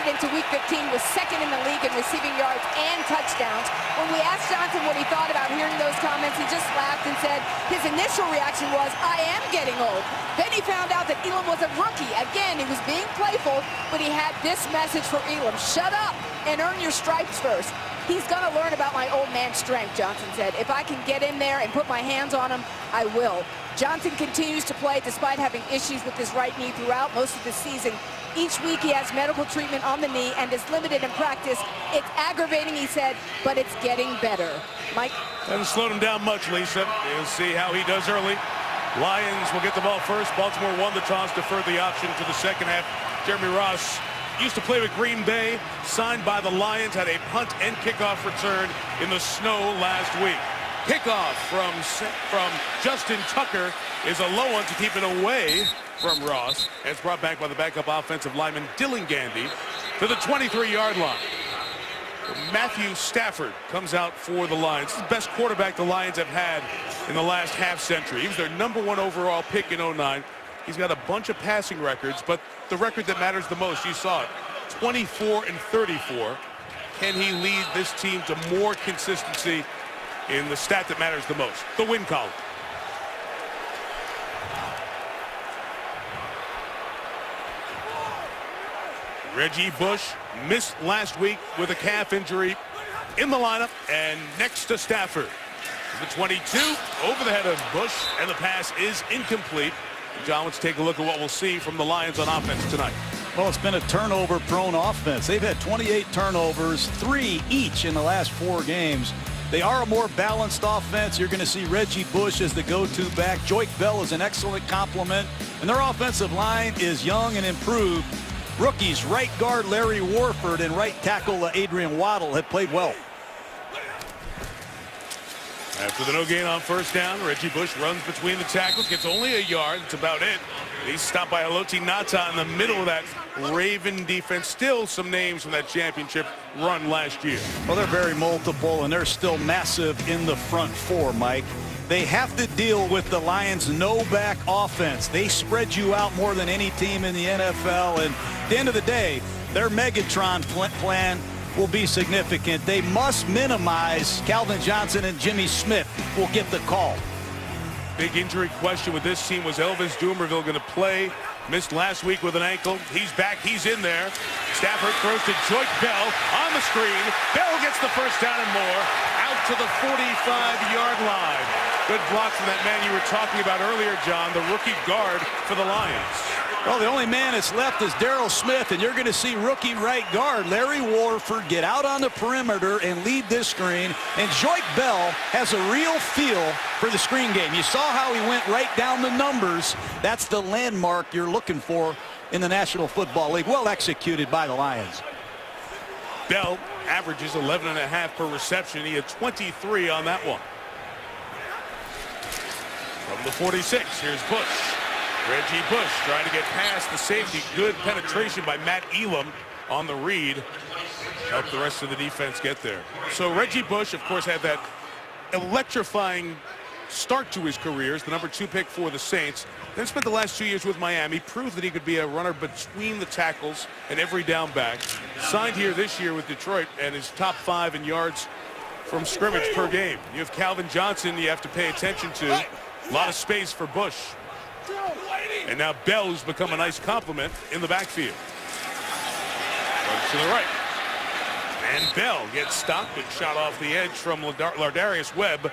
entered into Week 15 was second in the league in receiving yards and touchdowns. When we asked Johnson what he thought about hearing those comments, he just laughed and said his initial reaction was, I am getting old. Then he found out that Elam was a rookie. Again, he was being playful, but he had this message for Elam: shut up and earn your stripes first. He's going to learn about my old man's strength, Johnson said. If I can get in there and put my hands on him, I will. Johnson continues to play despite having issues with his right knee throughout most of the season. Each week he has medical treatment on the knee and is limited in practice. It's aggravating, he said, but it's getting better. Mike? Hasn't slowed him down much, Lisa. We'll see how he does early. Lions will get the ball first. Baltimore won the toss, deferred the option to the second half. Jeremy Ross used to play with Green Bay, signed by the Lions, had a punt and kickoff return in the snow last week. Kickoff from Justin Tucker is a low one to keep it away from Ross. And it's brought back by the backup offensive lineman Dylan Gandy to the 23-yard line. Matthew Stafford comes out for the Lions. This is the best quarterback the Lions have had in the last half century. He was their #1 overall pick in '09. He's got a bunch of passing records, but the record that matters the most, you saw it, 24 and 34. Can he lead this team to more consistency in the stat that matters the most, the win column? Reggie Bush missed last week with a calf injury, in the lineup and next to Stafford. The 22 over the head of Bush, and the pass is incomplete. John, let's take a look at what we'll see from the Lions on offense tonight. Well, it's been a turnover-prone offense. They've had 28 turnovers, 3 each in the last 4 games. They are a more balanced offense. You're going to see Reggie Bush as the go-to back. Joique Bell is an excellent complement, and their offensive line is young and improved. Rookies right guard Larry Warford and right tackle Adrian Waddle have played well. After the no gain on first down, Reggie Bush runs between the tackles, gets only a yard. That's about it. He's stopped by Haloti Ngata in the middle of that Raven defense. Still some names from that championship run last year. Well, they're very multiple, and they're still massive in the front 4, Mike. They have to deal with the Lions' no-back offense. They spread you out more than any team in the NFL, and at the end of the day, their Megatron plan will be significant. They must minimize Calvin Johnson, and Jimmy Smith will get the call. Big injury question with this team. Was Elvis Dumervil going to play? Missed last week with an ankle. He's back. He's in there. Stafford throws to Joique Bell on the screen. Bell gets the first down and more. Out to the 45-yard line. Good block from that man you were talking about earlier, John, the rookie guard for the Lions. Well, the only man that's left is Daryl Smith, and you're going to see rookie right guard Larry Warford get out on the perimeter and lead this screen. And Joique Bell has a real feel for the screen game. You saw how he went right down the numbers. That's the landmark you're looking for in the National Football League. Well executed by the Lions. Bell averages 11.5 per reception. He had 23 on that one. From the 46, here's Bush. Reggie Bush trying to get past the safety. Good penetration by Matt Elam on the read. Help the rest of the defense get there. So Reggie Bush, of course, had that electrifying start to his career as the #2 pick for the Saints. Then spent the last 2 years with Miami. Proved that he could be a runner between the tackles and every down back. Signed here this year with Detroit and is top 5 in yards from scrimmage per game. You have Calvin Johnson you have to pay attention to. A lot of space for Bush. And now Bell, who's become a nice compliment in the backfield. Runs to the right. And Bell gets stopped and shot off the edge from Lardarius Webb,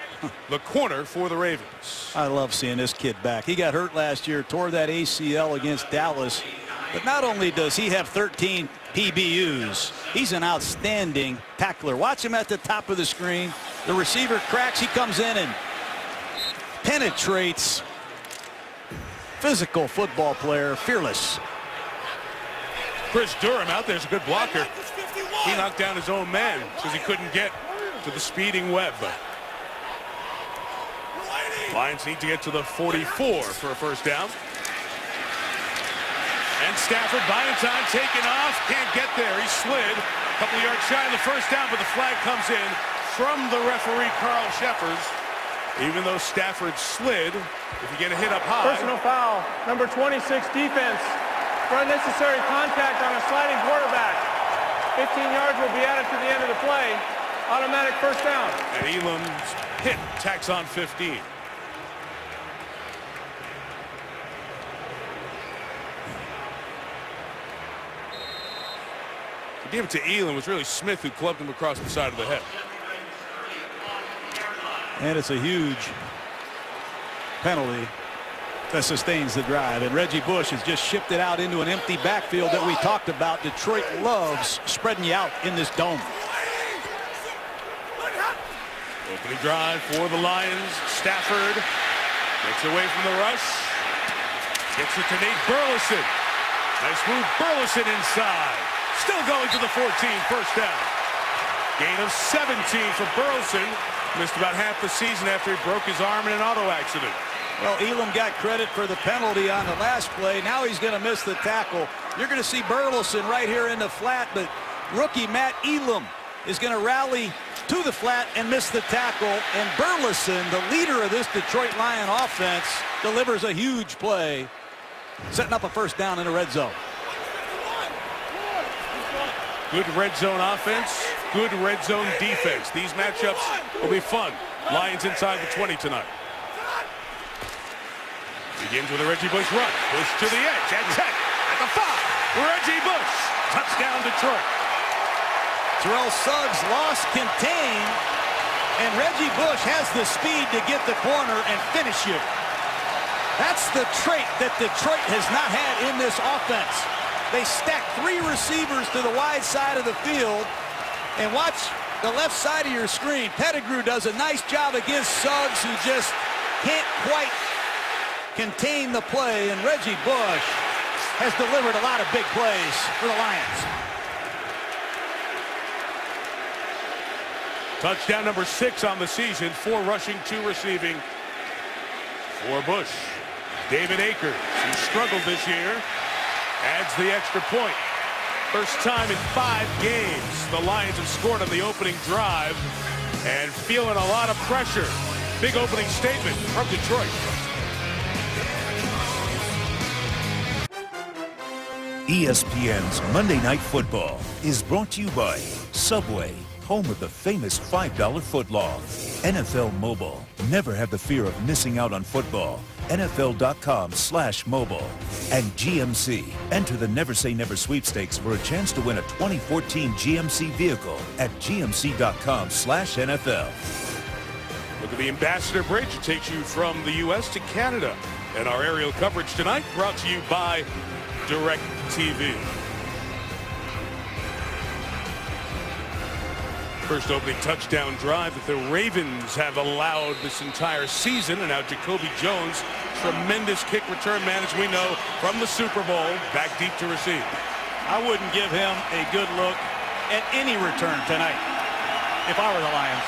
the corner for the Ravens. I love seeing this kid back. He got hurt last year, tore that ACL against Dallas. But not only does he have 13 PBUs, he's an outstanding tackler. Watch him at the top of the screen. The receiver cracks. He comes in and penetrates. Physical football player, fearless. Chris Durham out there's a good blocker. He knocked down his own man because he couldn't get to the speeding Webb. Lions need to get to the 44 for a first down. And Stafford buying time, taking off, can't get there. He slid a couple of yards shy of the first down, but the flag comes in from the referee, Carl Sheffers. Even though Stafford slid, if you get a hit up high. Personal foul, number 26 defense. For unnecessary contact on a sliding quarterback. 15 yards will be added to the end of the play. Automatic first down. And Elam's hit tacks on 15. He gave it to Elam. It was really Smith who clubbed him across the side of the head. And it's a huge penalty that sustains the drive. And Reggie Bush has just shipped it out into an empty backfield that we talked about. Detroit loves spreading you out in this dome. Opening drive for the Lions. Stafford gets away from the rush. Gets it to Nate Burleson. Nice move. Burleson inside. Still going to the 14. First down. Gain of 17 for Burleson. Missed about half the season after he broke his arm in an auto accident. Well, Elam got credit for the penalty on the last play. Now he's going to miss the tackle. You're going to see Burleson right here in the flat, but rookie Matt Elam is going to rally to the flat and miss the tackle. And Burleson, the leader of this Detroit Lion offense, delivers a huge play, setting up a first down in the red zone. Good red zone offense, good red zone defense. These matchups will be fun. Lions inside the 20 tonight. Begins with a Reggie Bush run. Bush to the edge at 10, at the 5. Reggie Bush, touchdown Detroit. Terrell Suggs lost contained, and Reggie Bush has the speed to get the corner and finish you. That's the trait that Detroit has not had in this offense. They stack 3 receivers to the wide side of the field, and watch the left side of your screen. Pettigrew does a nice job against Suggs, who just can't quite contain the play, and Reggie Bush has delivered a lot of big plays for the Lions. Touchdown number 6 on the season. 4 rushing, 2 receiving for Bush. David Akers, who struggled this year, adds the extra point. First time in 5 games the Lions have scored on the opening drive, and feeling a lot of pressure. Big opening statement from Detroit. ESPN's Monday Night Football is brought to you by Subway, home of the famous $5 footlong. NFL Mobile. Never have the fear of missing out on football. NFL.com/mobile. And GMC. Enter the Never Say Never sweepstakes for a chance to win a 2014 GMC vehicle at GMC.com/NFL. Look at the Ambassador Bridge. It takes you from the U.S. to Canada. And our aerial coverage tonight brought to you by DirecTV. First opening touchdown drive that the Ravens have allowed this entire season. And now Jacoby Jones, tremendous kick return man, as we know, from the Super Bowl, back deep to receive. I wouldn't give him a good look at any return tonight if I were the Lions.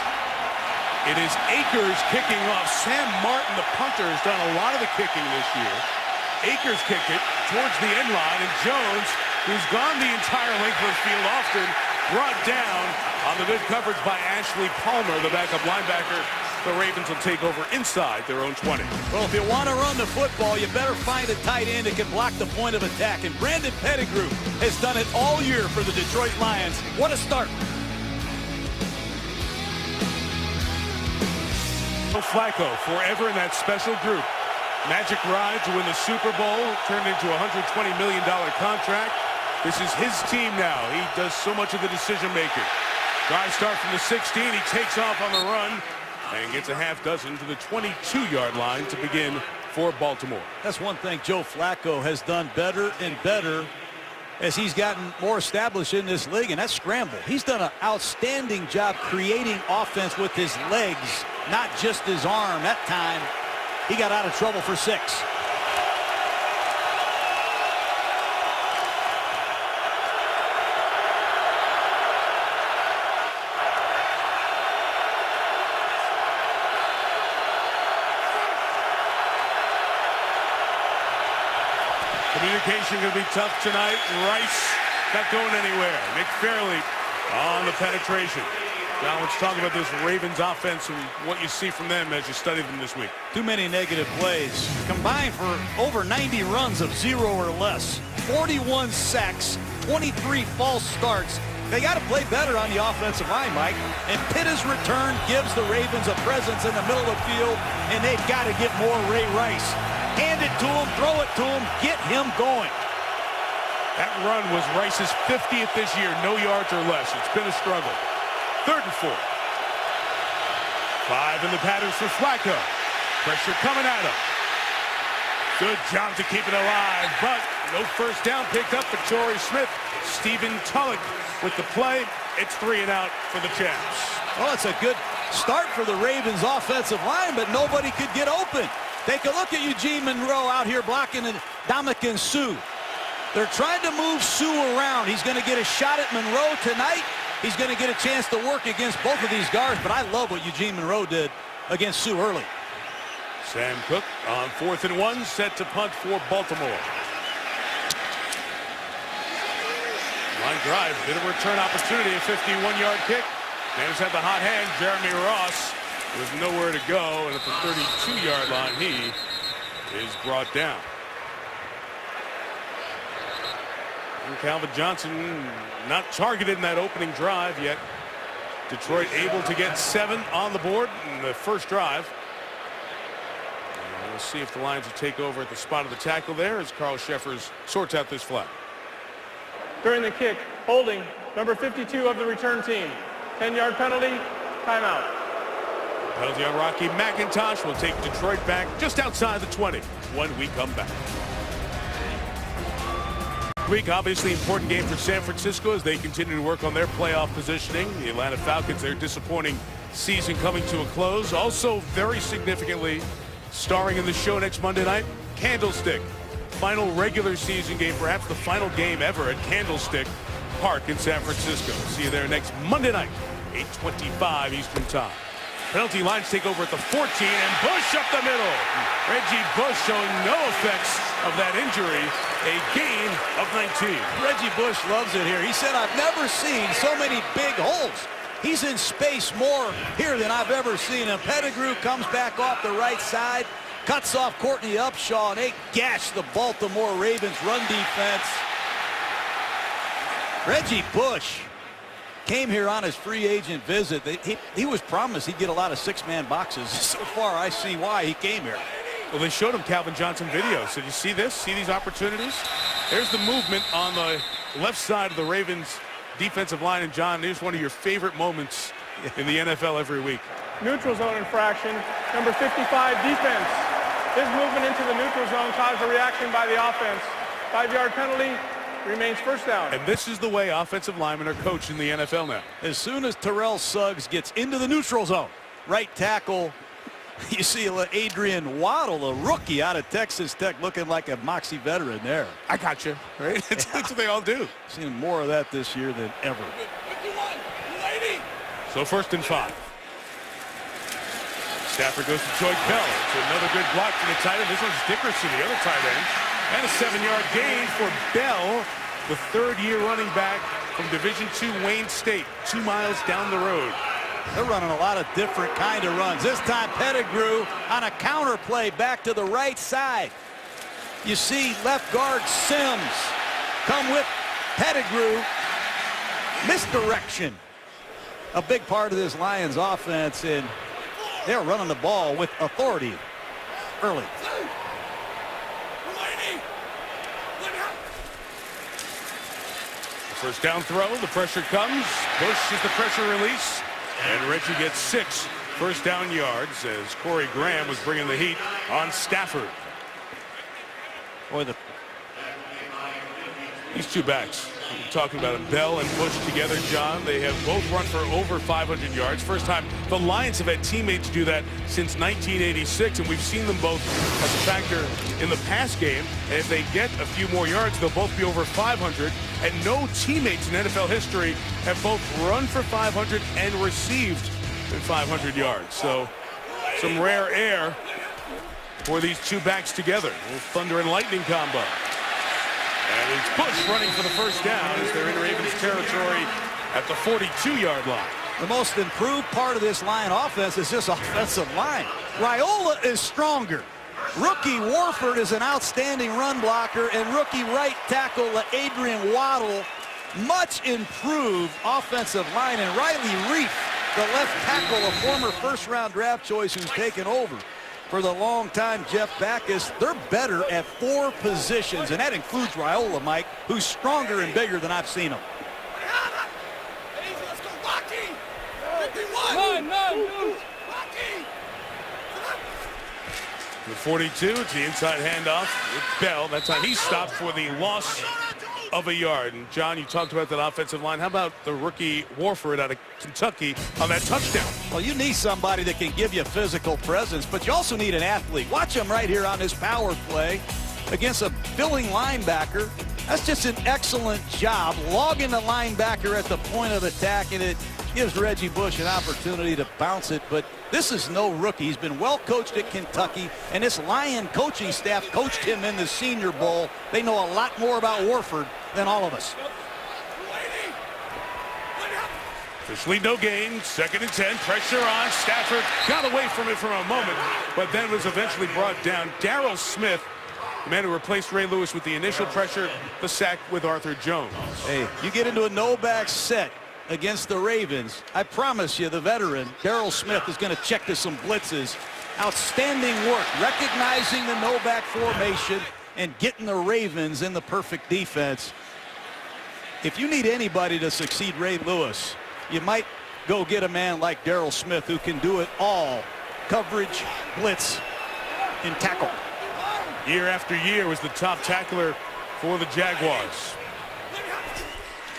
It is Akers kicking off. Sam Martin, the punter, has done a lot of the kicking this year. Akers kicked it towards the end line, and Jones, who's gone the entire length of the field often, brought down on the good coverage by Ashley Palmer, the backup linebacker. The Ravens will take over inside their own 20. Well, if you want to run the football, you better find a tight end that can block the point of attack. And Brandon Pettigrew has done it all year for the Detroit Lions. What a start. Flacco, forever in that special group. Magic ride to win the Super Bowl, turned into a $120 million contract. This is his team now. He does so much of the decision-making. Drive start from the 16. He takes off on the run and gets a half dozen to the 22-yard line to begin for Baltimore. That's one thing Joe Flacco has done better and better as he's gotten more established in this league, and that's scramble. He's done an outstanding job creating offense with his legs, not just his arm. That time, he got out of trouble for 6. Communication going to be tough tonight. Rice not going anywhere. Nick Fairley on the penetration. Now let's talk about this Ravens offense and what you see from them as you study them this week. Too many negative plays. Combined for over 90 runs of 0 or less. 41 sacks, 23 false starts, They got to play better on the offensive line, Mike. And Pitta's return gives the Ravens a presence in the middle of the field, and they've got to get more Ray Rice. Hand it to him, throw it to him, get him going. That run was Rice's 50th this year, no yards or less. It's been a struggle. 3rd and 4. 5 in the patterns for Flacco. Pressure coming at him. Good job to keep it alive, but no first down picked up for Torrey Smith. Stephen Tulloch with the play. It's 3 and out for the Champs. Well, it's a good start for the Ravens offensive line, but nobody could get open. Take a look at Eugene Monroe out here blocking Ndamukong Suh. They're trying to move Suh around. He's going to get a shot at Monroe tonight. He's going to get a chance to work against both of these guards, but I love what Eugene Monroe did against Suh early. Sam Cook on 4th and 1, set to punt for Baltimore. Line drive, bit of a return opportunity, a 51-yard kick. Man's had the hot hand. Jeremy Ross with nowhere to go, and at the 32-yard line, he is brought down. And Calvin Johnson not targeted in that opening drive yet. Detroit able to get 7 on the board in the first drive. And we'll see if the Lions will take over at the spot of the tackle there as Carl Sheffers sorts out this flag. During the kick, holding number 52 of the return team. 10-yard penalty, timeout. Penalty on Rocky McIntosh will take Detroit back just outside the 20 when we come back. Week, obviously important game for San Francisco as they continue to work on their playoff positioning. The Atlanta Falcons, their disappointing season coming to a close. Also very significantly starring in the show next Monday night, Candlestick. Final regular season game, perhaps the final game ever at Candlestick Park in San Francisco. See you there next Monday night, 8:25 Eastern Time. Penalty lines take over at the 14, and Bush up the middle. Reggie Bush showing no effects of that injury. A gain of 19. Reggie Bush loves it here. He said, I've never seen so many big holes. He's in space more here than I've ever seen him. Pettigrew comes back off the right side, cuts off Courtney Upshaw, and they gash the Baltimore Ravens run defense. Reggie Bush came here on his free agent visit. He was promised he'd get a lot of 6-man boxes. So far, I see why he came here. Well, they showed him Calvin Johnson video. So you see this? See these opportunities? There's the movement on the left side of the Ravens defensive line. And John, here's one of your favorite moments in the NFL every week. Neutral zone infraction, number 55 defense. His movement into the neutral zone caused a reaction by the offense. 5-yard penalty, remains first down. And this is the way offensive linemen are coached in the NFL now. As soon as Terrell Suggs gets into the neutral zone, right tackle, you see Adrian Waddle, a rookie out of Texas Tech, looking like a Moxie veteran there. I got you. Right? That's what they all do. Seen more of that this year than ever. So 1st and 5. Stafford goes to Joyce Bell. It's another good block from the tight end. This one's Dickerson, the other tight end. And a 7-yard gain for Bell, the 3rd-year running back from Division II Wayne State, 2 miles down the road. They're running a lot of different kind of runs. This time Pettigrew on a counter play back to the right side. You see left guard Sims come with Pettigrew. Misdirection. A big part of this Lions offense, and they're running the ball with authority early. First down throw, the pressure comes. Bush is the pressure release. And Reggie gets 6 first down yards as Corey Graham was bringing the heat on Stafford. Boy, these two backs, we're talking about them, Bell and Bush together, John. They have both run for over 500 yards. First time the Lions have had teammates do that since 1986, and we've seen them both as a factor in the pass game. And if they get a few more yards, they'll both be over 500. And no teammates in NFL history have both run for 500 and received 500 yards. So some rare air for these two backs together. A little thunder and lightning combo. And it's Bush running for the first down as they're in Ravens territory at the 42-yard line. the most improved part of this Lion offense is this offensive line. Raiola is stronger. Rookie Warford is an outstanding run blocker, and rookie right tackle Adrian Waddle much improved offensive line. And Riley Reef, the left tackle, a former first-round draft choice who's taken over for the long-time Jeff Backus, they're better at 4 positions, and that includes Raiola, Mike, who's stronger and bigger than I've seen him. The 42, it's the inside handoff with Bell. That time he stopped for the loss of a yard. And John, you talked about that offensive line. How about the rookie Warford out of Kentucky on that touchdown? Well, you need somebody that can give you physical presence, but you also need an athlete. Watch him right here on this power play against a filling linebacker. That's just an excellent job, logging the linebacker at the point of attack, and it gives Reggie Bush an opportunity to bounce it. But this is no rookie. He's been well coached at Kentucky, and this Lion coaching staff coached him in the Senior Bowl. They know a lot more about Warford than all of us. Officially no gain, 2nd and 10, pressure on. Stafford got away from it for a moment, but then was eventually brought down. Darryl Smith, the man who replaced Ray Lewis with the initial pressure, the sack with Arthur Jones. Hey, you get into a no-back set against the Ravens, I promise you the veteran, Darryl Smith, is going to check to some blitzes. Outstanding work, recognizing the no-back formation and getting the Ravens in the perfect defense. If you need anybody to succeed Ray Lewis, you might go get a man like Darryl Smith who can do it all. Coverage, blitz, and tackle. Year after year was the top tackler for the Jaguars.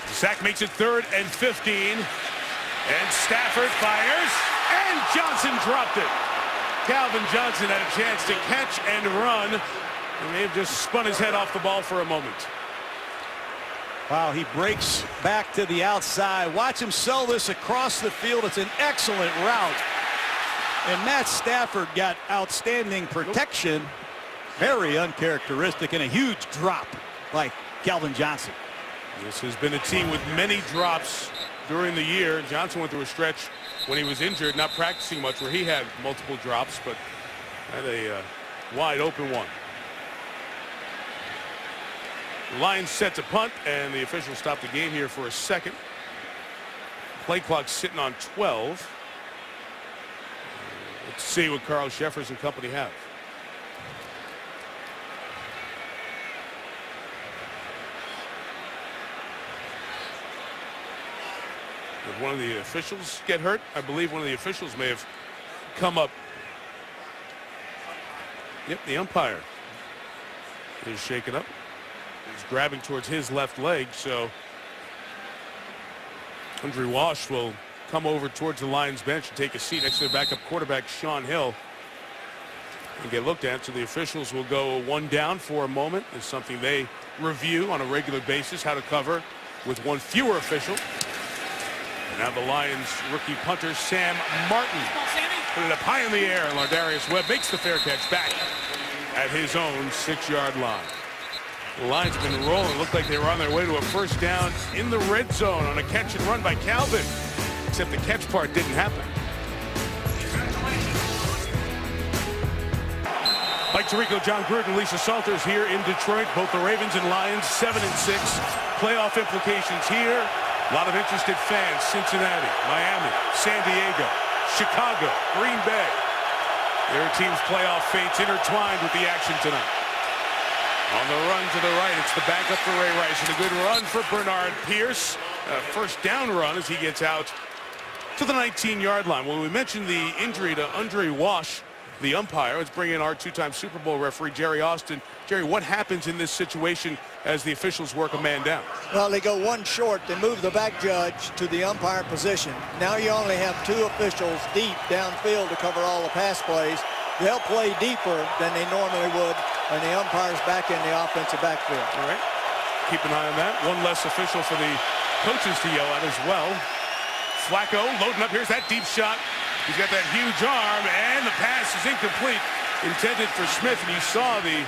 Sack makes it 3rd and 15. And Stafford fires. And Johnson dropped it. Calvin Johnson had a chance to catch and run. He may have just spun his head off the ball for a moment. Wow, he breaks back to the outside. Watch him sell this across the field. It's an excellent route. And Matt Stafford got outstanding protection. Very uncharacteristic, and a huge drop by Calvin Johnson. This has been a team with many drops during the year. Johnson went through a stretch when he was injured, not practicing much, where he had multiple drops, but had a wide open one. The Lions set to punt, and the officials stopped the game here for a second. Play clock sitting on 12. Let's see what Carl Sheffers and company have. Did one of the officials get hurt? I believe one of the officials may have come up. Yep, the umpire is shaken up. He's grabbing towards his left leg, so Andre Walsh will come over towards the Lions bench and take a seat next to the backup quarterback, Sean Hill, and get looked at. So the officials will go 1 down for a moment. It's something they review on a regular basis, how to cover with 1 fewer official. And now the Lions rookie punter, Sam Martin, put it up high in the air, and Lardarius Webb makes the fair catch back at his own 6-yard line. The Lions have been rolling. Looked like they were on their way to a 1st down in the red zone on a catch and run by Calvin, except the catch part didn't happen. Mike Tirico, John Gruden, Lisa Salters here in Detroit. Both the Ravens and Lions 7-6. Playoff implications here. A lot of interested fans. Cincinnati, Miami, San Diego, Chicago, Green Bay. Their team's playoff fates intertwined with the action tonight. On the run to the right, it's the backup for Ray Rice, and a good run for Bernard Pierce. A 1st down run as he gets out to the 19-yard line. When we mentioned the injury to Andre Walsh, the umpire, let's bring in our 2-time Super Bowl referee, Jerry Austin. Jerry, what happens in this situation as the officials work a man down? Well, they go 1 short. They move the back judge to the umpire position. Now you only have 2 officials deep downfield to cover all the pass plays. They'll play deeper than they normally would, and the umpire's back in the offensive backfield. All right. Keep an eye on that. 1 less official for the coaches to yell at as well. Flacco loading up. Here's that deep shot. He's got that huge arm, and the pass is incomplete. Intended for Smith, and you saw the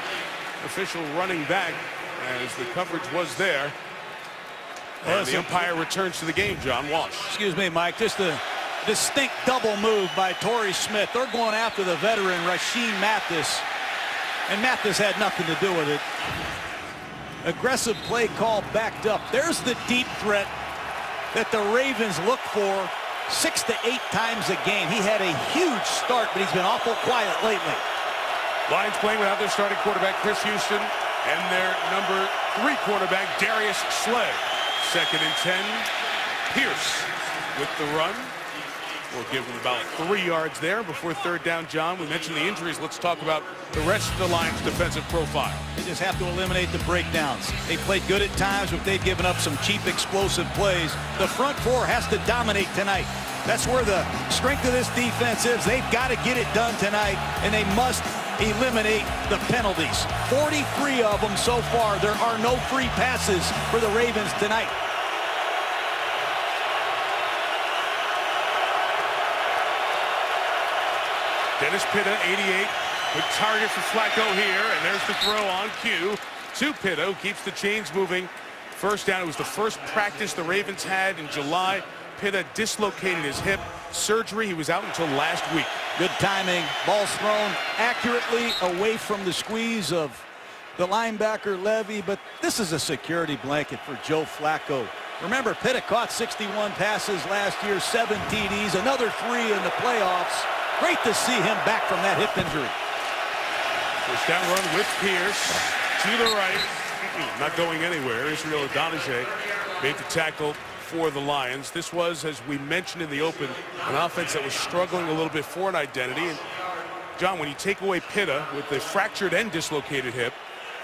official running back as the coverage was there. And the umpire returns to the game, John Walsh. Excuse me, Mike, just a distinct double move by Torrey Smith. They're going after the veteran Rasheem Mathis, and Mathis had nothing to do with it. Aggressive play call backed up. There's the deep threat that the Ravens look for 6 to 8 times a game. He had a huge start, but he's been awful quiet lately. Lions playing without their starting quarterback, Chris Houston, and their number 3 quarterback, Darius Slay. 2nd and 10. Pierce with the run. We'll give them about 3 yards there before 3rd down. John, we mentioned the injuries. Let's talk about the rest of the Lions' defensive profile. They just have to eliminate the breakdowns. They played good at times, but they've given up some cheap, explosive plays. The front 4 has to dominate tonight. That's where the strength of this defense is. They've got to get it done tonight, and they must eliminate the penalties. 43 of them so far. There are no free passes for the Ravens tonight. Dennis Pitta, 88. Good target for Flacco here, and there's the throw on cue to Pitta, who keeps the chains moving. 1st down. It was the first practice the Ravens had in July. Pitta dislocated his hip. Surgery. He was out until last week. Good timing. Ball's thrown accurately away from the squeeze of the linebacker Levy, but this is a security blanket for Joe Flacco. Remember, Pitta caught 61 passes last year, 7 TDs, another 3 in the playoffs. Great to see him back from that hip injury. First down run with Pierce to the right. Not going anywhere. Israel Adonijah made the tackle for the Lions. This was, as we mentioned in the open, an offense that was struggling a little bit for an identity. And John, when you take away Pitta with the fractured and dislocated hip,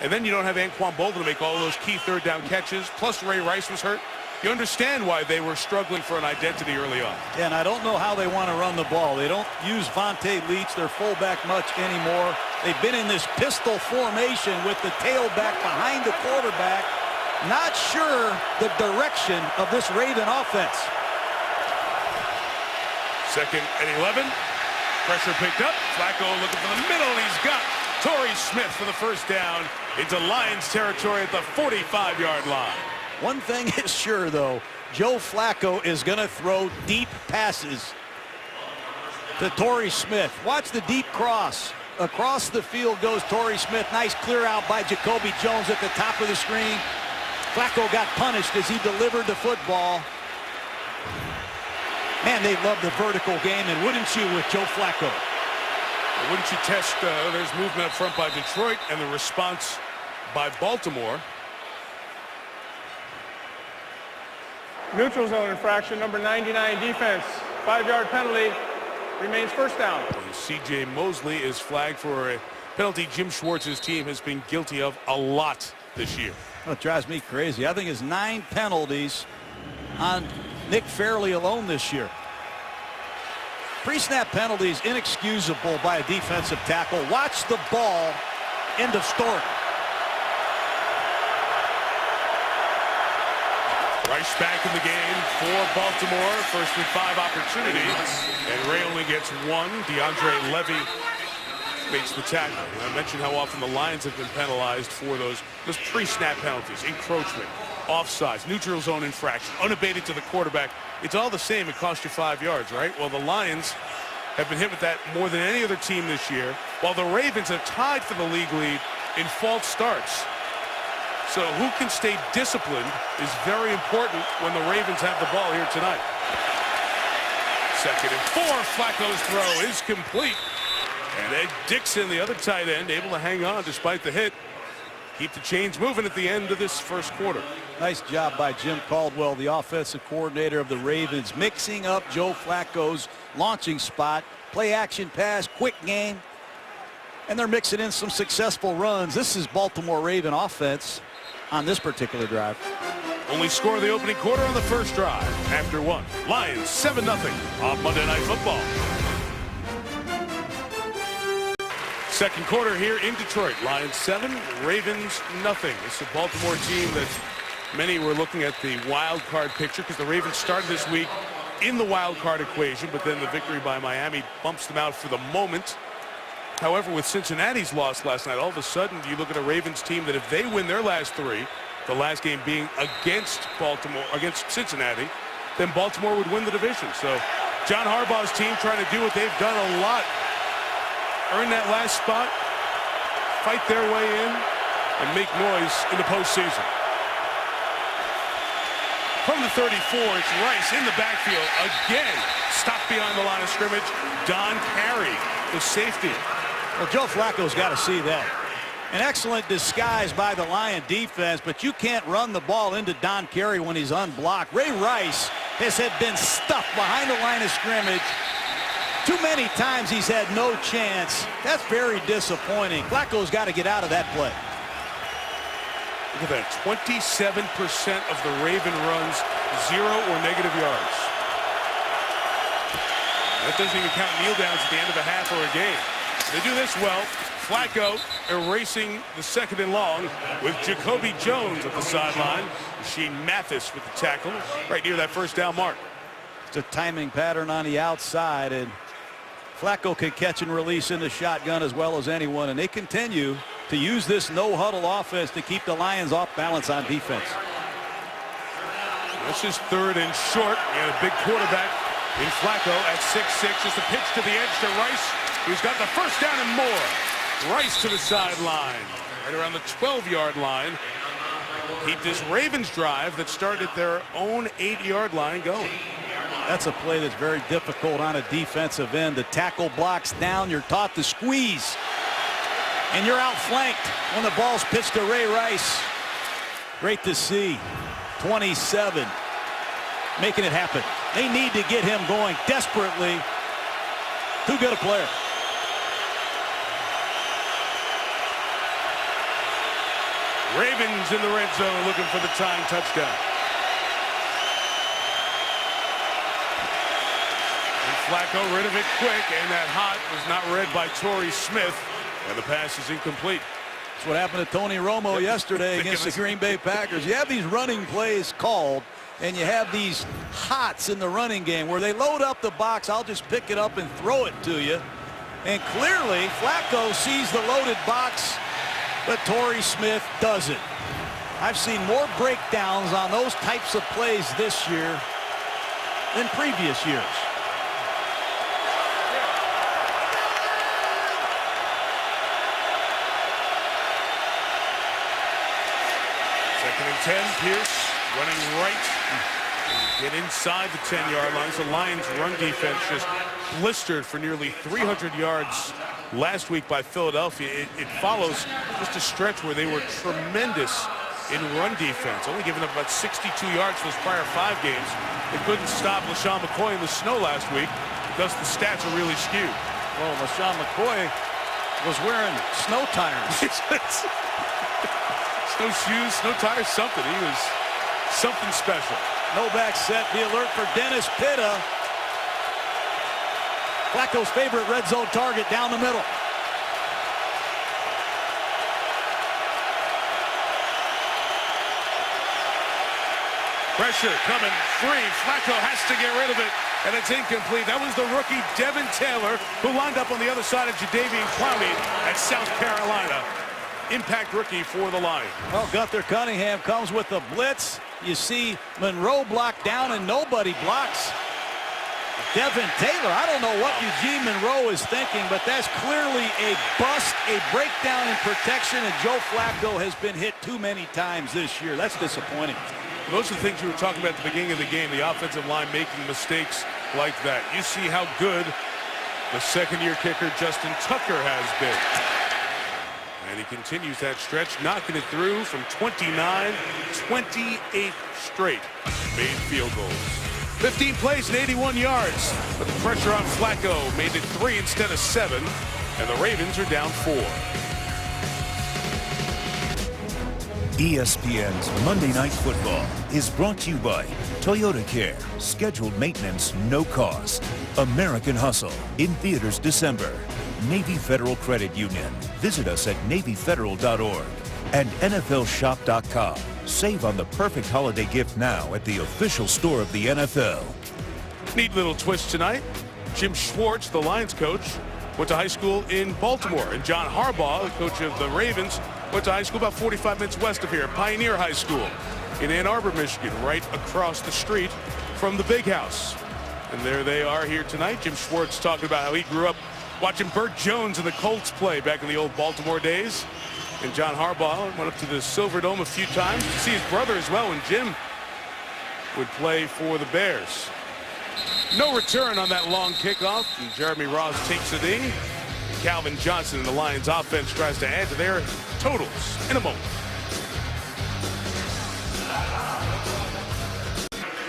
and then you don't have Anquan Boldin to make all those key 3rd down catches, plus Ray Rice was hurt, you understand why they were struggling for an identity early on. Yeah, and I don't know how they want to run the ball. They don't use Vontae Leach, their fullback, much anymore. They've been in this pistol formation with the tailback behind the quarterback. Not sure the direction of this Raven offense. 2nd and 11. Pressure picked up. Flacco looking for the middle, and he's got Torrey Smith for the 1st down into Lions territory at the 45-yard line. One thing is sure, though, Joe Flacco is going to throw deep passes to Torrey Smith. Watch the deep cross. Across the field goes Torrey Smith. Nice clear out by Jacoby Jones at the top of the screen. Flacco got punished as he delivered the football. Man, they love the vertical game, and wouldn't you with Joe Flacco? Wouldn't you test, there's movement up front by Detroit and the response by Baltimore. Neutral zone infraction, number 99 defense. 5-yard penalty, remains 1st down. C.J. Mosley is flagged for a penalty Jim Schwartz's team has been guilty of a lot this year. Well, it drives me crazy. I think it's 9 penalties on Nick Fairley alone this year. Pre-snap penalties inexcusable by a defensive tackle. Watch the ball. End of story. Rice back in the game for Baltimore. 1st and 5 opportunity. And Ray only gets 1. DeAndre Levy makes the tackle. And I mentioned how often the Lions have been penalized for those pre-snap penalties. Encroachment, offsides, neutral zone infraction, unabated to the quarterback. It's all the same. It cost you 5 yards, right? Well, the Lions have been hit with that more than any other team this year, while the Ravens have tied for the league lead in false starts. So who can stay disciplined is very important when the Ravens have the ball here tonight. 2nd and 4. Flacco's throw is complete. And Ed Dixon, the other tight end, able to hang on despite the hit. Keep the chains moving at the end of this 1st quarter. Nice job by Jim Caldwell, the offensive coordinator of the Ravens, mixing up Joe Flacco's launching spot, play action pass, quick game, and they're mixing in some successful runs. This is Baltimore Raven offense on this particular drive. Only score of the opening quarter on the 1st drive. After 1, Lions 7-0 on Monday Night Football. 2nd quarter here in Detroit. Lions 7, Ravens nothing. It's a Baltimore team that many were looking at the wild card picture because the Ravens started this week in the wild card equation, but then the victory by Miami bumps them out for the moment. However, with Cincinnati's loss last night, all of a sudden you look at a Ravens team that if they win their last 3, the last game being against Cincinnati, then Baltimore would win the division. So John Harbaugh's team trying to do what they've done a lot. Earn that last spot, fight their way in, and make noise in the postseason. From the 34, it's Rice in the backfield again. Stopped behind the line of scrimmage. Don Carey, the safety. Well, Joe Flacco's got to see that. An excellent disguise by the Lion defense, but you can't run the ball into Don Carey when he's unblocked. Ray Rice has been stuffed behind the line of scrimmage. Too many times he's had no chance. That's very disappointing. Flacco's got to get out of that play. Look at that, 27% of the Raven runs 0 or negative yards. That doesn't even count kneel downs at the end of a half or a game. They do this well. Flacco erasing the 2nd and long with Jacoby Jones at the sideline. Rasheed Mathis with the tackle right near that 1st down mark. It's a timing pattern on the outside, and Flacco can catch and release in the shotgun as well as anyone, and they continue to use this no-huddle offense to keep the Lions off balance on defense. This is 3rd and short, and a big quarterback in Flacco at 6'6". Just a pitch to the edge to Rice, who's got the 1st down and more. Rice to the sideline, right around the 12-yard line. Keep this Ravens drive that started their own 8-yard line going. That's a play that's very difficult on a defensive end. The tackle blocks down. You're taught to squeeze. And you're outflanked when the ball's pitched to Ray Rice. Great to see. 27. Making it happen. They need to get him going desperately. Too good a player. Ravens in the red zone looking for the tying touchdown. And Flacco rid of it quick, and that hot was not read by Torrey Smith, and the pass is incomplete. That's what happened to Tony Romo yesterday against the Green Bay Packers. You have these running plays called, and you have these hots in the running game where they load up the box. I'll just pick it up and throw it to you. And clearly, Flacco sees the loaded box, but Torrey Smith doesn't. I've seen more breakdowns on those types of plays this year than previous years. Second and 10, Pierce running right. Get inside the 10-yard line. The Lions' run defense just blistered for nearly 300 yards last week by Philadelphia. It follows just a stretch where they were tremendous in run defense, only giving up about 62 yards those prior 5 games. They couldn't stop LaShawn McCoy in the snow last week, thus the stats are really skewed. Well, LaShawn McCoy was wearing snow tires. Snow shoes, snow tires, something. He was something special. Novak set. Be alert for Dennis Pitta. Flacco's favorite red zone target down the middle. Pressure coming free. Flacco has to get rid of it, and it's incomplete. That was the rookie Devin Taylor, who lined up on the other side of Jadeveon Clowney at South Carolina. Impact rookie for the Lions. Well, Gunther Cunningham comes with the blitz. You see Monroe blocked down, and nobody blocks Devin Taylor. I don't know what Eugene Monroe is thinking, but that's clearly a bust, a breakdown in protection, and Joe Flacco has been hit too many times this year. That's disappointing. Those are the things you were talking about at the beginning of the game, the offensive line making mistakes like that. You see how good the second-year kicker Justin Tucker has been. And he continues that stretch, knocking it through from 29, 28 straight made field goals. 15 plays and 81 yards, but the pressure on Flacco made it 3 instead of 7, and the Ravens are down 4. ESPN's Monday Night Football is brought to you by Toyota Care, scheduled maintenance, no cost. American Hustle, in theaters December. Navy Federal Credit Union. Visit us at NavyFederal.org. And NFLShop.com. Save on the perfect holiday gift now at the official store of the NFL. Neat little twist tonight. Jim Schwartz, the Lions coach, went to high school in Baltimore. And John Harbaugh, the coach of the Ravens, went to high school about 45 minutes west of here, Pioneer High School in Ann Arbor, Michigan, right across the street from the Big House. And there they are here tonight. Jim Schwartz talking about how he grew up watching Burt Jones and the Colts play back in the old Baltimore days. And John Harbaugh went up to the Silverdome a few times to see his brother as well, and Jim would play for the Bears. No return on that long kickoff, and Jeremy Ross takes the knee. Calvin Johnson and the Lions offense tries to add to their totals in a moment.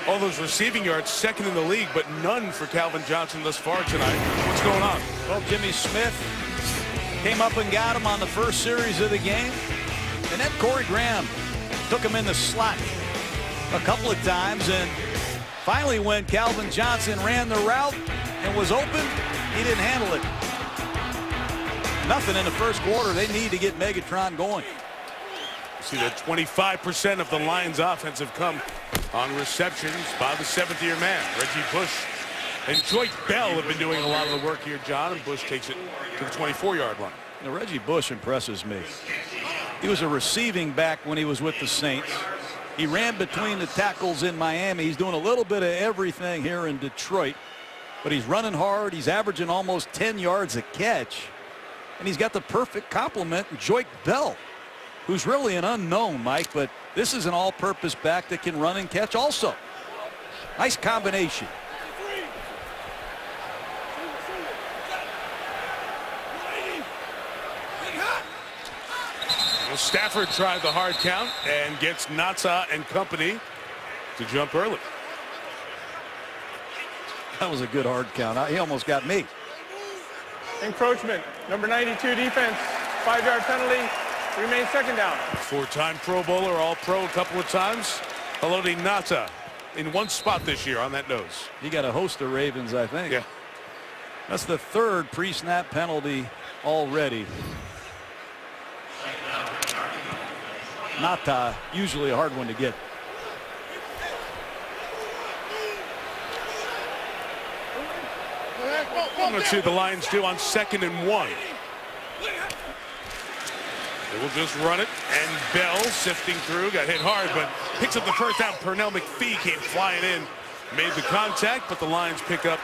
All those receiving yards, second in the league, but none for Calvin Johnson thus far tonight. What's going on? Well, Jimmy Smith came up and got him on the first series of the game. And then Corey Graham took him in the slot a couple of times. And finally, when Calvin Johnson ran the route and was open, he didn't handle it. Nothing in the first quarter. They need to get Megatron going. See that 25% of the Lions offense have come on receptions by the seventh-year man, Reggie Bush. And Joyce Bell have been doing a lot of the work here, John, and Bush takes it to the 24-yard line. Now, Reggie Bush impresses me. He was a receiving back when he was with the Saints. He ran between the tackles in Miami. He's doing a little bit of everything here in Detroit. But he's running hard. He's averaging almost 10 yards a catch. And he's got the perfect complement in Joyce Bell, who's really an unknown, Mike, but this is an all-purpose back that can run and catch also. Nice combination. Well, Stafford tried the hard count and gets Natsa and company to jump early. That was a good hard count. He almost got me. Encroachment. Number 92 defense. 5-yard penalty. Remains second down. Four-time Pro Bowler, All-Pro a couple of times. Haloti Ngata in one spot this year on that nose. He got a host of Ravens, I think. Yeah. That's the third pre-snap penalty already. Not usually a hard one to get. Let's see what the Lions do on 2nd and 1. They will just run it, and Bell sifting through, got hit hard, but picks up the first down. Pernell McPhee came flying in, made the contact, but the Lions pick up,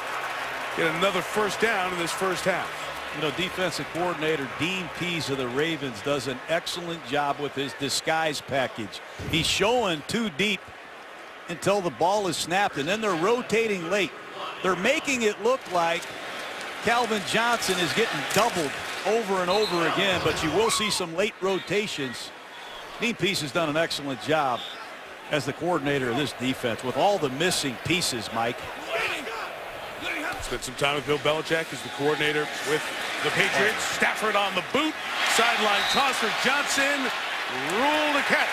get another first down in this first half. You know, defensive coordinator Dean Pease of the Ravens does an excellent job with his disguise package. He's showing too deep until the ball is snapped, and then they're rotating late. They're making it look like Calvin Johnson is getting doubled over and over again, but you will see some late rotations. Dean Pease has done an excellent job as the coordinator of this defense with all the missing pieces, Mike. Spent some time with Bill Belichick as the coordinator with the Patriots. Stafford on the boot. Sideline toss for Johnson. Ruled a catch.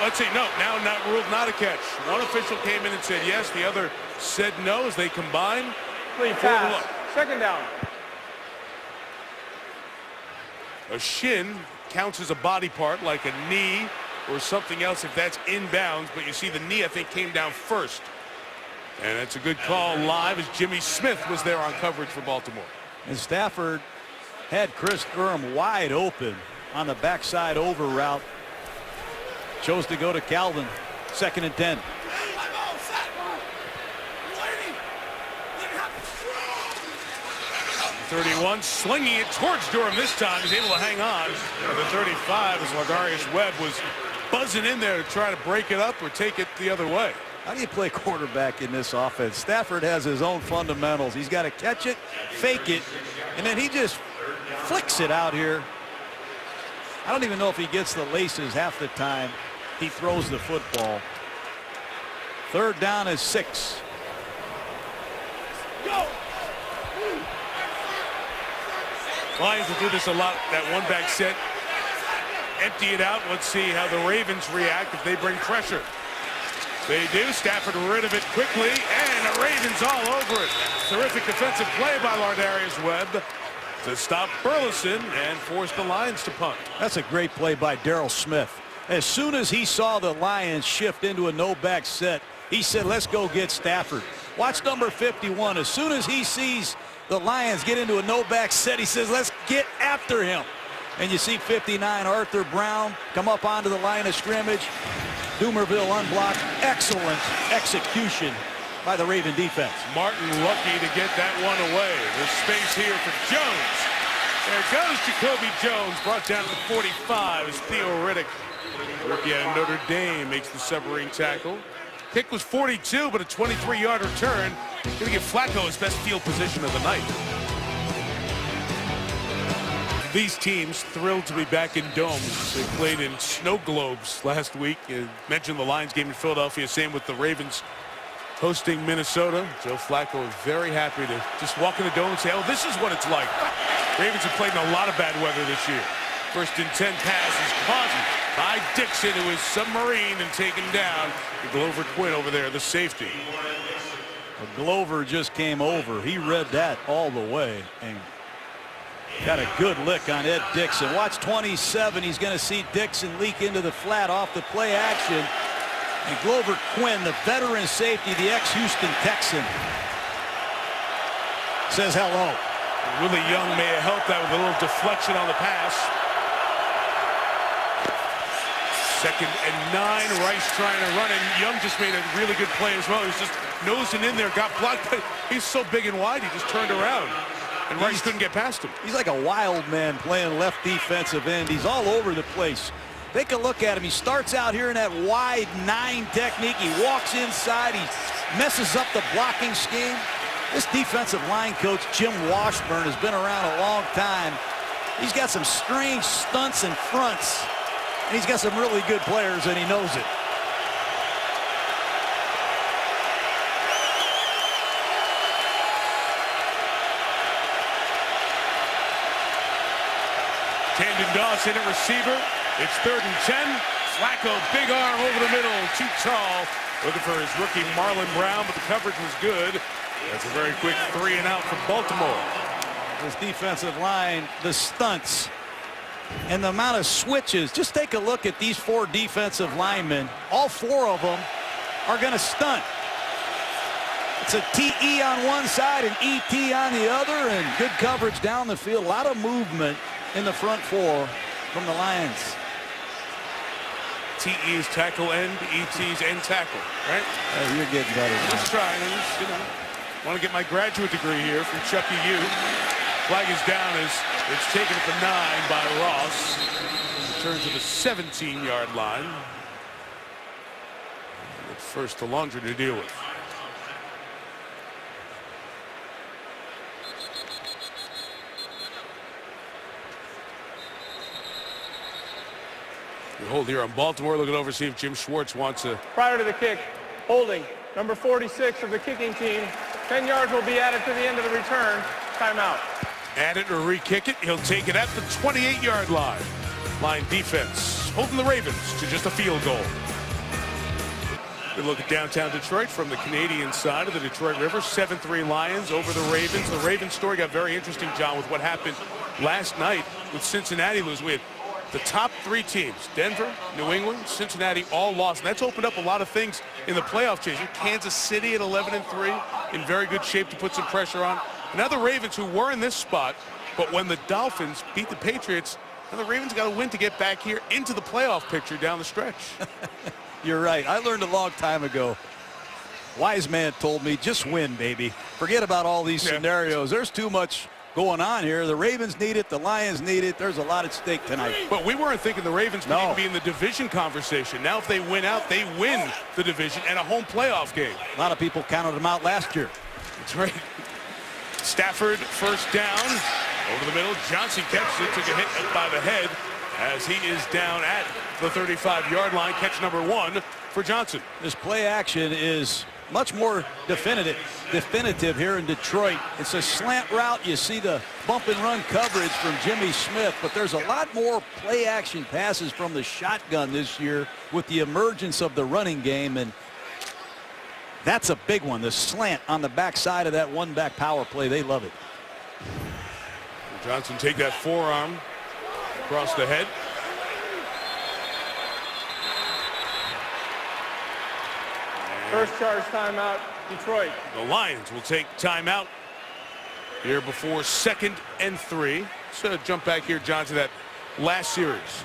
Let's see, no, now not ruled not a catch. One official came in and said yes. The other said no as they combine. Complete pass. Second down. A shin counts as a body part like a knee or something else if that's inbounds, but you see the knee I think came down first. And it's a good call live as Jimmy Smith was there on coverage for Baltimore. And Stafford had Chris Durham wide open on the backside over route. Chose to go to Calvin. 2nd and 10. .31 slinging it towards Durham this time. He's able to hang on. The 35 as Lardarius Webb was buzzing in there to try to break it up or take it the other way. How do you play quarterback in this offense? Stafford has his own fundamentals. He's got to catch it, fake it, and then he just flicks it out here. I don't even know if he gets the laces half the time he throws the football. 3rd down is 6. Go! Lions will do this a lot, that one-back set. Empty it out. Let's see how the Ravens react if they bring pressure. They do. Stafford rid of it quickly, and the Ravens all over it. Terrific defensive play by Lardarius Webb to stop Burleson and force the Lions to punt. That's a great play by Darryl Smith. As soon as he saw the Lions shift into a no-back set, he said, let's go get Stafford. Watch number 51. As soon as he sees the Lions get into a no-back set, he says, let's get after him. And you see 59, Arthur Brown, come up onto the line of scrimmage. Dumerville unblocked. Excellent execution by the Raven defense. Martin lucky to get that one away. There's space here for Jones. There goes Jacoby Jones, brought down to the 45 as Theo Riddick, rookie out of Notre Dame, makes the submarine tackle. Kick was 42, but a 23-yard return. Going to give Flacco his best field position of the night. These teams thrilled to be back in domes. They played in snow globes last week. You mentioned the Lions game in Philadelphia. Same with the Ravens hosting Minnesota. Joe Flacco is very happy to just walk in the dome and say, oh, this is what it's like. Ravens have played in a lot of bad weather this year. First and 10 pass is caught by Dixon, who is submarine and taken down. Glover Quinn over there, the safety. Glover just came over. He read that all the way and got a good lick on Ed Dixon. Watch 27. He's going to see Dixon leak into the flat off the play action. And Glover Quinn, the veteran safety, the ex-Houston Texan, says hello. Willie Young may have helped that with a little deflection on the pass. Second and 9. Rice trying to run, and Young just made a really good play as well. He was just nosing in there, got blocked, but he's so big and wide, he just turned around. And Rice couldn't get past him. He's like a wild man playing left defensive end. He's all over the place. Take a look at him. He starts out here in that wide 9 technique. He walks inside. He messes up the blocking scheme. This defensive line coach, Jim Washburn, has been around a long time. He's got some strange stunts and fronts. And he's got some really good players, and he knows it. Camden Dawson at receiver. It's 3rd and 10. Flacco, big arm over the middle, too tall. Looking for his rookie Marlon Brown, but the coverage was good. That's a very quick 3 and out from Baltimore. This defensive line, the stunts, and the amount of switches. Just take a look at these 4 defensive linemen. All 4 of them are going to stunt. It's a TE on one side and ET on the other, and good coverage down the field. A lot of movement in the front 4 from the Lions. TE is tackle end, ET's end tackle, right? You're getting better. Just trying, you know. Want to get my graduate degree here from Chucky U. Flag is down as it's taken at the 9 by Ross. Return to the 17-yard line. And first to Longdon to deal with. We hold here on Baltimore. Looking over to see if Jim Schwartz wants to. Prior to the kick, holding, number 46 of the kicking team. 10 yards will be added to the end of the return. Timeout. Add it or re-kick it. He'll take it at the 28-yard line. Line defense holding the Ravens to just a field goal. Good look at downtown Detroit from the Canadian side of the Detroit River. 7-3 Lions over the Ravens. The Ravens story got very interesting, John, with what happened last night with Cincinnati losing. We had the top 3 teams, Denver, New England, Cincinnati, all lost. And that's opened up a lot of things in the playoff chase. Kansas City at 11-3 in very good shape to put some pressure on. Now the Ravens, who were in this spot, but when the Dolphins beat the Patriots, now the Ravens got to win to get back here into the playoff picture down the stretch. You're right. I learned a long time ago. Wise man told me, just win, baby. Forget about all these scenarios. There's too much going on here. The Ravens need it. The Lions need it. There's a lot at stake tonight. But we weren't thinking the Ravens would even be in the division conversation. Now if they win out, they win the division and a home playoff game. A lot of people counted them out last year. That's right. Stafford first down. Over the middle. Johnson catches it. Took a hit by the head as he is down at the 35-yard line. Catch number 1 for Johnson. This play action is much more definitive here in Detroit. It's a slant route. You see the bump and run coverage from Jimmy Smith, but there's a lot more play action passes from the shotgun this year with the emergence of the running game, and that's a big one. The slant on the backside of that one-back power play, they love it. Johnson take that forearm across the head. First charge timeout, Detroit. The Lions will take timeout here before 2nd and 3. So jump back here, John, to that last series.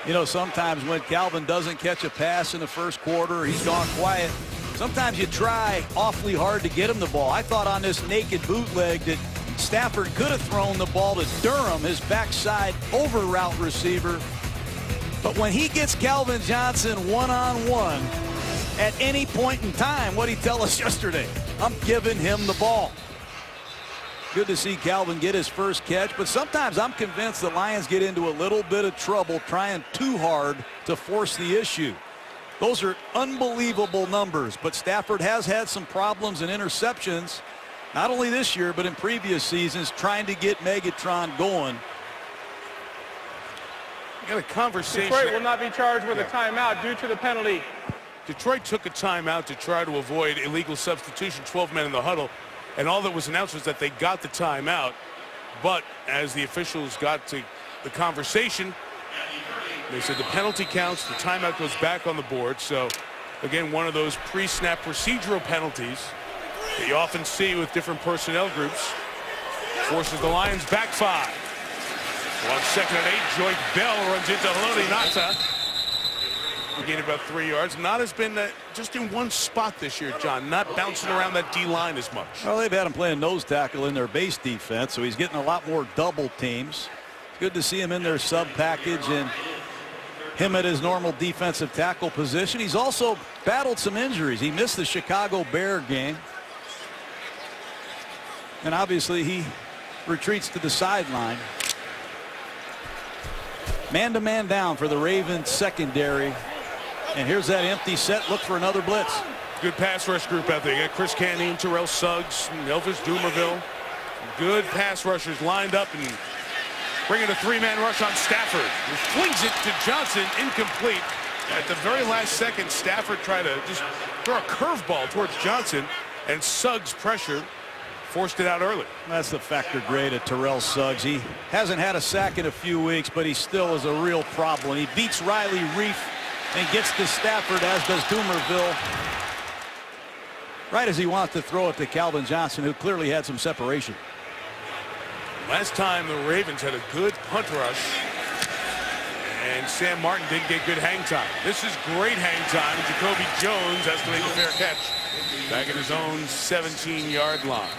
You know, sometimes when Calvin doesn't catch a pass in the first quarter, he's gone quiet. Sometimes you try awfully hard to get him the ball. I thought on this naked bootleg that Stafford could have thrown the ball to Durham, his backside over route receiver. But when he gets Calvin Johnson one-on-one, at any point in time, what did he tell us yesterday? I'm giving him the ball. Good to see Calvin get his first catch, but sometimes I'm convinced the Lions get into a little bit of trouble trying too hard to force the issue. Those are unbelievable numbers, but Stafford has had some problems and interceptions, not only this year, but in previous seasons, trying to get Megatron going. You got a conversation. Detroit will not be charged with a timeout due to the penalty. Detroit took a timeout to try to avoid illegal substitution, 12 men in the huddle, and all that was announced was that they got the timeout. But as the officials got to the conversation, they said the penalty counts, the timeout goes back on the board. So, again, one of those pre-snap procedural penalties that you often see with different personnel groups. Forces the Lions back 5. On 2nd and 8, Joyke Bell runs into Haloti Ngata. We gained about 3 yards. Ngata's been just in one spot this year, John, not bouncing around that D-line as much. Well, they've had him playing nose tackle in their base defense, so he's getting a lot more double teams. Good to see him in their sub package and him at his normal defensive tackle position. He's also battled some injuries. He missed the Chicago Bear game. And obviously he retreats to the sideline. Man-to-man down for the Ravens secondary. And here's that empty set. Look for another blitz. Good pass rush group out there. You got Chris Canyon, Terrell Suggs, and Elvis Dumerville. Good pass rushers lined up and bringing a 3-man rush on Stafford, who flings it to Johnson, incomplete. At the very last second, Stafford tried to just throw a curveball towards Johnson, and Suggs pressured, forced it out early. That's the factor grade of Terrell Suggs. He hasn't had a sack in a few weeks, but he still is a real problem. He beats Riley Reiff and gets to Stafford, as does Dumerville, right as he wants to throw it to Calvin Johnson, who clearly had some separation. Last time the Ravens had a good punt rush, and Sam Martin didn't get good hang time. This is great hang time. Jacoby Jones has to make a fair catch back at his own 17-yard line.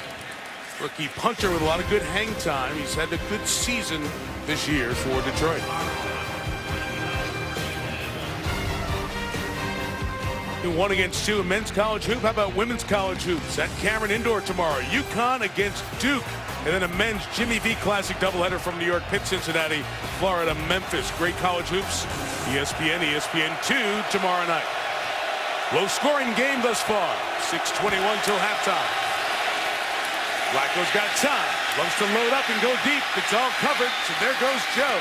Rookie punter with a lot of good hang time. He's had a good season this year for Detroit. In 1 against 2 in men's college hoop. How about women's college hoops at Cameron Indoor tomorrow? UConn against Duke. And then a men's Jimmy V Classic doubleheader from New York, Pitt, Cincinnati, Florida, Memphis. Great college hoops. ESPN, ESPN2 tomorrow night. Low-scoring game thus far. 6:21 till halftime. Flacco's got time. Loves to load up and go deep. It's all covered. So there goes Joe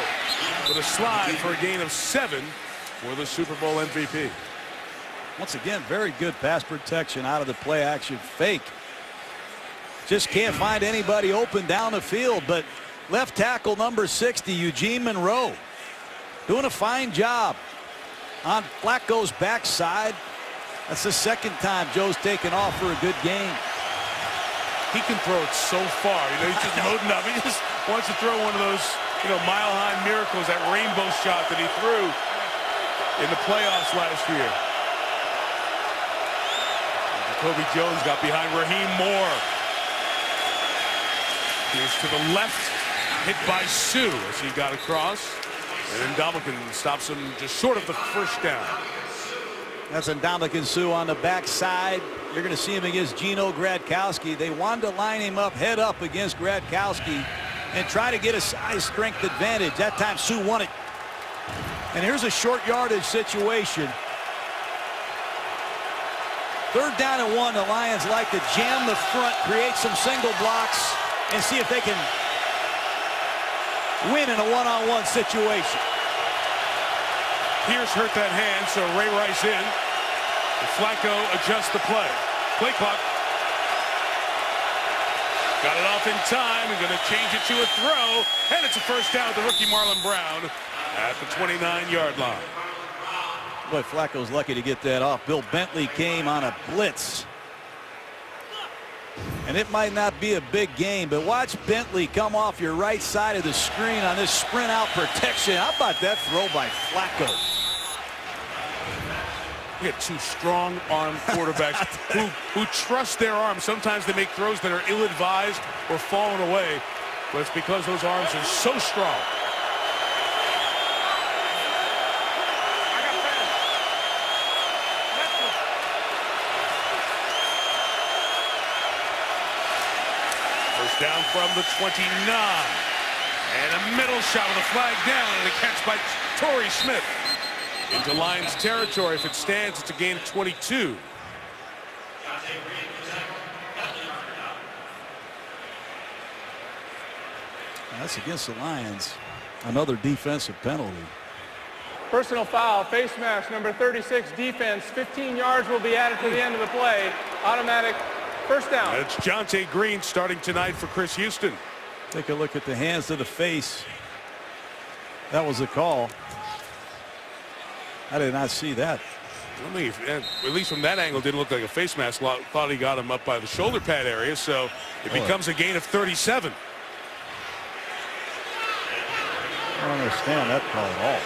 with a slide for a gain of 7 for the Super Bowl MVP. Once again, very good pass protection out of the play action fake. Just can't find anybody open down the field, but left tackle number 60, Eugene Monroe, doing a fine job on Flacco's backside. That's the second time Joe's taken off for a good game. He can throw it so far. You know, he's just loading up. He just wants to throw one of those, you know, mile-high miracles, that rainbow shot that he threw in the playoffs last year. Jacoby Jones got behind Raheem Moore. Here's to the left, hit by Sue as he got across. And then Ndamukong stops him just short of the first down. That's Ndamukong Suh on the backside. You're going to see him against Gino Gradkowski. They wanted to line him up, head up against Gradkowski and try to get a size strength advantage. That time Suh won it. And here's a short yardage situation. 3rd down and 1. The Lions like to jam the front, create some single blocks, and see if they can win in a one-on-one situation. Pierce hurt that hand, so Ray Rice in. Flacco adjusts the play. Play clock. Got it off in time. We're going to change it to a throw. And it's a first down with the rookie Marlon Brown at the 29-yard line. Boy, Flacco's lucky to get that off. Bill Bentley came on a blitz. And it might not be a big game, but watch Bentley come off your right side of the screen on this sprint out protection. How about that throw by Flacco? We got two strong arm quarterbacks who trust their arms. Sometimes they make throws that are ill-advised or falling away, but it's because those arms are so strong. First down from the 29. And a middle shot with a flag down and a catch by Torrey Smith. Into Lions territory. If it stands, it's a gain of 22. That's against the Lions. Another defensive penalty. Personal foul, face mask, number 36, defense. 15 yards will be added to the end of the play. Automatic first down. That's Jonte Green starting tonight for Chris Houston. Take a look at the hands to the face. That was a call. I did not see that. I mean, at least from that angle, didn't look like a face mask. Thought he got him up by the shoulder pad area, so it becomes a gain of 37. I don't understand that call at all.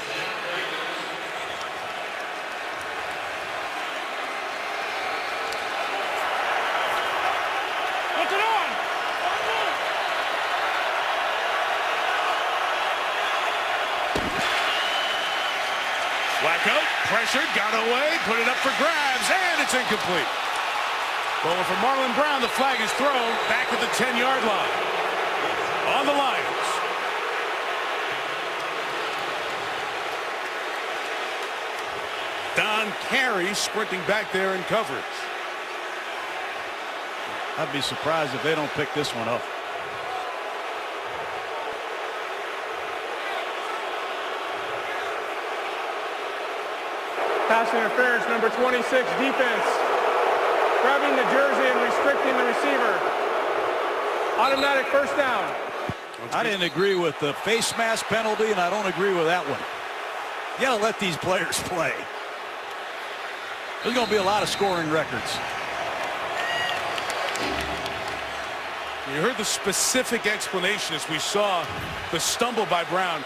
Flacco, pressured, got away, put it up for grabs, and it's incomplete. Going for Marlon Brown, the flag is thrown back at the 10-yard line. On the Lions. Don Carey sprinting back there in coverage. I'd be surprised if they don't pick this one up. Pass interference, number 26, defense. Grabbing the jersey and restricting the receiver. Automatic first down. I didn't agree with the face mask penalty, and I don't agree with that one. You got to let these players play. There's going to be a lot of scoring records. You heard the specific explanation as we saw the stumble by Brown.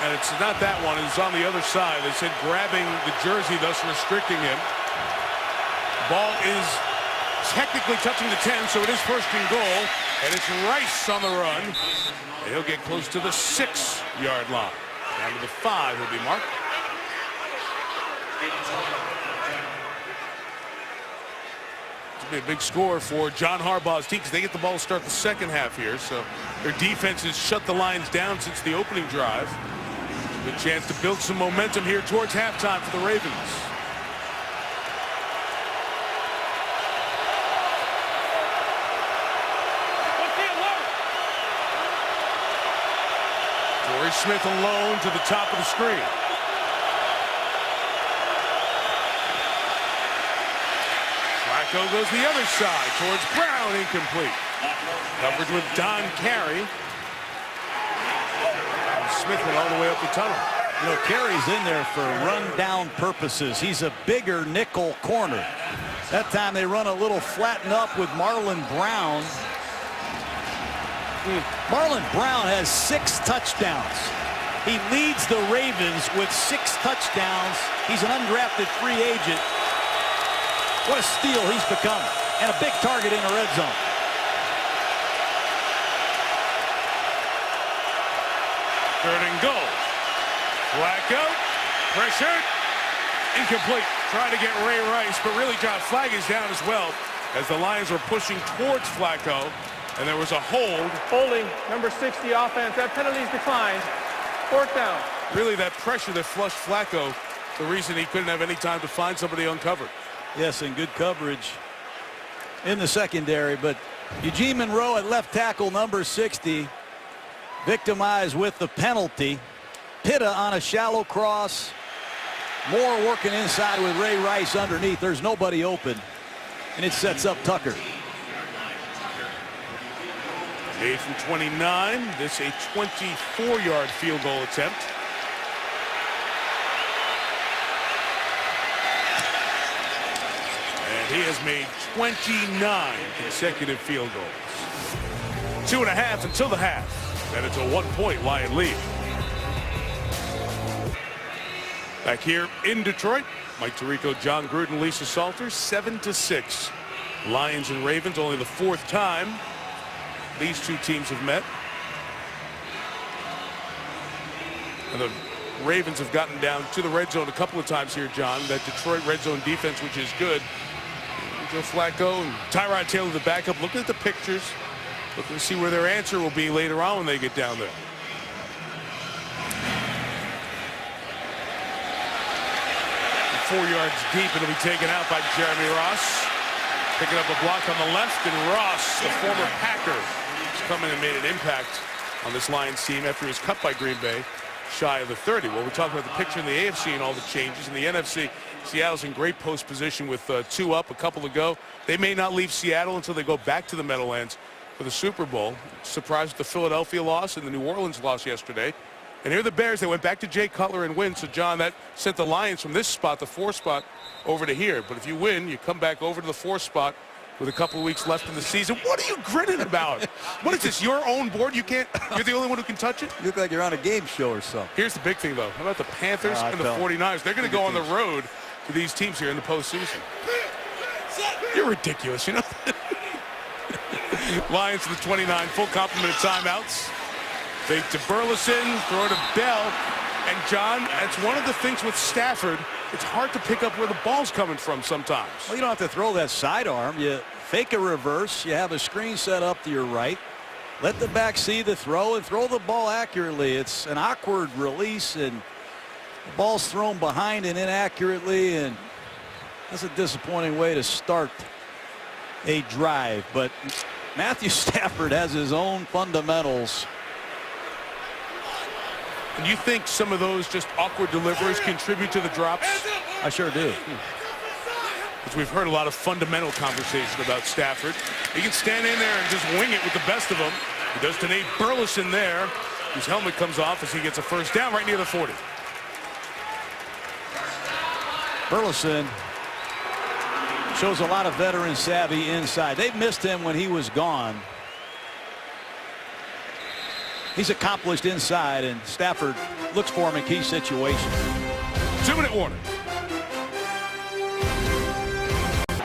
And it's not that one. It's on the other side. They said grabbing the jersey, thus restricting him. Ball is technically touching the 10, so it is first and goal. And it's Rice on the run. And he'll get close to the 6-yard line. Down to the 5 will be marked. It's going to be a big score for John Harbaugh's team because they get the ball to start the second half here. So their defense has shut the Lions down since the opening drive. Good chance to build some momentum here towards halftime for the Ravens. Torrey Smith alone to the top of the screen. Flacco goes the other side towards Brown, incomplete. Coverage with Don Carey. Smith went all the way up the tunnel. You know, Carey's in there for run-down purposes. He's a bigger nickel corner. That time they run a little flatten up with Marlon Brown. Marlon Brown has 6 touchdowns. He leads the Ravens with 6 touchdowns. He's an undrafted free agent. What a steal he's become. And a big target in the red zone. Third and goal. Flacco, pressured, incomplete. Trying to get Ray Rice, but really John Flag is down as well as the Lions were pushing towards Flacco, and there was a hold. Holding, number 60 offense. That penalty's declined. Fourth down. Really that pressure that flushed Flacco, the reason he couldn't have any time to find somebody uncovered. Yes, and good coverage in the secondary, but Eugene Monroe at left tackle, number 60. Victimized with the penalty. Pitta on a shallow cross. Moore working inside with Ray Rice underneath. There's nobody open. And it sets up Tucker. 8 from 29. This a 24-yard field goal attempt. And he has made 29 consecutive field goals. 2.5 until the half. And it's a 1-point Lion lead. Back here in Detroit, Mike Tirico, John Gruden, Lisa Salter, 7-6. Lions and Ravens, only the 4th time these two teams have met. And the Ravens have gotten down to the red zone a couple of times here, John. That Detroit red zone defense, which is good. Joe Flacco and Tyrod Taylor, the backup, looking at the pictures, looking to see where their answer will be later on when they get down there. And 4 yards deep, it'll be taken out by Jeremy Ross. Picking up a block on the left, and Ross, the former Packer, has come in and made an impact on this Lions team after he was cut by Green Bay, shy of the 30. Well, we're talking about the picture in the AFC and all the changes. In the NFC, Seattle's in great post position with 2 up, a couple to go. They may not leave Seattle until they go back to the Meadowlands for the Super Bowl. Surprised the Philadelphia loss and the New Orleans loss yesterday. And here are the Bears. They went back to Jay Cutler and win. So, John, that sent the Lions from this spot, the 4 spot, over to here. But if you win, you come back over to the 4 spot with a couple of weeks left in the season. What are you grinning about? What is this, your own board? You can't, you're the only one who can touch it? You look like you're on a game show or something. Here's the big thing, though. How about the Panthers and the 49ers? They're going to go on the road to these teams here in the postseason. You're ridiculous, you know? Lions to the 29, full complement of timeouts. Fake to Burleson, throw to Bell. And, John, that's one of the things with Stafford. It's hard to pick up where the ball's coming from sometimes. Well, you don't have to throw that sidearm. You fake a reverse. You have a screen set up to your right. Let the back see the throw and throw the ball accurately. It's an awkward release, and the ball's thrown behind and inaccurately, and that's a disappointing way to start a drive. But Matthew Stafford has his own fundamentals. And you think some of those just awkward deliveries contribute to the drops? I sure do. Because we've heard a lot of fundamental conversation about Stafford. He can stand in there and just wing it with the best of them. He does to Nate Burleson there, whose helmet comes off as he gets a first down right near the 40. Burleson shows a lot of veteran savvy inside. They missed him when he was gone. He's accomplished inside, and Stafford looks for him in key situations. 2-minute warning.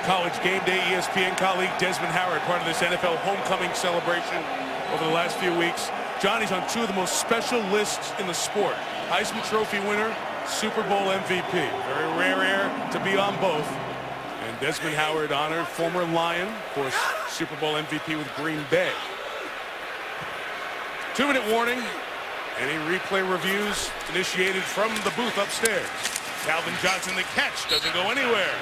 College Game Day ESPN colleague Desmond Howard, part of this NFL homecoming celebration over the last few weeks. Johnny's on 2 of the most special lists in the sport. Heisman Trophy winner, Super Bowl MVP. Very rare to be on both. And Desmond Howard honored former Lion, of course, Super Bowl MVP with Green Bay. 2-minute warning. Any replay reviews initiated from the booth upstairs. Calvin Johnson, the catch, doesn't go anywhere.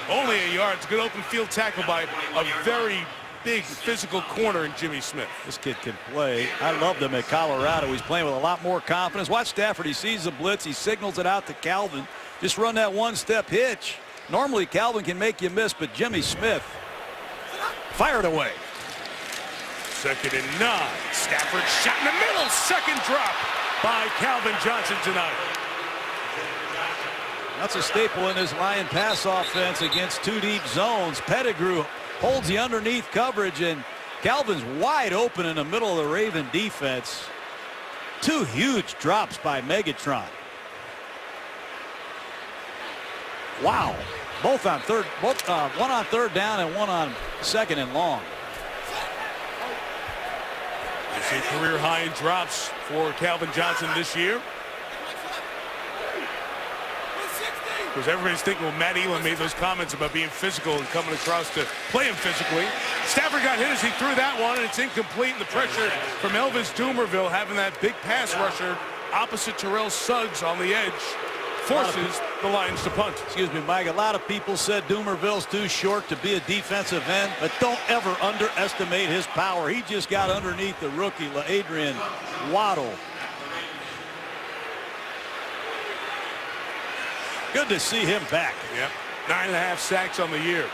Only a yard. It's a good open field tackle by a very big physical corner in Jimmy Smith. This kid can play. I loved him at Colorado. He's playing with a lot more confidence. Watch Stafford. He sees the blitz. He signals it out to Calvin. Just run that one-step hitch. Normally, Calvin can make you miss, but Jimmy Smith fired away. 2nd and 9. Stafford shot in the middle. Second drop by Calvin Johnson tonight. That's a staple in this Lion pass offense against 2 deep zones. Pettigrew holds the underneath coverage, and Calvin's wide open in the middle of the Raven defense. 2 huge drops by Megatron. Wow. Both on third, one on 3rd down and one on 2nd and long. You see career high in drops for Calvin Johnson this year. Because everybody's thinking, well, Matt Elam made those comments about being physical and coming across to play him physically. Stafford got hit as he threw that one, and it's incomplete. And the pressure from Elvis Dumerville having that big pass rusher opposite Terrell Suggs on the edge forces the Lions to punt. Excuse me, Mike. A lot of people said Dumerville's too short to be a defensive end, but don't ever underestimate his power. He just got underneath the rookie, Adrian Waddle. Good to see him back. Yep. 9.5 sacks on the year.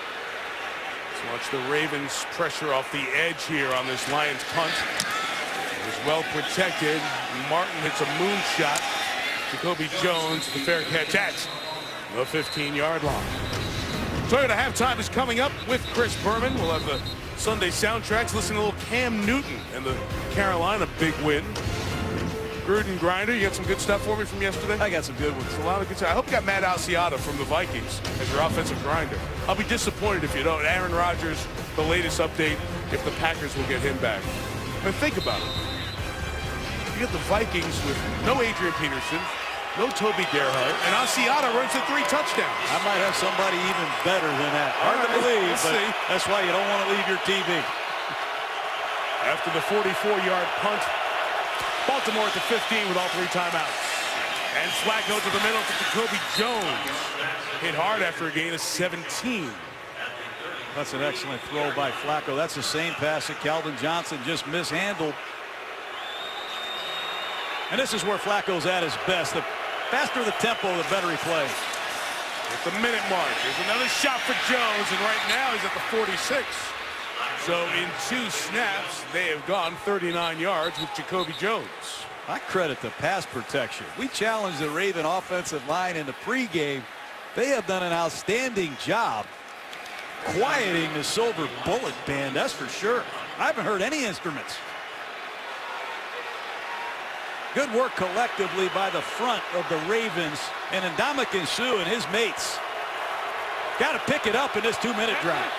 Let's watch the Ravens pressure off the edge here on this Lions punt. It was well protected. Martin hits a moonshot. Jacoby Jones, the fair catch at the 15-yard line. Toyota Halftime is coming up with Chris Berman. We'll have the Sunday soundtracks. Listen to a little Cam Newton and the Carolina big win Gruden Grinder, you got some good stuff for me from yesterday? I got some good ones. A lot of good stuff. I hope you got Matt Alciata from the Vikings as your offensive grinder. I'll be disappointed if you don't. Aaron Rodgers, the latest update, if the Packers will get him back. I mean, think about it. You get the Vikings with no Adrian Peterson, no Toby Gerhart, and Alciata runs for 3 touchdowns. I might have somebody even better than that. Hard to believe, but that's why you don't want to leave your TV. After the 44-yard punt, Baltimore at the 15 with all 3 timeouts. And Flacco to the middle to Jacoby Jones. Hit hard after a gain of 17. That's an excellent throw by Flacco. That's the same pass that Calvin Johnson just mishandled. And this is where Flacco's at his best. The faster the tempo, the better he plays. At the minute mark, there's another shot for Jones, and right now he's at the 46. So in 2 snaps, they have gone 39 yards with Jacoby Jones. I credit the pass protection. We challenged the Raven offensive line in the pregame. They have done an outstanding job quieting the Silver Bullet Band, that's for sure. I haven't heard any instruments. Good work collectively by the front of the Ravens, and Ndamukong Suh and his mates got to pick it up in this 2-minute drive.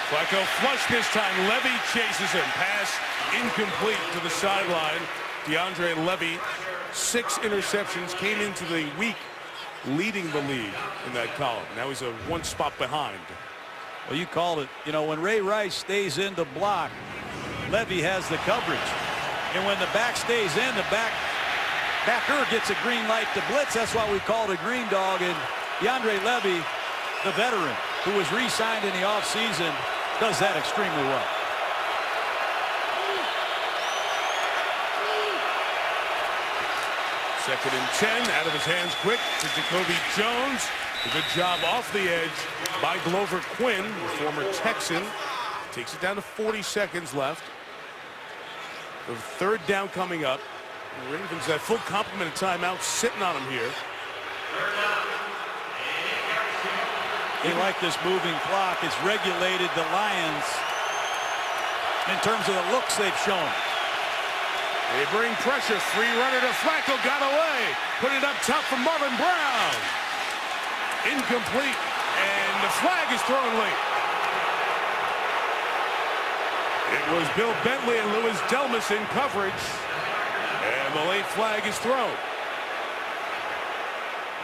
Flacco flushed this time. Levy chases him. Pass incomplete to the sideline. DeAndre Levy, 6 interceptions, came into the week leading the league in that column. Now he's 1 spot behind. Well, you called it. You know, when Ray Rice stays in to block, Levy has the coverage. And when the back stays in, the backer gets a green light to blitz. That's why we call it a green dog. And DeAndre Levy, the veteran, who was re-signed in the offseason, does that extremely well. Second and 10, out of his hands quick to Jacoby Jones. A good job off the edge by Glover Quinn, the former Texan. Takes it down to 40 seconds left. The 3rd down coming up. The Ravens have full complement of timeouts sitting on him here. They like this moving clock. It's regulated the Lions in terms of the looks they've shown. They bring pressure. Free runner to Flacco. Got away. Put it up top for Marvin Brown. Incomplete. And the flag is thrown late. It was Bill Bentley and Louis Delmas in coverage. And the late flag is thrown.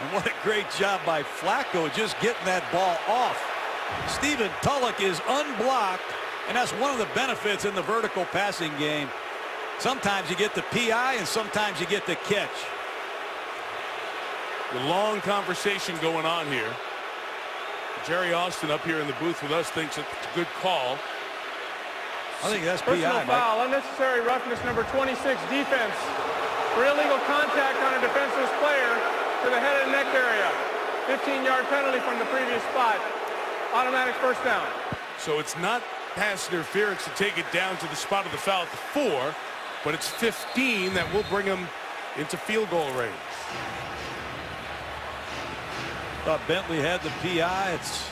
And what a great job by Flacco just getting that ball off. Stephen Tulloch is unblocked, and that's one of the benefits in the vertical passing game. Sometimes you get the PI, and sometimes you get the catch. A long conversation going on here. Jerry Austin up here in the booth with us thinks it's a good call. I think that's Personal PI, foul, Mike. unnecessary roughness, number 26, defense. For illegal contact on a defenseless player to the head and neck area. 15-yard penalty from the previous spot. Automatic first down. So it's not pass interference to take it down to the spot of the foul at the 4, but it's 15 that will bring him into field goal range. Thought Bentley had the PI. It's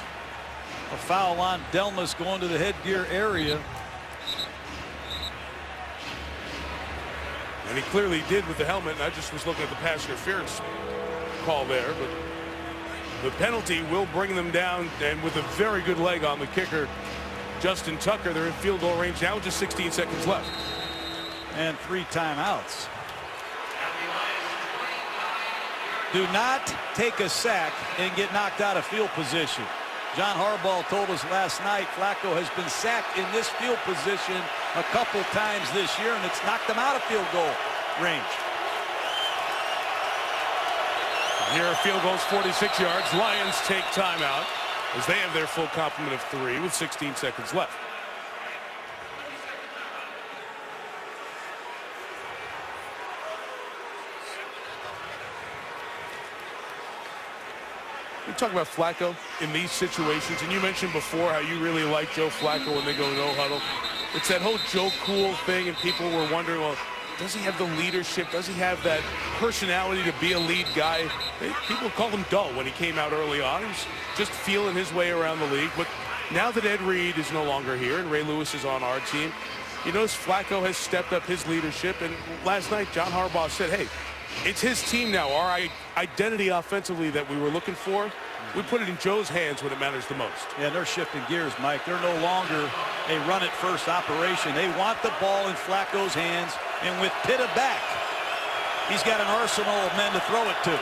a foul on Delmas going to the headgear area. And he clearly did with the helmet, and I just was looking at the pass interference call there, but the penalty will bring them down, and with a very good leg on the kicker, Justin Tucker, they're in field goal range now with just 16 seconds left. And 3 timeouts. Do not take a sack and get knocked out of field position. John Harbaugh told us last night Flacco has been sacked in this field position a couple times this year, and it's knocked him out of field goal range. Here are field goals 46 yards. Lions take timeout as they have their full complement of 3 with 16 seconds left. We talk about Flacco in these situations, and you mentioned before how you really like Joe Flacco when they go no huddle. It's that whole Joe Cool thing, and people were wondering, well, does he have the leadership? Does he have that personality to be a lead guy? People called him dull when he came out early on. He was just feeling his way around the league. But now that Ed Reed is no longer here and Ray Lewis is on our team, You notice Flacco has stepped up his leadership, and last night John Harbaugh said, hey, it's his team now. Our identity offensively that we were looking for, we put it in Joe's hands when it matters the most. Yeah, they're shifting gears, Mike. They're no longer a run-it-first operation. They want the ball in Flacco's hands, and with Pitta back, he's got an arsenal of men to throw it to.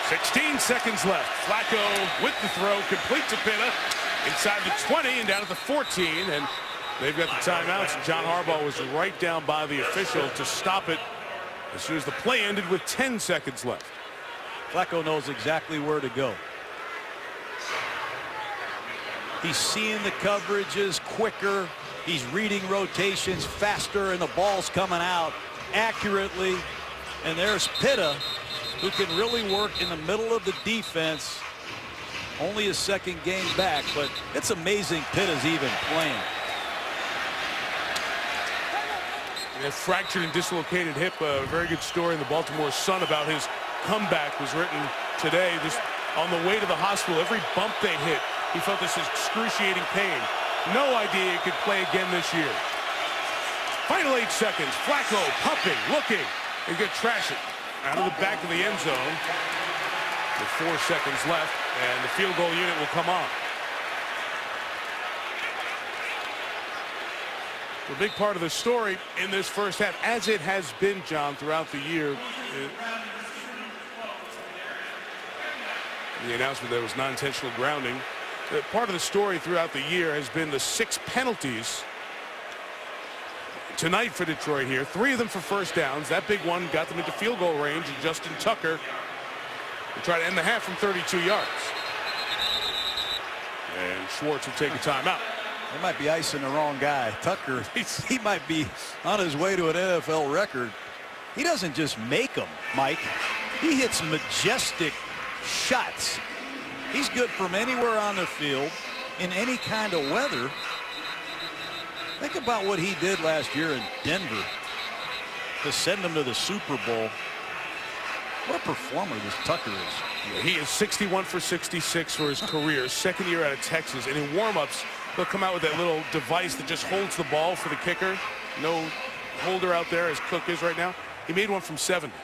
16 seconds left. Flacco with the throw, complete to Pitta, inside the 20 and down at the 14, and they've got the timeouts. And John Harbaugh was right down by the official to stop it as soon as the play ended with 10 seconds left. Flacco knows exactly where to go. He's seeing the coverages quicker. He's reading rotations faster, and the ball's coming out accurately. And there's Pitta, who can really work in the middle of the defense. Only his second game back, but it's amazing Pitta's even playing. A fractured and dislocated hip. A very good story in the Baltimore Sun about his comeback was written today. This on the way to the hospital, every bump they hit, he felt this excruciating pain. No idea he could play again this year. Final 8 seconds. Flacco pumping, looking, and get trashing out of the back of the end zone. With 4 seconds left, and the field goal unit will come on. A big part of the story in this first half, as it has been, John, throughout the year. The announcement that it was non-intentional grounding. Part of the story throughout the year has been the 6 penalties tonight for Detroit here. 3 of them for first downs. That big one got them into field goal range, and Justin Tucker will try to end the half from 32 yards. And Schwartz will take a timeout. They might be icing the wrong guy. Tucker, he might be on his way to an NFL record. He doesn't just make them, Mike. He hits majestic shots. He's good from anywhere on the field in any kind of weather. Think about what he did last year in Denver to send them to the Super Bowl. What a performer this Tucker is. He is 61 for 66 for his career. Second year out of Texas. And in warm-ups, they'll come out with that little device that just holds the ball for the kicker. No holder out there as Cook is right now. He made one from 70.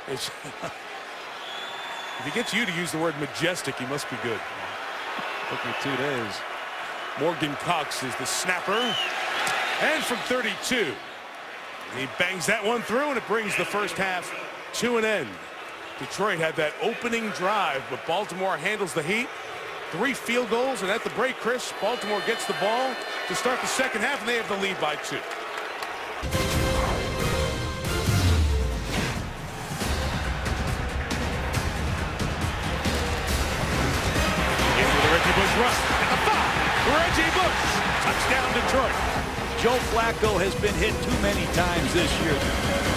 If he gets you to use the word majestic, he must be good. Took me 2 days. Morgan Cox is the snapper. And from 32, he bangs that one through, and it brings the first half to an end. Detroit had that opening drive, but Baltimore handles the heat. 3 field goals, and at the break, Chris, Baltimore gets the ball to start the second half, and they have the lead by 2. Into the Reggie Bush run. And the 5. Reggie Bush. Touchdown, Detroit. Joe Flacco has been hit too many times this year.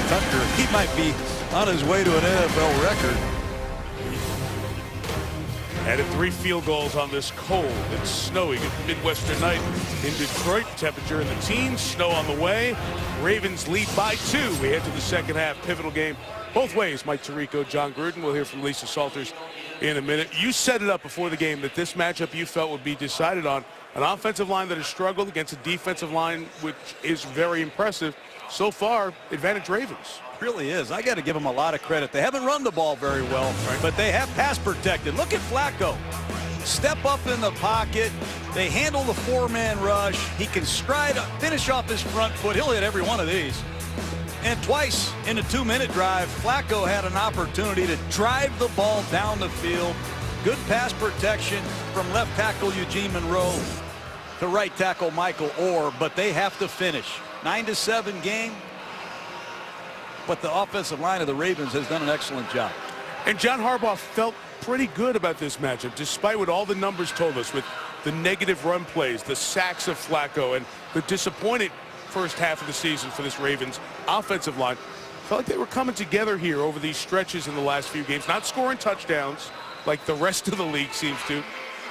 Tucker, he might be on his way to an NFL record. Added 3 field goals on this cold and snowy Midwestern night in Detroit. Temperature in the teens, snow on the way. Ravens lead by 2. We head to the second half. Pivotal game both ways. Mike Tirico, John Gruden. We'll hear from Lisa Salters in a minute. You set it up before the game that this matchup you felt would be decided on an offensive line that has struggled against a defensive line which is very impressive. So far, advantage Ravens. Really is. I got to give them a lot of credit. They haven't run the ball very well, but they have pass protected. Look at Flacco. Step up in the pocket. They handle the 4-man rush. He can stride up, finish off his front foot. He'll hit every one of these. And twice in a 2-minute drive, Flacco had an opportunity to drive the ball down the field. Good pass protection from left tackle Eugene Monroe to right tackle Michael Orr, but they have to finish. 9-7 game. But the offensive line of the Ravens has done an excellent job. And John Harbaugh felt pretty good about this matchup, despite what all the numbers told us with the negative run plays, the sacks of Flacco, and the disappointed first half of the season for this Ravens offensive line. Felt like they were coming together here over these stretches in the last few games, not scoring touchdowns like the rest of the league seems to,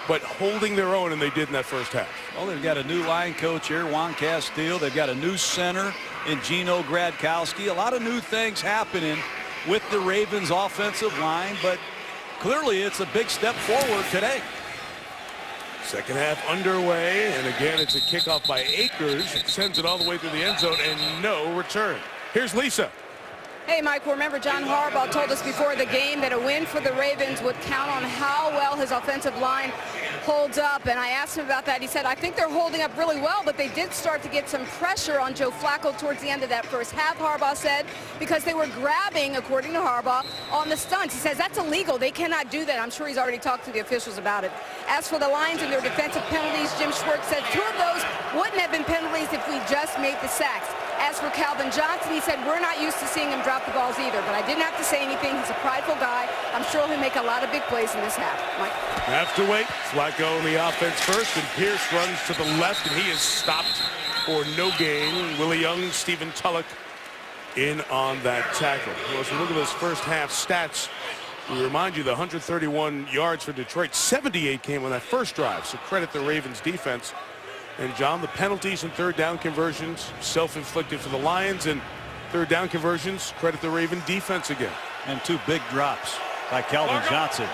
but holding their own, and they did in that first half. Well, they've got a new line coach here, Juan Castillo. They've got a new center in Gino Gradkowski. A lot of new things happening with the Ravens offensive line, but clearly it's a big step forward today. Second half underway, and again, it's a kickoff by Akers. It sends it all the way through the end zone, and no return. Here's Lisa. Hey, Mike, remember John Harbaugh told us before the game that a win for the Ravens would count on how well his offensive line holds up, and I asked him about that. He said, I think they're holding up really well, but they did start to get some pressure on Joe Flacco towards the end of that first half, Harbaugh said, because they were grabbing, according to Harbaugh, on the stunts. He says that's illegal. They cannot do that. I'm sure he's already talked to the officials about it. As for the Lions and their defensive penalties, Jim Schwartz said 2 of those wouldn't have been penalties if we just made the sacks. As for Calvin Johnson, he said, we're not used to seeing him drop the balls either, but I didn't have to say anything. He's a prideful guy. I'm sure he'll make a lot of big plays in this half. Mike? Have to wait. Flacco in the offense first, and Pierce runs to the left, and he is stopped for no gain. Willie Young, Stephen Tulloch in on that tackle. Well, as we look at those first half stats, we remind you the 131 yards for Detroit, 78 came on that first drive, so credit the Ravens defense. And John, the penalties and third down conversions self-inflicted for the Lions, and third down conversions credit the Raven defense again. And 2 big drops by Calvin Johnson.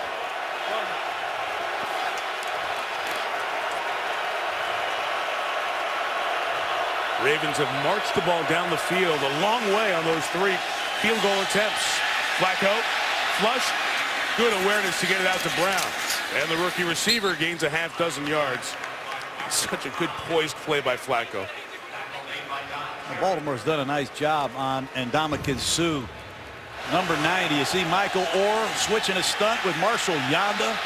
Ravens have marched the ball down the field a long way on those 3 field goal attempts. Flacco, flush, good awareness to get it out to Brown. And the rookie receiver gains a half dozen yards. Such a good poised play by Flacco. Baltimore's done a nice job on Ndamukong Suh. Number 90, you see Michael Orr switching a stunt with Marshall Yanda.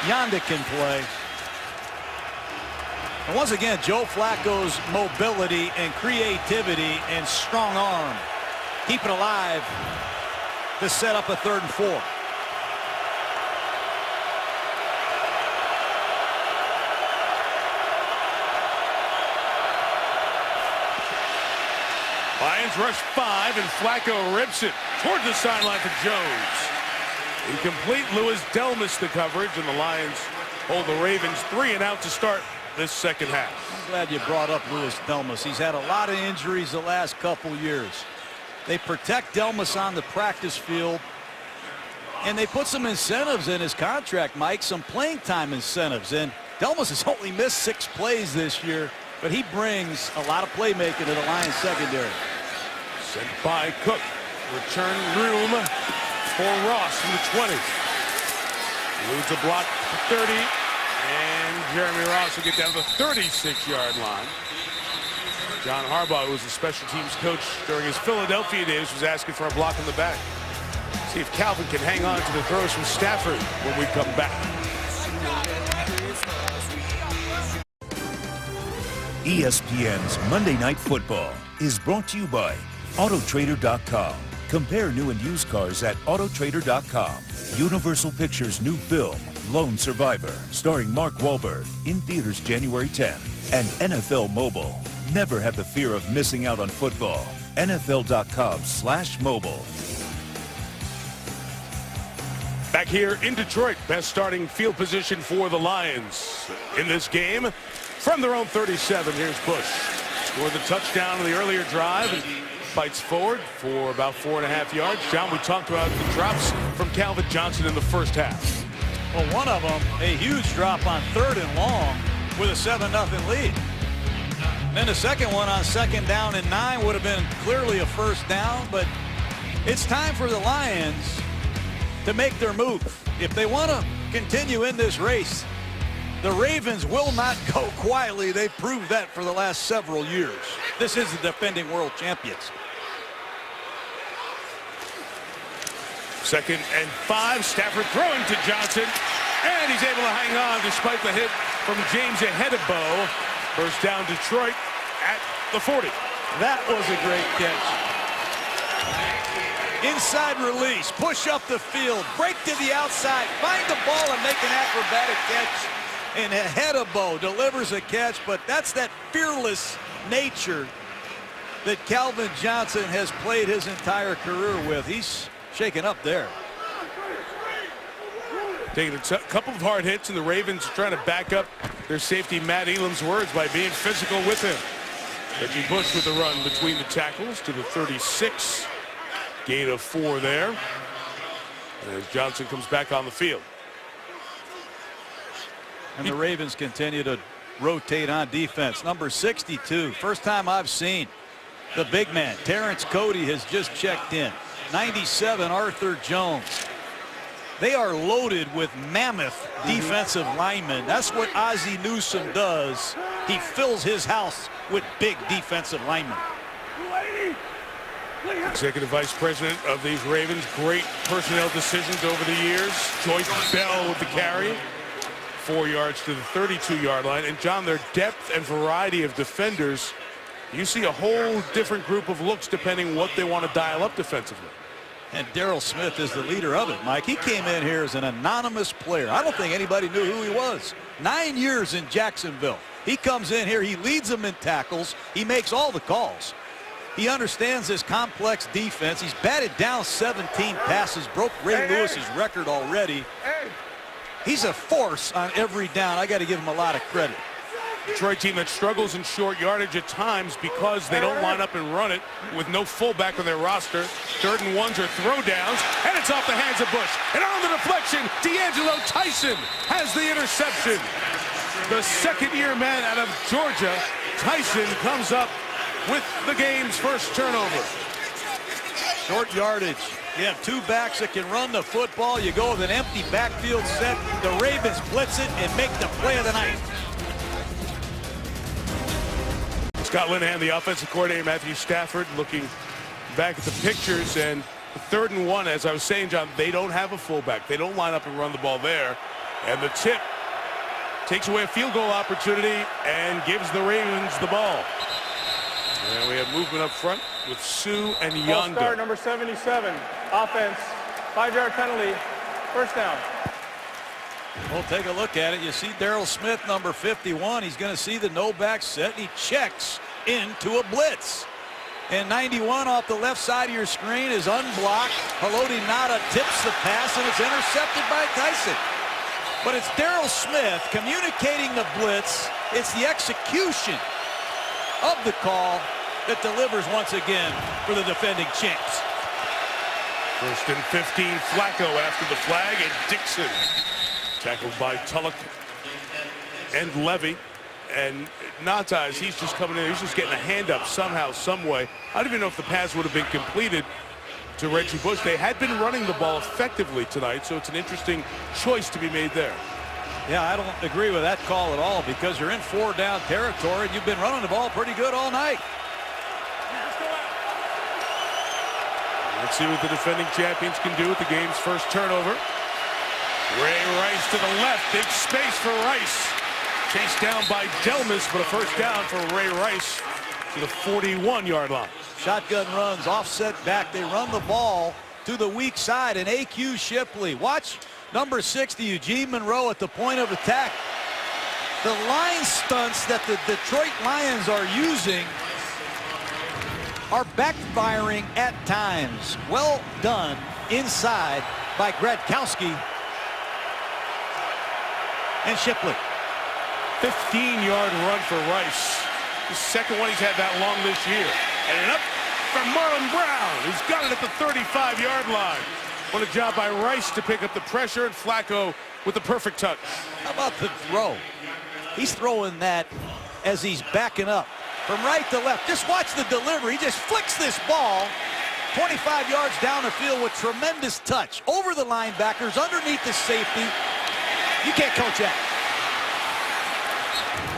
Yanda can play. And once again, Joe Flacco's mobility and creativity and strong arm keep it alive to set up a 3rd and 4. Lions rush 5, and Flacco rips it toward the sideline for Jones. Incomplete. Louis Delmas the coverage, and the Lions hold the Ravens 3 and out to start this second half. I'm glad you brought up Louis Delmas. He's had a lot of injuries the last couple years. They protect Delmas on the practice field, and they put some incentives in his contract, Mike, some playing time incentives. And Delmas has only missed 6 plays this year, but he brings a lot of playmaking to the Lions secondary. Sent by Cook. Return room for Ross from the 20. Lose a block to 30. And Jeremy Ross will get down to the 36-yard line. John Harbaugh, who was a special teams coach during his Philadelphia days, was asking for a block in the back. See if Calvin can hang on to the throws from Stafford when we come back. ESPN's Monday Night Football is brought to you by Autotrader.com. Compare new and used cars at Autotrader.com. Universal Pictures' new film, Lone Survivor, starring Mark Wahlberg, in theaters January 10. And NFL Mobile. Never have the fear of missing out on football. NFL.com/mobile. Back here in Detroit, best starting field position for the Lions in this game. From their own 37, here's Bush. Scored the touchdown in the earlier drive and fights forward for about 4.5 yards. John, we talked about the drops from Calvin Johnson in the first half. Well, one of them, a huge drop on 3rd and long with a 7-0 lead. And then the second one on 2nd down and 9 would have been clearly a first down, but it's time for the Lions to make their move. If they want to continue in this race, the Ravens will not go quietly. They've proved that for the last several years. This is the defending world champions. 2nd and 5. Stafford throwing to Johnson, and he's able to hang on despite the hit from James Ahedebo. First down, Detroit at the 40. That was a great catch. Inside release, push up the field, break to the outside, find the ball and make an acrobatic catch. And Ahedebo delivers a catch, but that's that fearless nature that Calvin Johnson has played his entire career with. He's shaken up there. Taking a couple of hard hits, and the Ravens trying to back up their safety Matt Elam's words by being physical with him. Reggie Bush with the run between the tackles to the 36. Gain of 4 there as Johnson comes back on the field. And the Ravens continue to rotate on defense. Number 62, first time I've seen the big man. Terrence Cody has just checked in. 97, Arthur Jones. They are loaded with mammoth defensive linemen. That's what Ozzie Newsome does. He fills his house with big defensive linemen. Executive Vice President of these Ravens, great personnel decisions over the years. Joyce Bell with the carry. 4 yards to the 32-yard line. And John, their depth and variety of defenders, you see a whole different group of looks depending what they want to dial up defensively. And Daryl Smith is the leader of it, Mike. He came in here as an anonymous player. I don't think anybody knew who he was. 9 years in Jacksonville. He comes in here, he leads them in tackles, he makes all the calls. He understands this complex defense. He's batted down 17 passes, broke Ray Lewis's record already. He's a force on every down. I got to give him a lot of credit. Detroit team that struggles in short yardage at times because they don't line up and run it with no fullback on their roster. 3rd and 1s are throwdowns, and it's off the hands of Bush. And on the deflection, D'Angelo Tyson has the interception. The second-year man out of Georgia, Tyson, comes up with the game's first turnover. Short yardage. You have 2 backs that can run the football. You go with an empty backfield set. The Ravens blitz it and make the play of the night. Scott Linehan, the offensive coordinator, Matthew Stafford, looking back at the pictures, and 3rd and 1, as I was saying, John, they don't have a fullback. They don't line up and run the ball there. And the tip takes away a field goal opportunity and gives the Ravens the ball. And we have movement up front with Sue and Yonder. Start number 77, offense, 5-yard penalty, first down. We'll take a look at it. You see Daryl Smith, number 51. He's going to see the no-back set. He checks into a blitz. And 91 off the left side of your screen is unblocked. Haloti Ngata tips the pass, and it's intercepted by Tyson. But it's Daryl Smith communicating the blitz. It's the execution of the call that delivers once again for the defending champs. 1st and 15, Flacco after the flag, and Dixon tackled by Tulloch and Levy. And Ngata, as he's just coming in, he's just getting a hand up somehow, some way. I don't even know if the pass would have been completed to Reggie Bush. They had been running the ball effectively tonight, so it's an interesting choice to be made there. Yeah, I don't agree with that call at all, because you're in 4-down territory and you've been running the ball pretty good all night. Let's see what the defending champions can do with the game's first turnover. Ray Rice to the left, big space for Rice. Chased down by Delmas, but a first down for Ray Rice to the 41-yard line. Shotgun runs, offset back. They run the ball to the weak side, and A.Q. Shipley. Watch number 60, Eugene Monroe, at the point of attack. The line stunts that the Detroit Lions are using are backfiring at times. Well done inside by Gradkowski and Shipley. 15-yard run for Rice. The second one he's had that long this year. And up from Marlon Brown, who's got it at the 35-yard line. What a job by Rice to pick up the pressure, and Flacco with the perfect touch. How about the throw? He's throwing that as he's backing up from right to left. Just watch the delivery. He just flicks this ball 25 yards down the field with tremendous touch. Over the linebackers, underneath the safety. You can't coach that.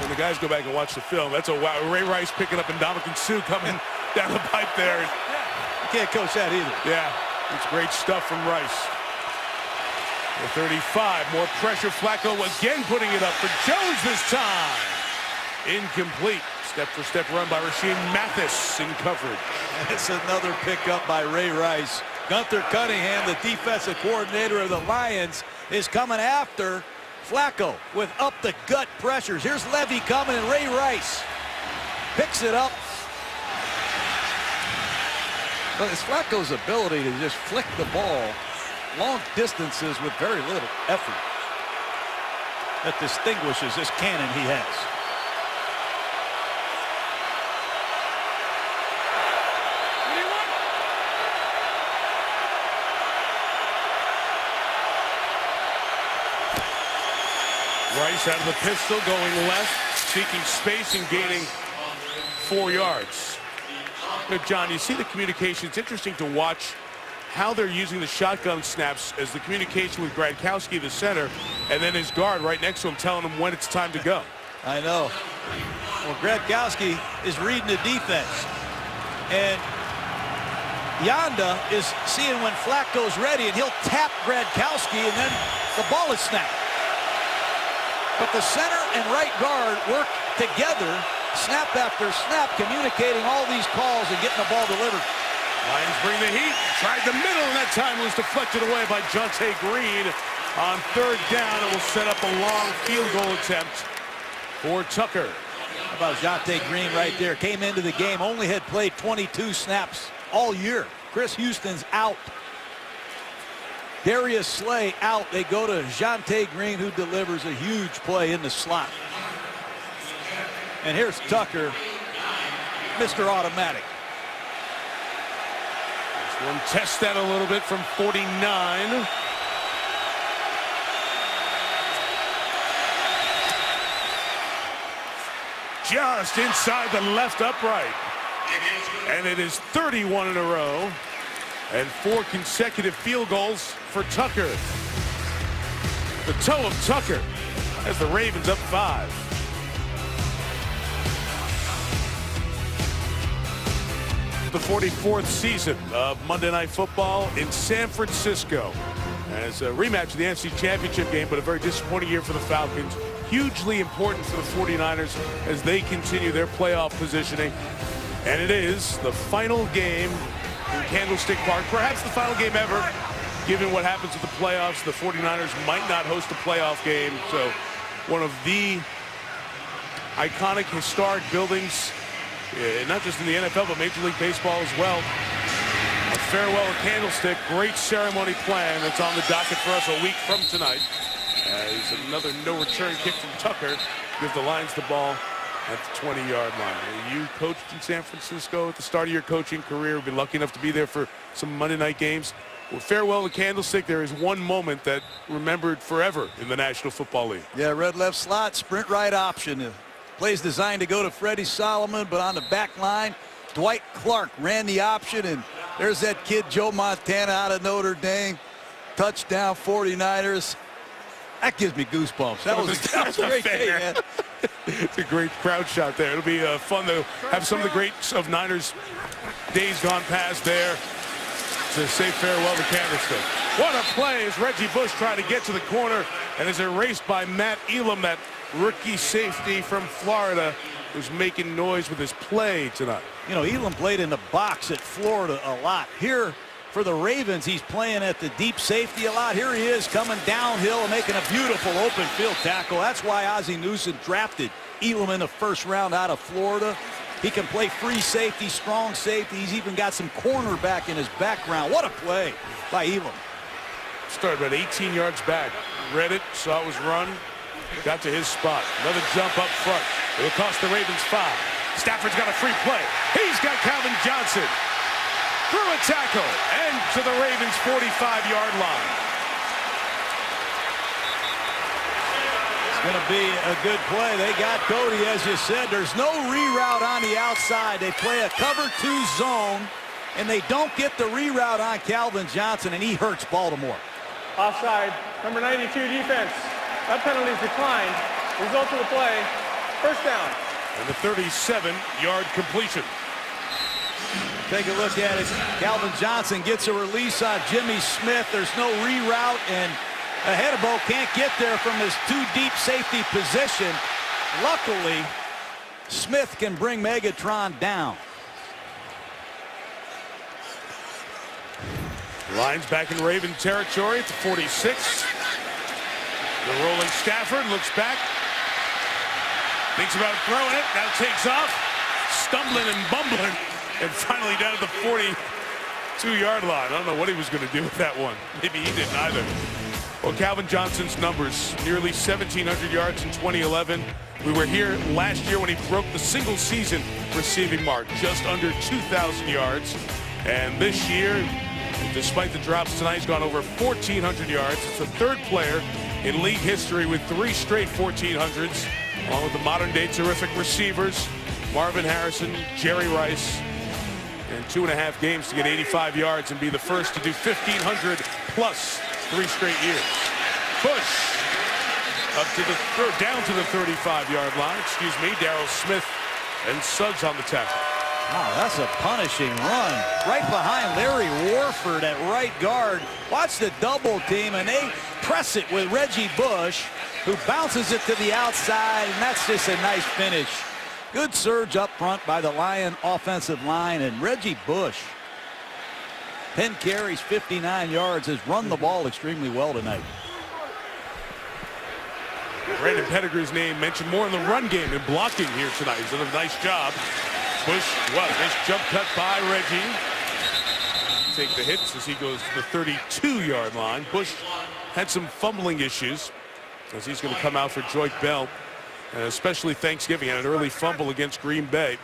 When the guys go back and watch the film, that's a wow. Ray Rice picking up and Ndamukong Suh coming down the pipe there. You can't coach that either. Yeah, it's great stuff from Rice. The 35, more pressure. Flacco again putting it up for Jones this time. Incomplete. Step-for-step run by Rasheed Mathis in coverage. It's another pickup by Ray Rice. Gunther Cunningham, the defensive coordinator of the Lions, is coming after Flacco with up-the-gut pressures. Here's Levy coming, and Ray Rice picks it up. But it's Flacco's ability to just flick the ball long distances with very little effort that distinguishes this cannon he has. Rice out of the pistol, going left, seeking space and gaining 4 yards. Now, John, you see the communication. It's interesting to watch how they're using the shotgun snaps as the communication with Gradkowski, the center, and then his guard right next to him telling him when it's time to go. I know. Well, Gradkowski is reading the defense. And Yanda is seeing when Flacco's ready, and he'll tap Gradkowski, and then the ball is snapped. But the center and right guard work together, snap after snap, communicating all these calls and getting the ball delivered. Lions bring the heat. Tried the middle, and that time was deflected away by Jonte Green on 3rd down. It will set up a long field goal attempt for Tucker. How about Jonte Green right there? Came into the game, only had played 22 snaps all year. Chris Houston's out. Darius Slay out. They go to Jonte Green, who delivers a huge play in the slot. And here's Tucker, Mr. Automatic. One test that a little bit from 49. Just inside the left upright. And it is 31 in a row. And 4 consecutive field goals for Tucker. The toe of Tucker as the Ravens up 5. The 44th season of Monday Night Football in San Francisco as a rematch of the NFC Championship game, but a very disappointing year for the Falcons. Hugely important for the 49ers as they continue their playoff positioning. And it is the final game in Candlestick Park, perhaps the final game ever. Given what happens with the playoffs, the 49ers might not host a playoff game. So one of the iconic, historic buildings, not just in the NFL, but Major League Baseball as well. A farewell at Candlestick. Great ceremony plan that's on the docket for us a week from tonight. As another no-return kick from Tucker gives the Lions the ball at the 20-yard line. You coached in San Francisco at the start of your coaching career. Been lucky enough to be there for some Monday night games. Well, farewell to Candlestick. There is one moment that remembered forever in the National Football League. Yeah, red left slot, sprint right option. Plays designed to go to Freddie Solomon, but on the back line, Dwight Clark ran the option, and there's that kid Joe Montana out of Notre Dame. Touchdown 49ers. That gives me goosebumps. That was a great day, man. It's a great crowd shot there. It'll be fun to have some of the greats of Niners days gone past there to say farewell to Candlestick. What a play as Reggie Bush tried to get to the corner and is erased by Matt Elam, that rookie safety from Florida, who's making noise with his play tonight. You know, Elam played in the box at Florida a lot. Here for the Ravens, he's playing at the deep safety a lot. Here he is coming downhill and making a beautiful open field tackle. That's why Ozzie Newsome drafted Elam in the 1st round out of Florida. He can play free safety, strong safety. He's even got some cornerback in his background. What a play by Elam. Started about 18 yards back. Read it, saw it was run. Got to his spot. Another jump up front. It'll cost the Ravens 5. Stafford's got a free play. He's got Calvin Johnson through a tackle and to the Ravens 45-yard line. It's going to be a good play. They got Cody, as you said. There's no reroute on the outside. They play a cover 2 zone, and they don't get the reroute on Calvin Johnson, and he hurts Baltimore. Offside, number 92 defense. That penalty is declined. Result of the play, 1st down. And the 37-yard completion. Take a look at it. Calvin Johnson gets a release on Jimmy Smith. There's no reroute, and Hedebo can't get there from his 2 deep safety position. Luckily, Smith can bring Megatron down. Lions back in Raven territory at the 46. The rolling Stafford looks back. Thinks about throwing it. Now takes off. Stumbling and bumbling. And finally down at the 42-yard line. I don't know what he was going to do with that one. Maybe he didn't either. Well, Calvin Johnson's numbers, nearly 1,700 yards in 2011. We were here last year when he broke the single-season receiving mark, just under 2,000 yards. And this year, despite the drops tonight, he's gone over 1,400 yards. It's the 3rd player in league history with 3 straight 1400s, along with the modern-day terrific receivers, Marvin Harrison, Jerry Rice, and 2.5 games to get 85 yards and be the first to do 1,500 plus 3 straight years. Bush up to the down to the 35-yard line. Excuse me. Darryl Smith and Suggs on the tackle. Wow, that's a punishing run. Right behind Larry Warford at right guard. Watch the double team, and they press it with Reggie Bush, who bounces it to the outside, and that's just a nice finish. Good surge up front by the Lion offensive line, and Reggie Bush, 10 carries, 59 yards, has run the ball extremely well tonight. Brandon Pettigrew's name mentioned more in the run game and blocking here tonight. He's done a nice job. Bush, well, nice jump cut by Reggie. Take the hits as he goes to the 32-yard line. Bush had some fumbling issues as he's going to come out for Joique Bell. Especially Thanksgiving, had an early fumble against Green Bay.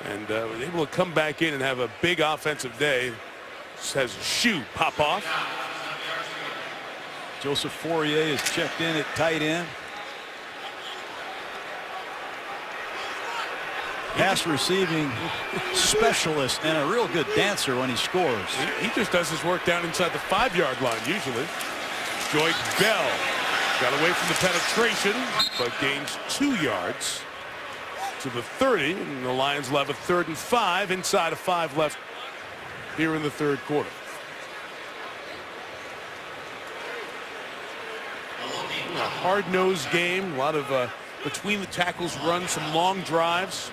And was able to come back in and have a big offensive day. Just has a shoe pop off. Joseph Fourier is checked in at tight end. Pass receiving specialist and a real good dancer when he scores. He just does his work down inside the 5-yard line usually. Joique Bell got away from the penetration, but gains 2 yards to the 30, and the Lions will have a 3rd and 5 inside of 5 left here in the 3rd quarter. A hard-nosed game, a lot of between the tackles run, some long drives.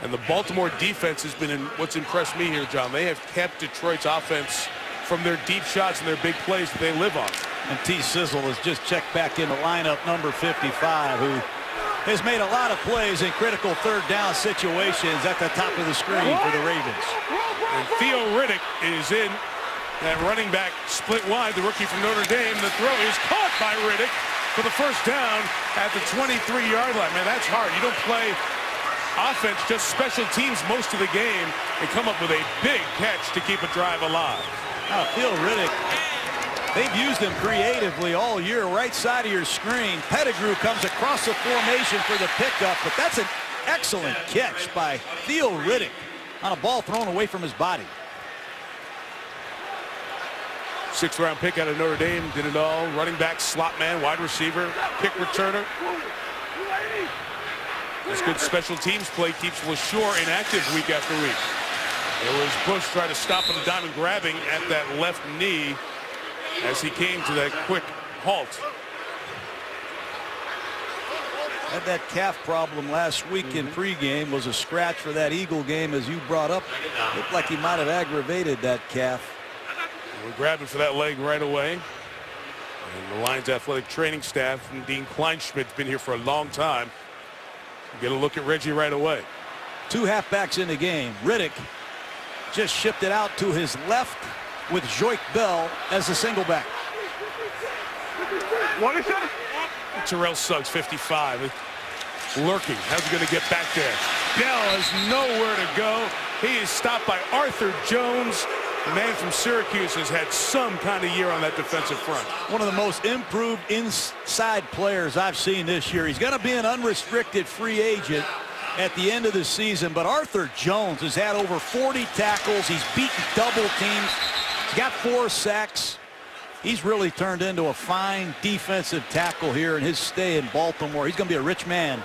And the Baltimore defense has been what's impressed me here, John. They have kept Detroit's offense from their deep shots and their big plays that they live on. And T. Sizzle has just checked back in the lineup, number 55, who has made a lot of plays in critical 3rd down situations at the top of the screen for the Ravens. And Theo Riddick is in. That running back split wide, the rookie from Notre Dame. The throw is caught by Riddick for the 1st down at the 23-yard line. Man, that's hard. You don't play offense, just special teams most of the game, and come up with a big catch to keep a drive alive. Now, Theo Riddick, they've used him creatively all year. Right side of your screen. Pettigrew comes across the formation for the pickup, but that's an excellent catch by Theo Riddick on a ball thrown away from his body. 6th-round pick out of Notre Dame, did it all. Running back, slot man, wide receiver, kick returner. This good special teams play keeps LaSure inactive week after week. There was Bush trying to stop on the diamond, grabbing at that left knee as he came to that quick halt. Had that calf problem last week in pregame. Was a scratch for that Eagle game, as you brought up. Looked like he might have aggravated that calf. We're grabbing for that leg right away. And the Lions athletic training staff and Dean Kleinschmidt's been here for a long time. Get a look at Reggie right away. 2 halfbacks in the game. Riddick just shipped it out to his left with Joique Bell as the single back. What is that? Terrell Suggs, 55, lurking. How's he going to get back there? Bell has nowhere to go. He is stopped by Arthur Jones. The man from Syracuse has had some kind of year on that defensive front. One of the most improved inside players I've seen this year. He's going to be an unrestricted free agent at the end of the season, but Arthur Jones has had over 40 tackles. He's beaten double teams. He's got 4 sacks. He's really turned into a fine defensive tackle here in his stay in Baltimore. He's going to be a rich man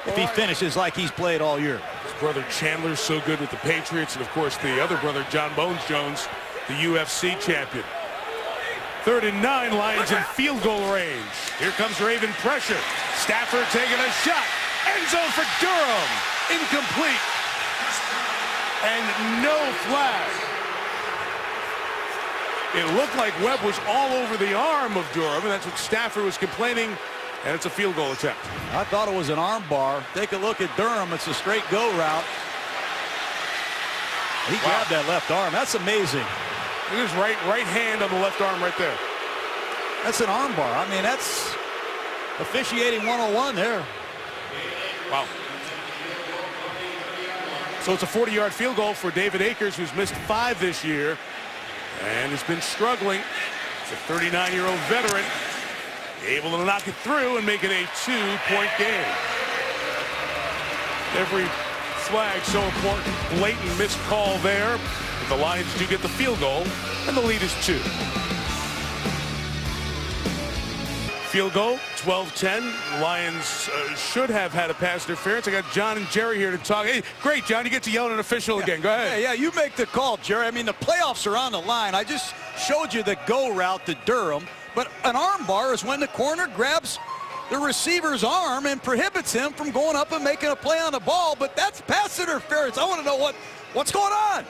if he finishes like he's played all year. His brother Chandler's so good with the Patriots, and of course the other brother, John Bones Jones, the UFC champion. 3rd and 9, Lions in field goal range. Here comes Raven pressure. Stafford taking a shot. End zone for Durham. Incomplete. And no flag. It looked like Webb was all over the arm of Durham, and that's what Stafford was complaining, and it's a field goal attempt. I thought it was an arm bar. Take a look at Durham. It's a straight go route. He grabbed that left arm. That's amazing. Look at his right hand on the left arm right there. That's an arm bar. I mean, that's officiating 101 there. Wow. So it's a 40-yard field goal for David Akers, who's missed 5 this year and has been struggling It's a 39-year-old veteran able to knock it through and make it a 2-point game. Every flag so important. Blatant missed call there. But the Lions do get the field goal, and the lead is 2. Field goal, 12-10. Lions should have had a pass interference. I got John and Jerry here to talk. Hey, great, John. You get to yell at an official again. Go ahead. Yeah, you make the call, Jerry. I mean, the playoffs are on the line. I just showed you the go route to Durham. But an arm bar is when the corner grabs the receiver's arm and prohibits him from going up and making a play on the ball. But that's pass interference. I want to know what's going on.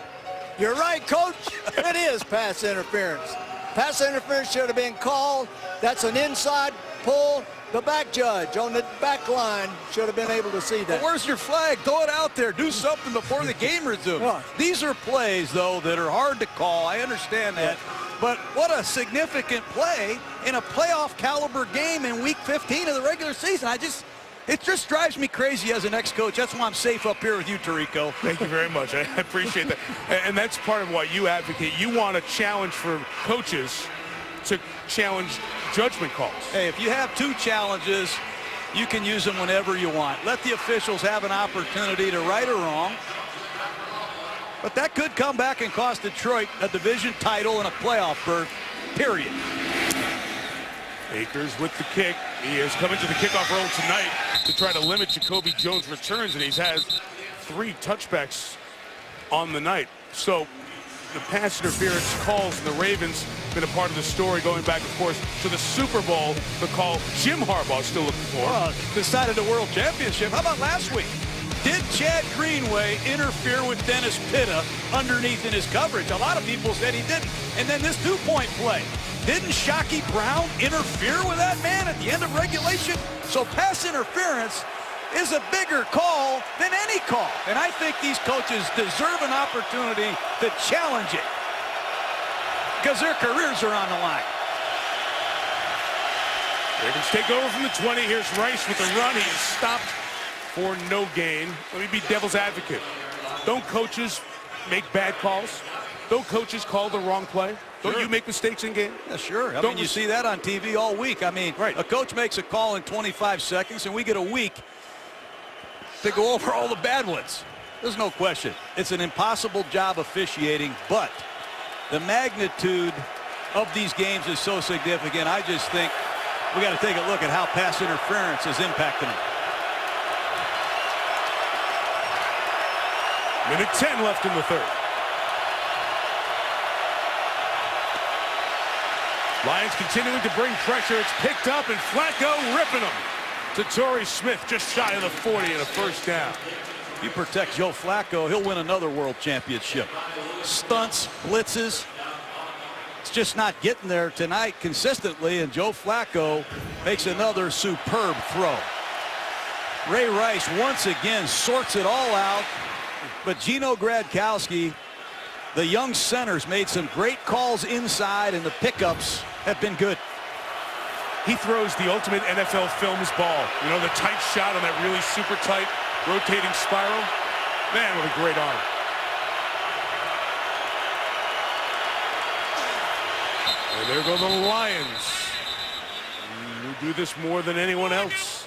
You're right, Coach. It is pass interference. Pass interference should have been called. That's an inside pull. The back judge on the back line should have been able to see that. Well, where's your flag? Throw it out there. Do something before the game resumes. These are plays, though, that are hard to call. I understand that. But what a significant play in a playoff caliber game in week 15 of the regular season. It just drives me crazy as an ex-coach. That's why I'm safe up here with you, Tirico. Thank you very much. I appreciate that. And that's part of why you advocate. You want a challenge for coaches to challenge judgment calls. Hey, if you have 2 challenges, you can use them whenever you want. Let the officials have an opportunity to right or wrong. But that could come back and cost Detroit a division title and a playoff berth, period. Akers with the kick. He has come into the kickoff role tonight to try to limit Jacoby Jones' returns, and he's had 3 touchbacks on the night. So the pass interference calls in the Ravens been a part of the story going back, of course, to the Super Bowl. The call Jim Harbaugh still looking for. Well, decided the World Championship. How about last week? Did Chad Greenway interfere with Dennis Pitta underneath in his coverage? A lot of people said he didn't. And then this 2-point play. Didn't Shockey Brown interfere with that man at the end of regulation? So pass interference is a bigger call than any call. And I think these coaches deserve an opportunity to challenge it because their careers are on the line. Ravens take over from the 20. Here's Rice with the run. He is stopped for no gain. Let me be devil's advocate. Don't coaches make bad calls? Don't coaches call the wrong play? Don't you make mistakes in game? Yeah, sure. I mean, you see that on TV all week. I mean, a coach makes a call in 25 seconds, and we get a week to go over all the bad ones. There's no question. It's an impossible job officiating, but the magnitude of these games is so significant. I just think we got to take a look at how pass interference is impacting them. Minute 10 left in the third. Lions continuing to bring pressure. It's picked up, and Flacco ripping them to Torrey Smith, just shy of the 40 and a first down. You protect Joe Flacco, he'll win another world championship. Stunts, blitzes. It's just not getting there tonight consistently, and Joe Flacco makes another superb throw. Ray Rice once again sorts it all out, but Gino Gradkowski, the young centers, made some great calls inside, and the pickups have been good. He throws the ultimate NFL Films ball. You know, the tight shot on that really super tight rotating spiral. Man, what a great arm. And there go the Lions, who do this more than anyone else.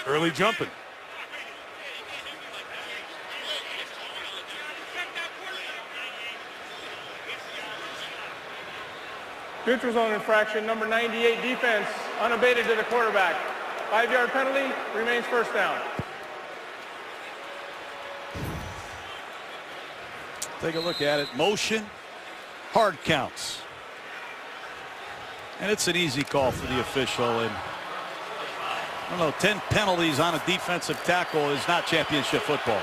Early jumping. Neutral zone infraction, number 98 defense, unabated to the quarterback. 5-yard penalty, remains first down. Take a look at it. Motion, hard counts. And it's an easy call for the official. And I don't know, 10 penalties on a defensive tackle is not championship football.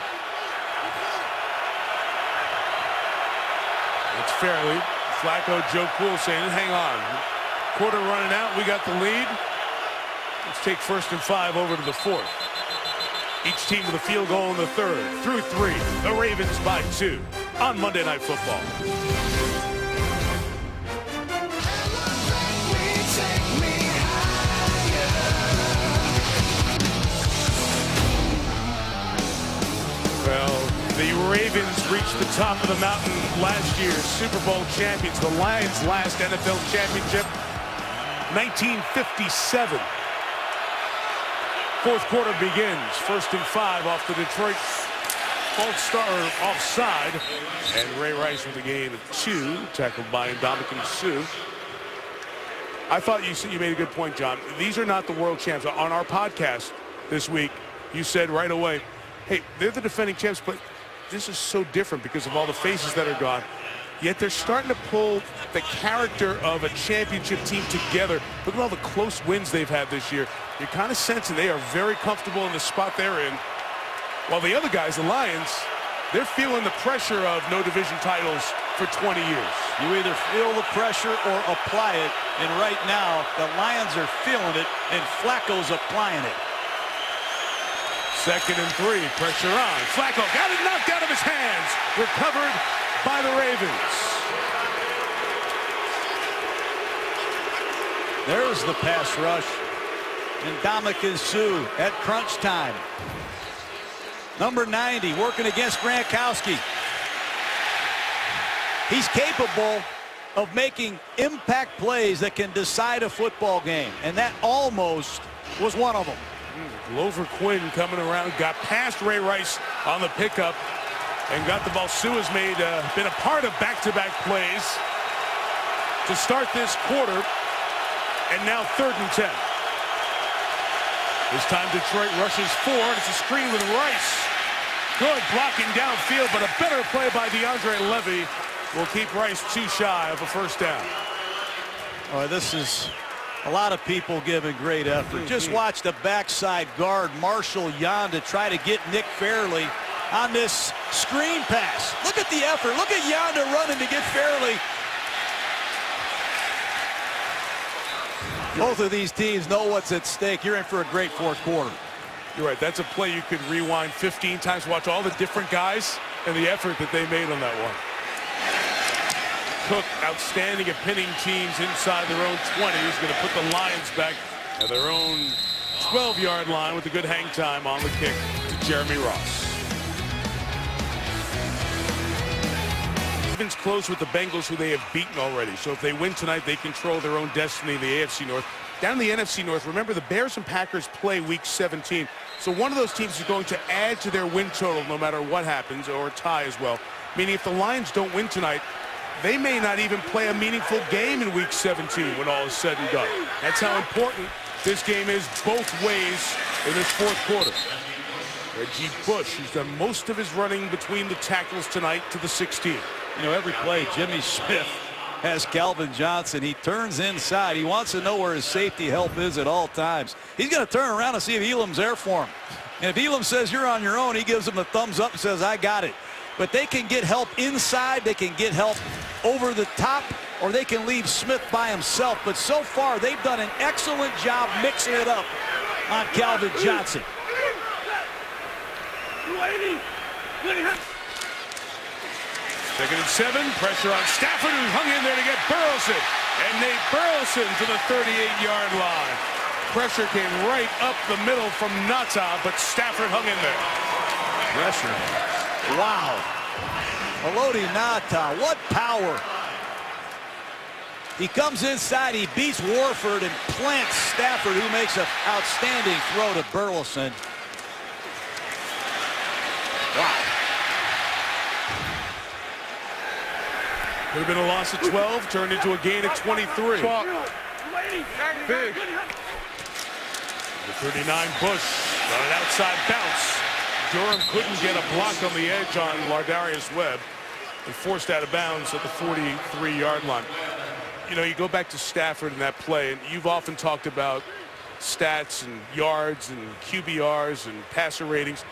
It's fairly. Flacco, Joe Cool saying, hang on. Quarter running out. We got the lead. Let's take 1st and 5 over to the 4th. Each team with a field goal in the 3rd. Through 3. The Ravens by 2 on Monday Night Football. Well, The Ravens reached the top of the mountain last year, Super Bowl champions. The Lions' last NFL championship, 1957. Fourth quarter begins. 1st and 5 off the Detroit false start, offside. And Ray Rice with a gain of 2, tackled by Ndamukong Suh. I thought you made a good point, John. These are not the world champs. On our podcast this week, you said right away, hey, they're the defending champs, but this is so different because of all the faces that are gone. Yet they're starting to pull the character of a championship team together. Look at all the close wins they've had this year. You're kind of sensing they are very comfortable in the spot they're in. While the other guys, the Lions, they're feeling the pressure of no division titles for 20 years. You either feel the pressure or apply it. And right now, the Lions are feeling it, and Flacco's applying it. 2nd and 3, pressure on. Flacco got it knocked out of his hands. Recovered by the Ravens. There's the pass rush. And Ndamukong Suh at crunch time. Number 90 working against Gronkowski. He's capable of making impact plays that can decide a football game. And that almost was one of them. Glover Quinn coming around, got past Ray Rice on the pickup and got the ball. Suh has been a part of back-to-back plays to start this quarter, and now 3rd and 10. This time Detroit rushes forward. It's a screen with Rice. Good blocking downfield, but a better play by DeAndre Levy will keep Rice too shy of a 1st down. This is a lot of people giving great effort. Just watch the backside guard, Marshall Yanda, try to get Nick Fairley on this screen pass. Look at the effort. Look at Yanda running to get Fairley. Both of these teams know what's at stake. You're in for a great 4th quarter. You're right. That's a play you could rewind 15 times, watch all the different guys and the effort that they made on that one. Cook, outstanding at pinning teams inside their own 20. He's going to put the Lions back at their own 12-yard line with a good hang time on the kick to Jeremy Ross. Ravens close with the Bengals, who they have beaten already. So if they win tonight, they control their own destiny in the AFC North. Down in the NFC North, remember the Bears and Packers play Week 17. So one of those teams is going to add to their win total no matter what happens, or a tie as well. Meaning if the Lions don't win tonight, they may not even play a meaningful game in Week 17 when all is said and done. That's how important this game is both ways in this 4th quarter. Reggie Bush, who's done most of his running between the tackles tonight, to the 16. You know, every play, Jimmy Smith has Calvin Johnson. He turns inside. He wants to know where his safety help is at all times. He's going to turn around and see if Elam's there for him. And if Elam says you're on your own, he gives him the thumbs up and says, I got it. But they can get help inside. They can get help over the top, or they can leave Smith by himself. But so far, they've done an excellent job mixing it up on Calvin Johnson. 2nd and 7, pressure on Stafford, who hung in there to get Burleson. And Nate Burleson to the 38-yard line. Pressure came right up the middle from Ngata, but Stafford hung in there. Pressure. Wow. Haloti Ngata, what power. He comes inside, he beats Warford and plants Stafford, who makes an outstanding throw to Burleson. Wow. Could have been a loss of 12, turned into a gain of 23. Big. The 39 Bush on an outside bounce. Durham couldn't get a block on the edge on Lardarius Webb and forced out of bounds at the 43-yard line. You know, you go back to Stafford in that play, and you've often talked about stats and yards and QBRs and passer ratings.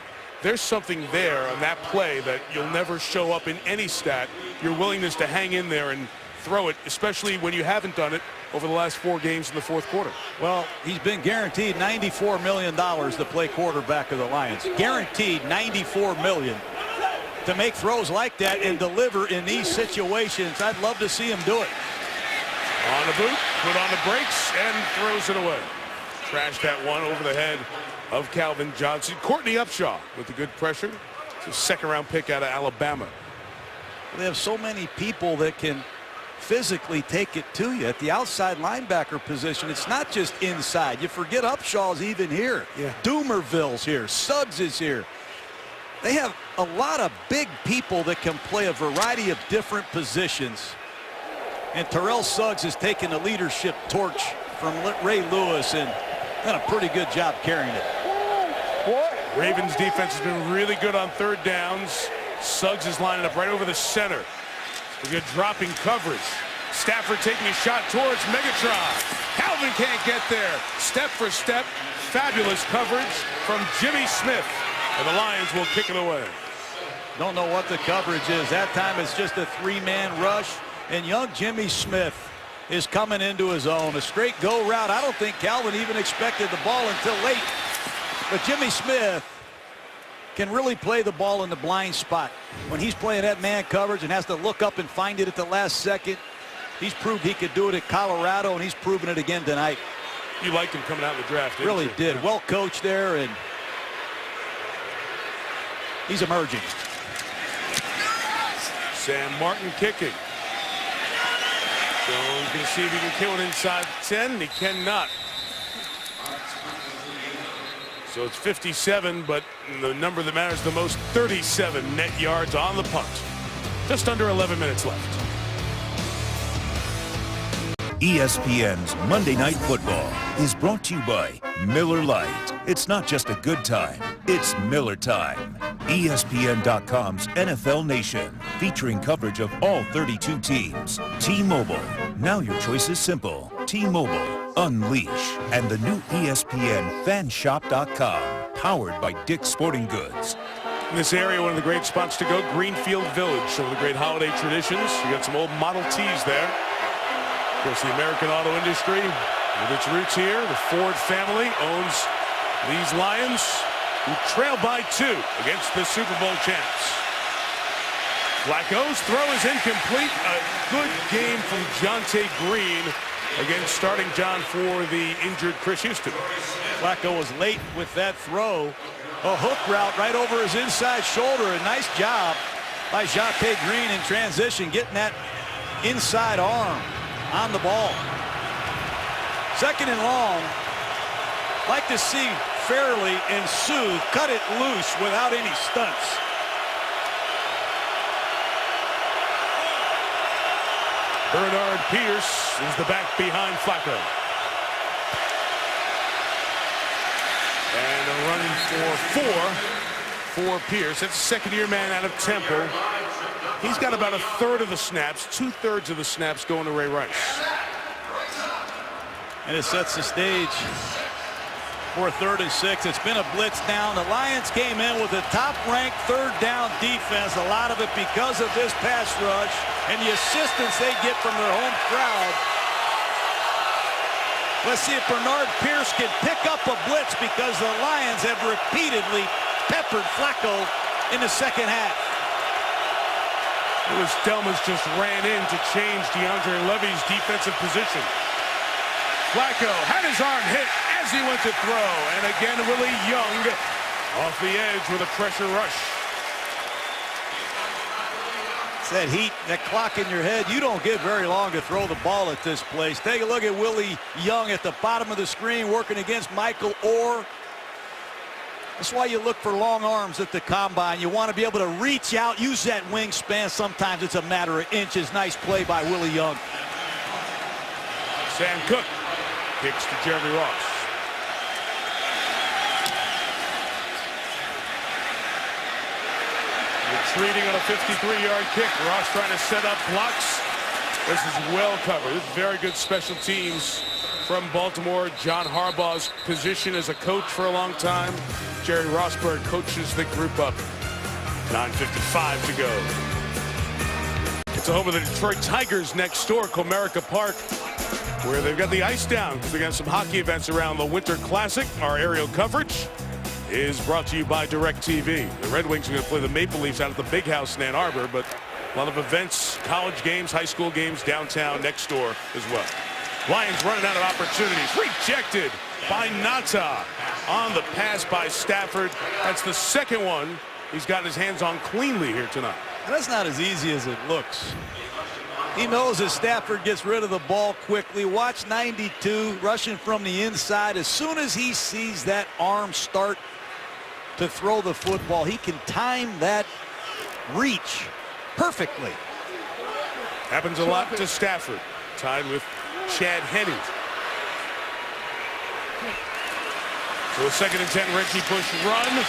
There's something there on that play that you'll never show up in any stat. Your willingness to hang in there and throw it, especially when you haven't done it over the last 4 games in the 4th quarter. Well, he's been guaranteed $94 million to play quarterback of the Lions. Guaranteed $94 million to make throws like that and deliver in these situations. I'd love to see him do it. On the boot, put on the brakes, and throws it away. Trashed that one over the head of Calvin Johnson. Courtney Upshaw with the good pressure. It's a second-round pick out of Alabama. They have so many people that can physically take it to you at the outside linebacker position. It's not just inside. You forget Upshaw's even here. Yeah. Doomerville's here. Suggs is here. They have a lot of big people that can play a variety of different positions. And Terrell Suggs has taken the leadership torch from Ray Lewis and done a pretty good job carrying it. Ravens defense has been really good on third downs. Suggs is lining up right over the center. We've got dropping coverage. Stafford taking a shot towards Megatron. Calvin can't get there. Step for step, fabulous coverage from Jimmy Smith. And the Lions will kick it away. Don't know what the coverage is. That time it's just a three-man rush. And young Jimmy Smith is coming into his own. A straight go route. I don't think Calvin even expected the ball until late. But Jimmy Smith can really play the ball in the blind spot. When he's playing that man coverage and has to look up and find it at the last second, he's proved he could do it at Colorado, and he's proven it again tonight. You liked him coming out in the draft, didn't Really you? did. Well coached there, and he's emerging. Sam Martin kicking. Jones can see if he can kill it inside 10. He cannot. So it's 57, but the number that matters the most, 37 net yards on the punt. Just under 11 minutes left. ESPN's Monday Night Football is brought to you by Miller Lite. It's not just a good time, it's Miller time. ESPN.com's NFL Nation, featuring coverage of all 32 teams. T-Mobile, now your choice is simple. T-Mobile, unleash. And the new ESPN Fanshop.com, powered by Dick's Sporting Goods. In this area, one of the great spots to go, Greenfield Village. Some of the great holiday traditions. You got some old Model Ts there. Of course, the American auto industry with its roots here. The Ford family owns these Lions, who trail by 2 against the Super Bowl champs. Flacco's throw is incomplete. A good game from Jonte Green against starting John for the injured Chris Houston. Flacco was late with that throw. A hook route right over his inside shoulder. A nice job by Jonte Green in transition, getting that inside arm on the ball. Second and long. Like to see Fairley and Sue cut it loose without any stunts. Bernard Pierce is the back behind Flacco. And a run for Pierce. That's a second-year man out of Temple. He's got about a third of the snaps, 2/3 of the snaps going to Ray Rice. And it sets the stage for 3rd and 6. It's been a blitz down. The Lions came in with a top-ranked third down defense, a lot of it because of this pass rush and the assistance they get from their home crowd. Let's see if Bernard Pierce can pick up a blitz, because the Lions have repeatedly peppered Flacco in the second half. Lewis Delmas just ran in to change DeAndre Levy's defensive position. Flacco had his arm hit as he went to throw. And again, Willie Young off the edge with a pressure rush. It's that heat, that clock in your head. You don't get very long to throw the ball at this place. Take a look at Willie Young at the bottom of the screen working against Michael Orr. That's why you look for long arms at the combine. You want to be able to reach out, use that wingspan. Sometimes it's a matter of inches. Nice play by Willie Young. Sam Cook kicks to Jeremy Ross. Retreating on a 53-yard kick. Ross trying to set up blocks. This is well covered. This is very good special teams from Baltimore. John Harbaugh's position as a coach for a long time. Jerry Rossberg coaches the group up. 9:55 to go. It's the home of the Detroit Tigers next door, Comerica Park, where they've got the ice down because they got some hockey events around the Winter Classic. Our aerial coverage is brought to you by DirecTV. The Red Wings are going to play the Maple Leafs out at the Big House in Ann Arbor, but a lot of events, college games, high school games downtown next door as well. Lions running out of opportunities. Rejected by Nata on the pass by Stafford. That's the second one he's gotten his hands on cleanly here tonight. And that's not as easy as it looks. He knows that Stafford gets rid of the ball quickly. Watch 92 rushing from the inside. As soon as he sees that arm start to throw the football, he can time that reach perfectly. Happens a lot to Stafford. Tied with Chad Henne. So a 2nd and 10, Reggie Bush run.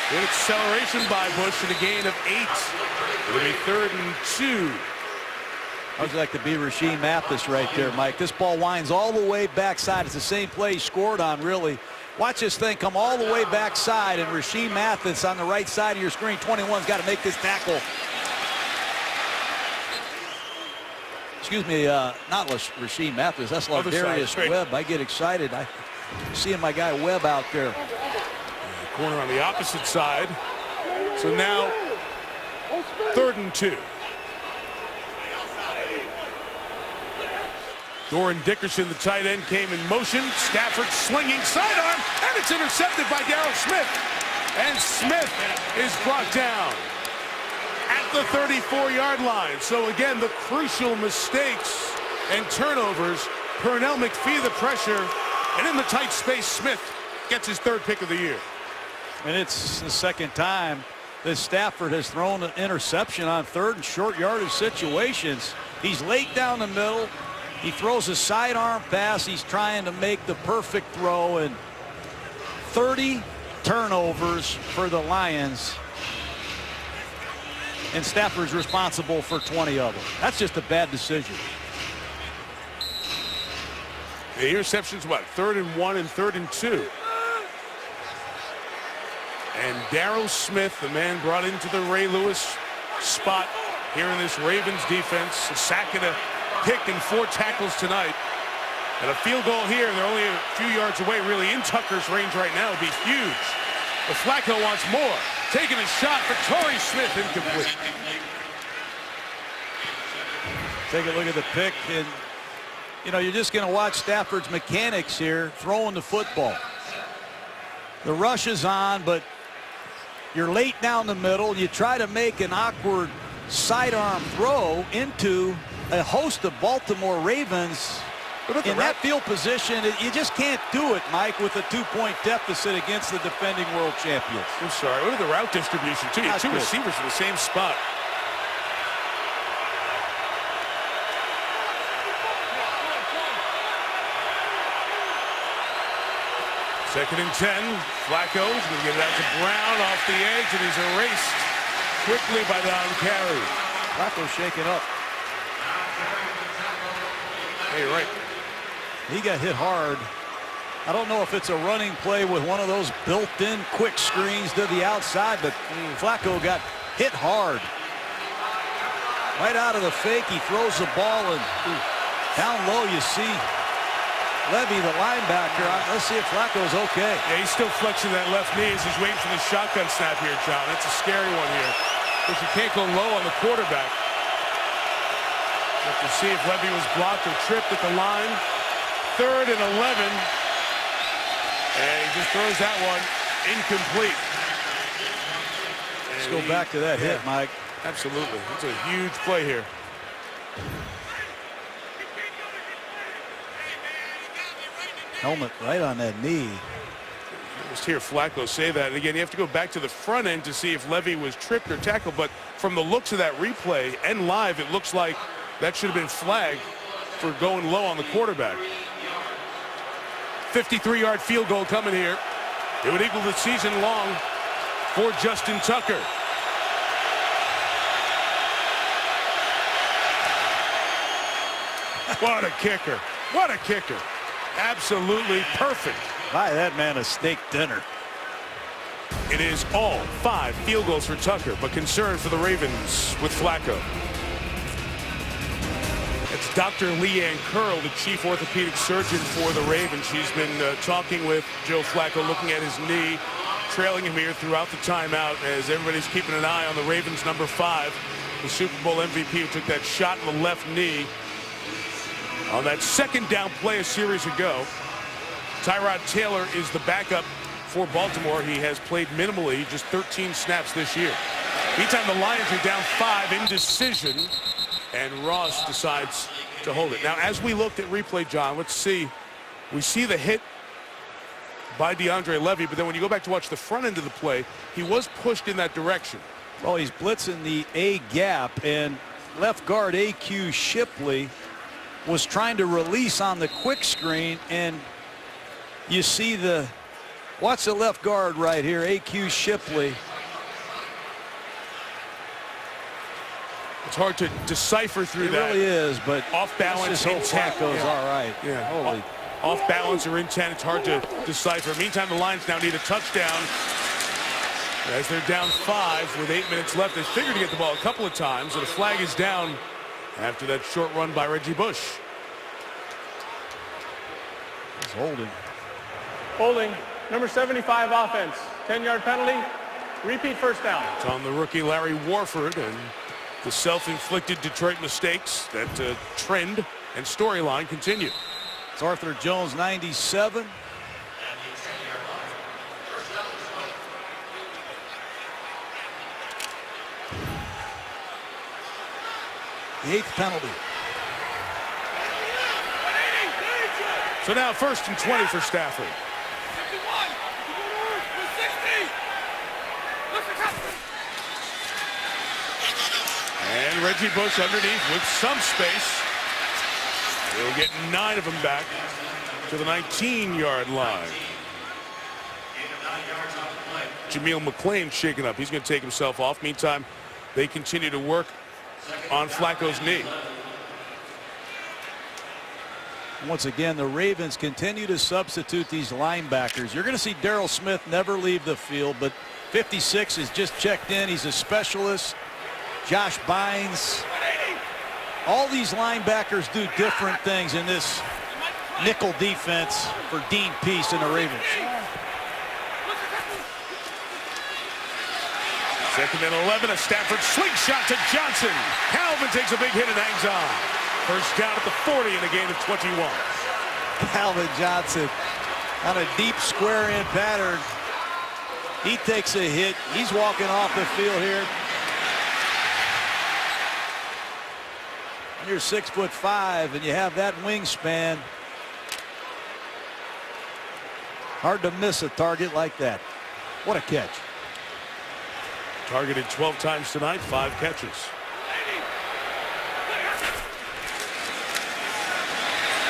Good acceleration by Bush and a gain of 8. It'll be 3rd and 2. How'd you like to be Rasheem Mathis right there, Mike? This ball winds all the way backside. It's the same play he scored on, really. Watch this thing come all the way backside, and Rasheem Mathis on the right side of your screen. 21's got to make this tackle. Excuse me, not Rasheem Mathis. That's Lardarius Webb. I get excited. I seeing my guy Webb out there. Corner on the opposite side. So now 3rd and 2. Doran Dickerson, the tight end, came in motion. Stafford slinging sidearm, and it's intercepted by Darryl Smith. And Smith is brought down at the 34-yard line. So again, the crucial mistakes and turnovers. Pernell McPhee the pressure, and in the tight space, Smith gets his 3rd pick of the year. And it's the 2nd time that Stafford has thrown an interception on 3rd and short yardage situations. He's late down the middle. He throws a sidearm pass. He's trying to make the perfect throw, and 30 turnovers for the Lions. And Stafford's responsible for 20 of them. That's just a bad decision. The interception's what? 3rd and 1 and 3rd and 2. And Darryl Smith, the man brought into the Ray Lewis spot here in this Ravens defense, a sack and a pick and 4 tackles tonight. And a field goal here. They're only a few yards away, really in Tucker's range right now. Would be huge. But Flacco wants more. Taking a shot for Torrey Smith, incomplete. Take a look at the pick, and you know, you're just going to watch Stafford's mechanics here throwing the football. The rush is on, but you're late down the middle. You try to make an awkward sidearm throw into a host of Baltimore Ravens in that field position. You just can't do it, Mike, with a 2-point deficit against the defending world champions. I'm sorry. Look at the route distribution, too. You have 2 receivers in the same spot. Second and 10. Flacco's going to get it out to Brown off the edge, and he's erased quickly by Don Carey. Flacco's shaken up. Hey, you're right. He got hit hard. I don't know if it's a running play with one of those built-in quick screens to the outside, but Flacco got hit hard. Right out of the fake, he throws the ball, and down low you see Levy, the linebacker. Let's see if Flacco's okay. Yeah, he's still flexing that left knee as he's waiting for the shotgun snap here, John. That's a scary one here. Because you can't go low on the quarterback. You have to see if Levy was blocked or tripped at the line. 3rd and 11. And he just throws that one incomplete. Let's go back to that hit, Mike. Absolutely. It's a huge play here. Helmet right on that knee. Just hear Flacco say that. And again, you have to go back to the front end to see if Levy was tripped or tackled. But from the looks of that replay and live, it looks like that should have been flagged for going low on the quarterback. 53-yard field goal coming here. It would equal the season long for Justin Tucker. What a kicker. What a kicker. Absolutely perfect. Buy that man a steak dinner. It is all 5 field goals for Tucker, but concern for the Ravens with Flacco. It's Dr. Leanne Curl, the chief orthopedic surgeon for the Ravens. She's been talking with Joe Flacco, looking at his knee, trailing him here throughout the timeout as everybody's keeping an eye on the Ravens' number 5, the Super Bowl MVP who took that shot in the left knee on that second down play a series ago. Tyrod Taylor is the backup for Baltimore, he has played minimally, just 13 snaps this year. Meantime, the Lions are down 5 in decision, and Ross decides to hold it. Now, as we looked at replay, John, let's see. We see the hit by DeAndre Levy, but then when you go back to watch the front end of the play, he was pushed in that direction. Well, he's blitzing the A gap, and left guard A.Q. Shipley was trying to release on the quick screen, and you see watch the left guard right here, A.Q. Shipley. It's hard to decipher through that. It really is, but off balance, intent goes all right. Yeah. Holy. Off balance or intent, it's hard to decipher. Meantime, the Lions now need a touchdown as they're down 5 with 8 minutes left. They figured to get the ball a couple of times, and a flag is down after that short run by Reggie Bush. He's holding. Holding, number 75 offense. 10-yard penalty, repeat first down. It's on the rookie Larry Warford, and the self-inflicted Detroit mistakes, that trend and storyline continue. It's Arthur Jones, 97. The 8th penalty. So now 1st and 20 for Stafford. And Reggie Bush underneath with some space. He'll get 9 of them back to the 19-yard line. Jameel McClain shaken up. He's going to take himself off. Meantime, they continue to work on Flacco's knee. Once again, the Ravens continue to substitute these linebackers. You're going to see Darryl Smith never leave the field, but 56 is just checked in. He's a specialist. Josh Bynes. All these linebackers do different things in this nickel defense for Dean Pease and the Ravens. 2nd and 11, a Stafford slingshot to Johnson. Calvin takes a big hit and hangs on. First down at the 40 in a gain of 21. Calvin Johnson on a deep square in pattern. He takes a hit. He's walking off the field here. You're 6'5" and you have that wingspan. Hard to miss a target like that. What a catch. Targeted 12 times tonight, 5 catches.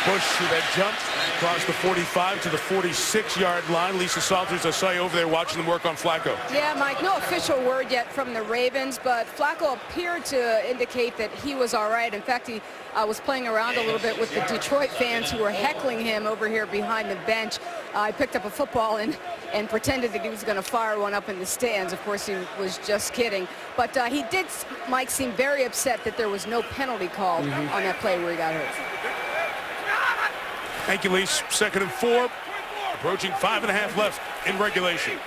Bush through that jump across the 45 to the 46-yard line. Lisa Salters, I saw you over there watching them work on Flacco. Yeah, Mike, no official word yet from the Ravens, but Flacco appeared to indicate that he was all right. In fact, he was playing around a little bit with the Detroit fans who were heckling him over here behind the bench. I picked up a football and pretended that he was going to fire one up in the stands. Of course, he was just kidding. But he did, Mike, seem very upset that there was no penalty called on that play where he got hurt. Thank you, Lise. 2nd and 4. Approaching 5.5 left in regulation.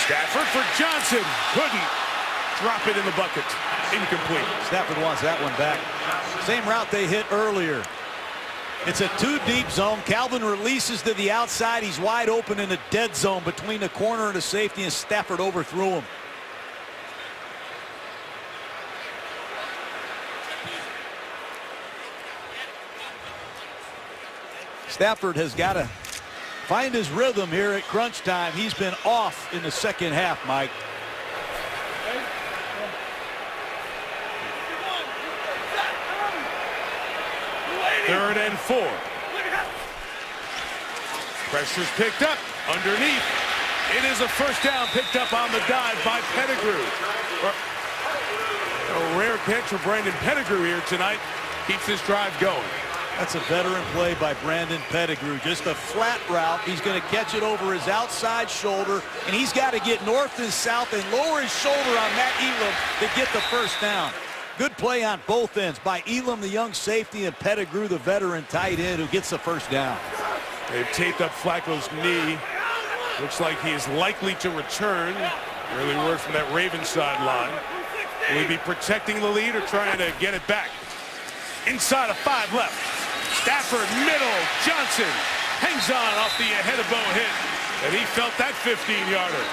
Stafford for Johnson. Couldn't drop it in the bucket. Incomplete. Stafford wants that one back. Same route they hit earlier. It's a 2-deep zone. Calvin releases to the outside. He's wide open in a dead zone between the corner and the safety, and Stafford overthrew him. Stafford has got to find his rhythm here at crunch time. He's been off in the second half, Mike. Third and 4. Pressure's picked up underneath. It is a first down picked up on the dive by Pettigrew. A rare catch for Brandon Pettigrew here tonight. Keeps this drive going. That's a veteran play by Brandon Pettigrew. Just a flat route. He's going to catch it over his outside shoulder, and he's got to get north and south and lower his shoulder on Matt Elam to get the first down. Good play on both ends by Elam, the young safety, and Pettigrew, the veteran tight end, who gets the first down. They've taped up Flacco's knee. Looks like he is likely to return. Early word from that Ravens sideline. Will he be protecting the lead or trying to get it back? Inside of 5 left. Stafford, middle. Johnson hangs on off the Hedebo hit. And he felt that 15-yarder.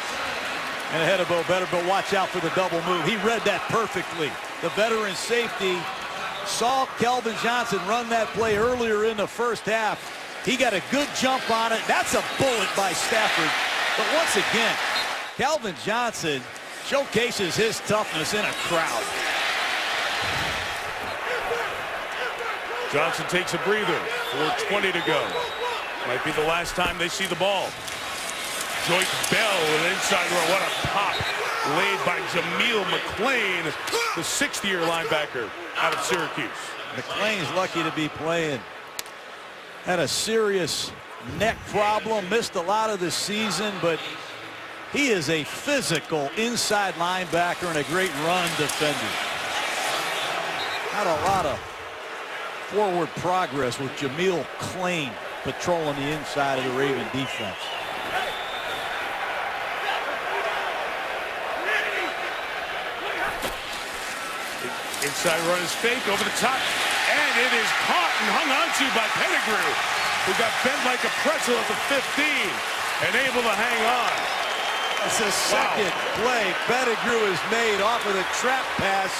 And Hedebo better but watch out for the double move. He read that perfectly. The veteran safety saw Kelvin Johnson run that play earlier in the first half. He got a good jump on it. That's a bullet by Stafford. But once again, Kelvin Johnson showcases his toughness in a crowd. Johnson takes a breather. 4:20 to go. Might be the last time they see the ball. Joyce Bell with an inside row. What a pop laid by Jameel McClain, the 6th-year linebacker out of Syracuse. McClain's lucky to be playing. Had a serious neck problem, missed a lot of the season, but he is a physical inside linebacker and a great run defender. Had a lot of forward progress with Jameel McClain patrolling the inside of the Raven defense. Inside run is fake over the top, and it is caught and hung onto by Pettigrew, who got bent like a pretzel at the 15 and able to hang on. It's the second play Pettigrew has made off of the trap pass.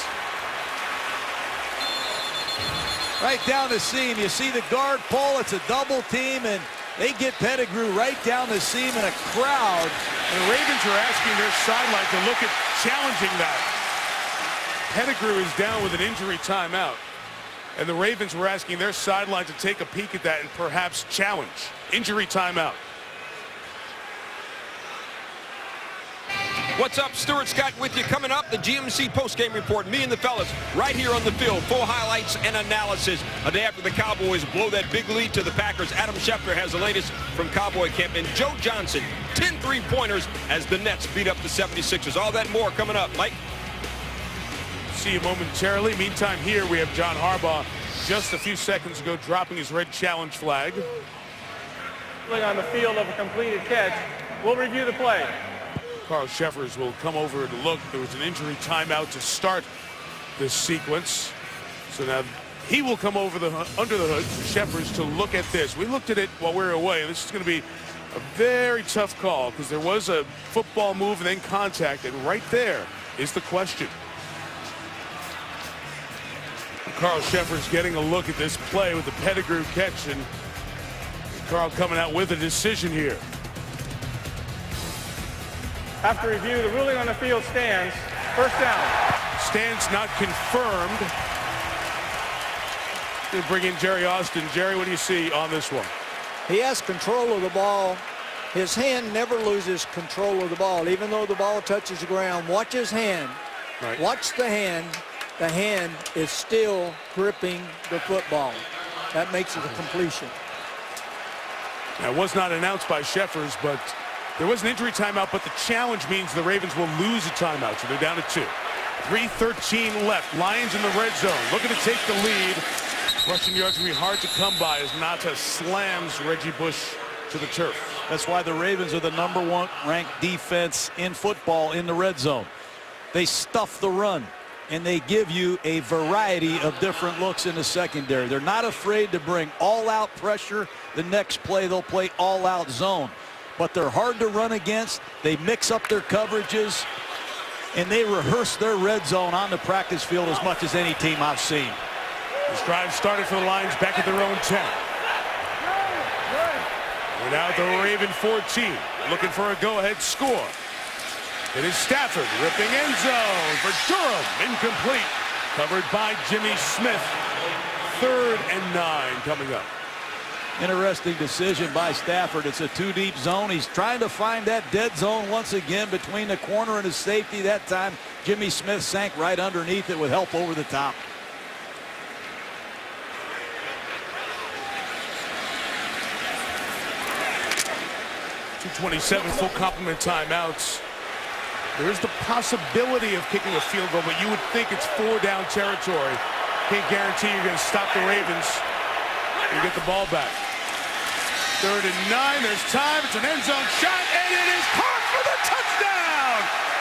Right down the seam. You see the guard pull. It's a double team, and they get Pettigrew right down the seam in a crowd. The Ravens are asking their sideline to look at challenging that. Pettigrew is down with an injury timeout, and the Ravens were asking their sideline to take a peek at that and perhaps challenge. Injury timeout. What's up? Stuart Scott with you. Coming up, the GMC postgame report. Me and the fellas right here on the field. Full highlights and analysis. A day after the Cowboys blow that big lead to the Packers, Adam Schefter has the latest from Cowboy camp. And Joe Johnson, 10 3-pointers as the Nets beat up the 76ers. All that and more coming up. Mike? See you momentarily. Meantime, here we have John Harbaugh just a few seconds ago dropping his red challenge flag. On the field of a completed catch. We'll review the play. Carl Cheffers will come over to look. There was an injury timeout to start this sequence. So now he will come over under the hood for Cheffers to look at this. We looked at it while we were away. This is going to be a very tough call because there was a football move and then contact, and right there is the question. Carl Cheffers getting a look at this play with the Pettigrew catch, and Carl coming out with a decision here. After review, the ruling on the field stands. First down. Stands not confirmed. We'll bring in Jerry Austin. Jerry, what do you see on this one? He has control of the ball. His hand never loses control of the ball, even though the ball touches the ground. Watch his hand. Right. Watch the hand. The hand is still gripping the football. That makes it a completion. Now, it was not announced by Cheffers, but there was an injury timeout, but the challenge means the Ravens will lose a timeout, so they're down to 2. 3:13 left. Lions in the red zone, looking to take the lead. Rushing yards will be hard to come by as Nata slams Reggie Bush to the turf. That's why the Ravens are the #1 ranked defense in football in the red zone. They stuff the run, and they give you a variety of different looks in the secondary. They're not afraid to bring all-out pressure. The next play, they'll play all-out zone. But they're hard to run against. They mix up their coverages, and they rehearse their red zone on the practice field as much as any team I've seen. This drive started for the Lions back at their own 10. We're now at the Raven 14, looking for a go-ahead score. It is Stafford ripping end zone for Durham. Incomplete. Covered by Jimmy Smith. 3rd and 9 coming up. Interesting decision by Stafford. It's a 2-deep zone. He's trying to find that dead zone once again between the corner and his safety. That time, Jimmy Smith sank right underneath it with help over the top. .227 full complement timeouts. There is the possibility of kicking a field goal, but you would think it's 4-down territory. Can't guarantee you're going to stop the Ravens and get the ball back. 3rd and 9. There's time. It's an end zone shot, and it is caught for the touchdown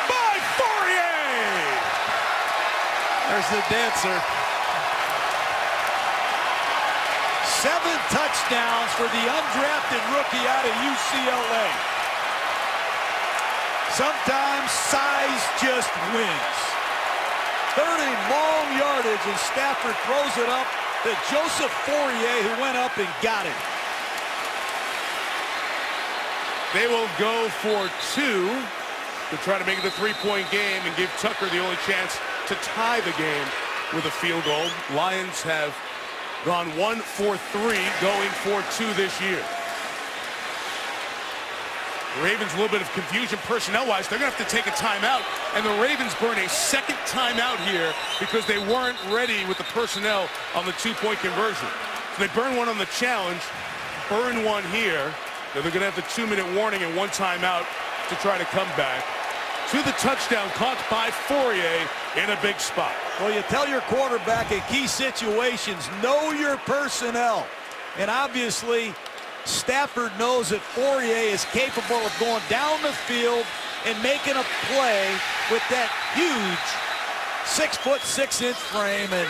by Fourier. There's the dancer. 7 touchdowns for the undrafted rookie out of UCLA. Sometimes size just wins. 30 long yardage, and Stafford throws it up to Joseph Fourier, who went up and got it. They will go for 2 to try to make it a 3-point game and give Tucker the only chance to tie the game with a field goal. Lions have gone 1 for 3, going for 2 this year. The Ravens, a little bit of confusion personnel-wise. They're going to have to take a timeout, and the Ravens burn a second timeout here because they weren't ready with the personnel on the 2-point conversion. So they burn one on the challenge, burn one here. Now they're going to have the 2-minute warning and 1 timeout to try to come back. To the touchdown, caught by Fourier in a big spot. Well, you tell your quarterback in key situations, know your personnel. And obviously, Stafford knows that Fourier is capable of going down the field and making a play with that huge 6'6" frame. And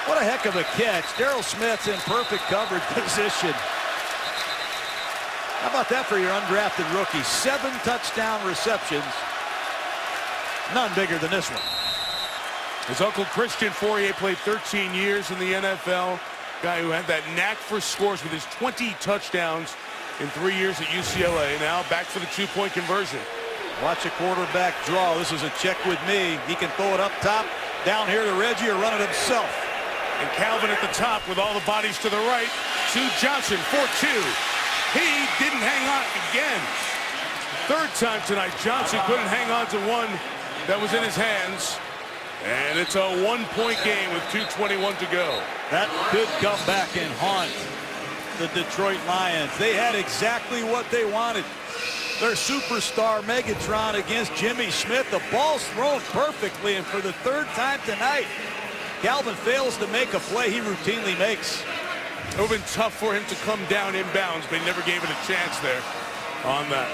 what a heck of a catch. Darryl Smith's in perfect coverage position. How about that for your undrafted rookie? 7 touchdown receptions. None bigger than this one. His uncle Christian Fourier played 13 years in the NFL. Guy who had that knack for scores with his 20 touchdowns in 3 years at UCLA. Now back for the 2-point conversion. Watch a quarterback draw. This is a check with me. He can throw it up top, down here to Reggie, or run it himself. And Calvin at the top with all the bodies to the right. To Johnson for 2. He didn't hang on again. 3rd time tonight, Johnson couldn't hang on to one that was in his hands. And it's a 1-point game with 2:21 to go. That could come back and haunt the Detroit Lions. They had exactly what they wanted. Their superstar Megatron against Jimmy Smith. The ball's thrown perfectly, and for the 3rd time tonight, Calvin fails to make a play he routinely makes. It would have been tough for him to come down inbounds, but he never gave it a chance there on that.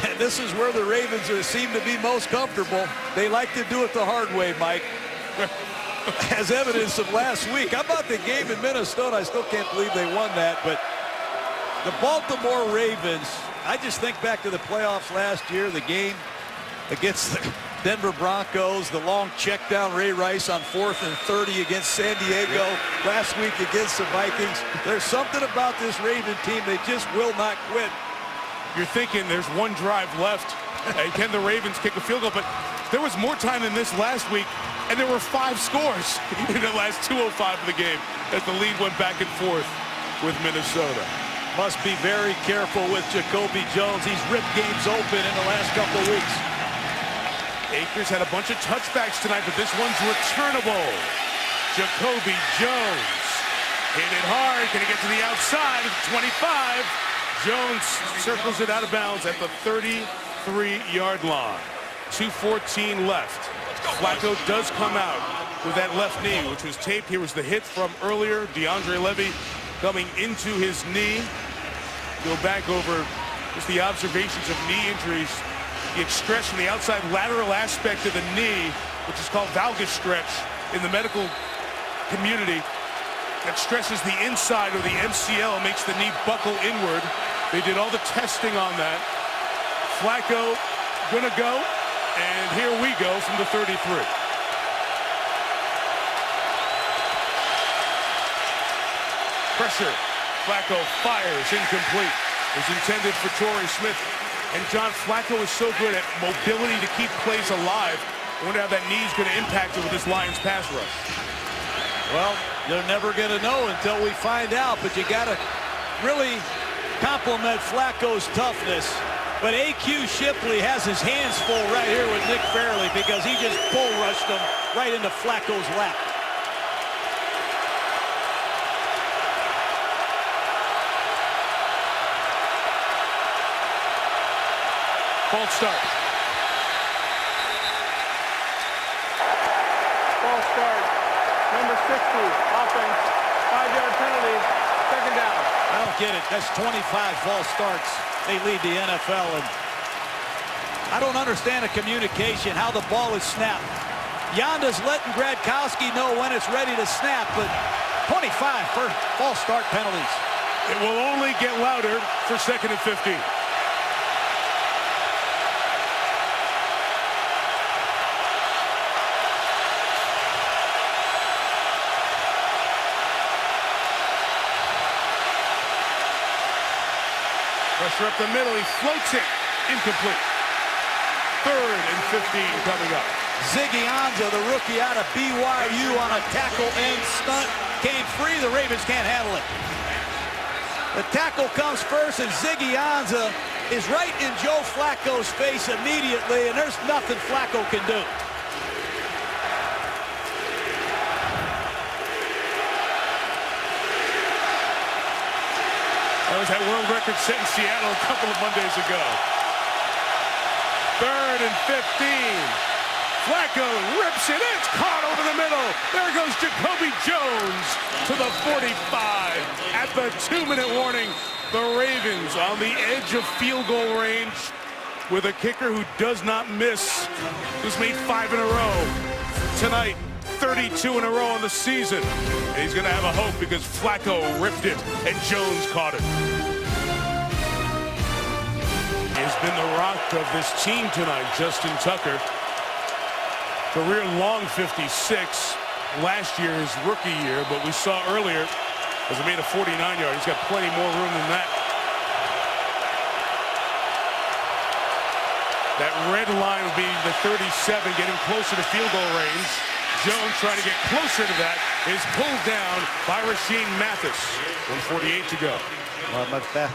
And this is where the Ravens seem to be most comfortable. They like to do it the hard way, Mike. As evidence of last week. How about the game in Minnesota? I still can't believe they won that. But the Baltimore Ravens, I just think back to the playoffs last year, the game against the Denver Broncos, the long check down Ray Rice on 4th and 30 against San Diego last week against the Vikings. There's something about this Raven team. They just will not quit. You're thinking there's 1 drive left. Can the Ravens kick a field goal? But there was more time than this last week, and there were 5 scores in the last 2:05 of the game as the lead went back and forth with Minnesota. Must be very careful with Jacoby Jones. He's ripped games open in the last couple of weeks. Akers had a bunch of touchbacks tonight, but this one's returnable. Jacoby Jones hit it hard. Can he get to the outside of 25? Jones circles it out of bounds at the 33-yard line. 2:14 left. Flacco does come out with that left knee, which was taped. Here was the hit from earlier. DeAndre Levy coming into his knee. Go back over just the observations of knee injuries. He stretched from the outside lateral aspect of the knee, which is called valgus stretch in the medical community. That stretches the inside of the MCL, makes the knee buckle inward. They did all the testing on that. Flacco gonna go, and here we go from the 33. Pressure. Flacco fires, incomplete. It was intended for Torrey Smith. And John, Flacco is so good at mobility to keep plays alive. I wonder how that knee is going to impact it with this Lions pass rush. Well, you're never going to know until we find out, but you got to really compliment Flacco's toughness. But A.Q. Shipley has his hands full right here with Nick Fairley because he just bull rushed him right into Flacco's lap. False start. False start. Number 60, offense, 5-yard penalty, 2nd down. I don't get it. That's 25 false starts. They lead the NFL, and I don't understand the communication, how the ball is snapped. Yonda's letting Gradkowski know when it's ready to snap, but 25 for false start penalties. It will only get louder for 2nd and 15. Pressure up the middle. He floats it. Incomplete. 3rd and 15 coming up. Ziggy Ansah, the rookie out of BYU on a tackle and stunt. Came free. The Ravens can't handle it. The tackle comes first, and Ziggy Ansah is right in Joe Flacco's face immediately, and there's nothing Flacco can do. That was that world record set in Seattle a couple of Mondays ago. 3rd and 15. Flacco rips it. It's caught over the middle. There goes Jacoby Jones to the 45. At the 2-minute warning, the Ravens on the edge of field goal range with a kicker who does not miss, who's made 5 in a row. Tonight, 32 in a row on the season. And he's going to have a hope because Flacco ripped it and Jones caught it. He has been the rock of this team tonight, Justin Tucker. Career long 56, last year his rookie year, but we saw earlier as he made a 49-yard. He's got plenty more room than that. That red line would be the 37, getting closer to field goal range. Jones trying to get closer to that is pulled down by Rasheed Mathis. 1:48 to go.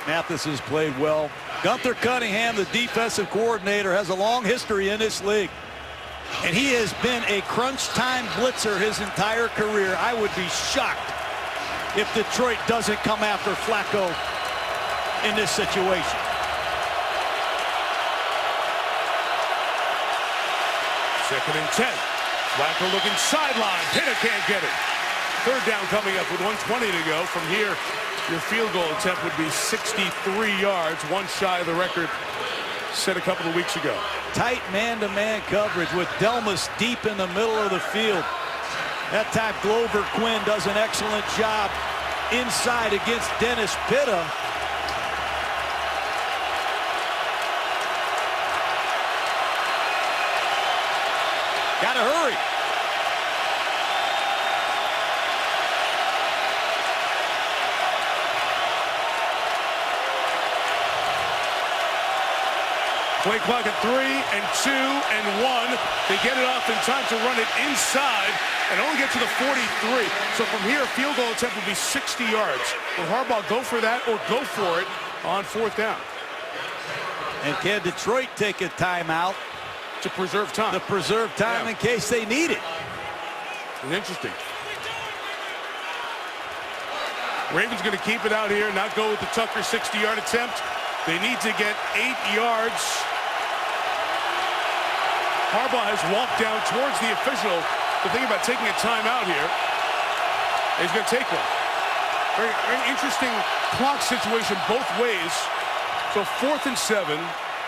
Mathis has played well. Gunther Cunningham, the defensive coordinator, has a long history in this league. And he has been a crunch time blitzer his entire career. I would be shocked if Detroit doesn't come after Flacco in this situation. Second and 10. Flacco looking sideline. Pinner can't get it. 3rd down coming up with 1:20 to go. From here, your field goal attempt would be 63 yards, one shy of the record set a couple of weeks ago. Tight man-to-man coverage with Delmas deep in the middle of the field. That time Glover Quinn does an excellent job inside against Dennis Pitta. Gotta hurry. Play clock at 3 and 2 and 1. They get it off in time to run it inside and only get to the 43. So from here, a field goal attempt will be 60 yards. Will Harbaugh go for that or go for it on 4th down? And can Detroit take a timeout? To preserve time. To preserve time in case they need it. Interesting. Ravens going to keep it out here, not go with the Tucker 60-yard attempt. They need to get 8 yards. Harbaugh has walked down towards the official to think about taking a timeout here. He's going to take one. Very, very interesting clock situation both ways. So 4th and 7,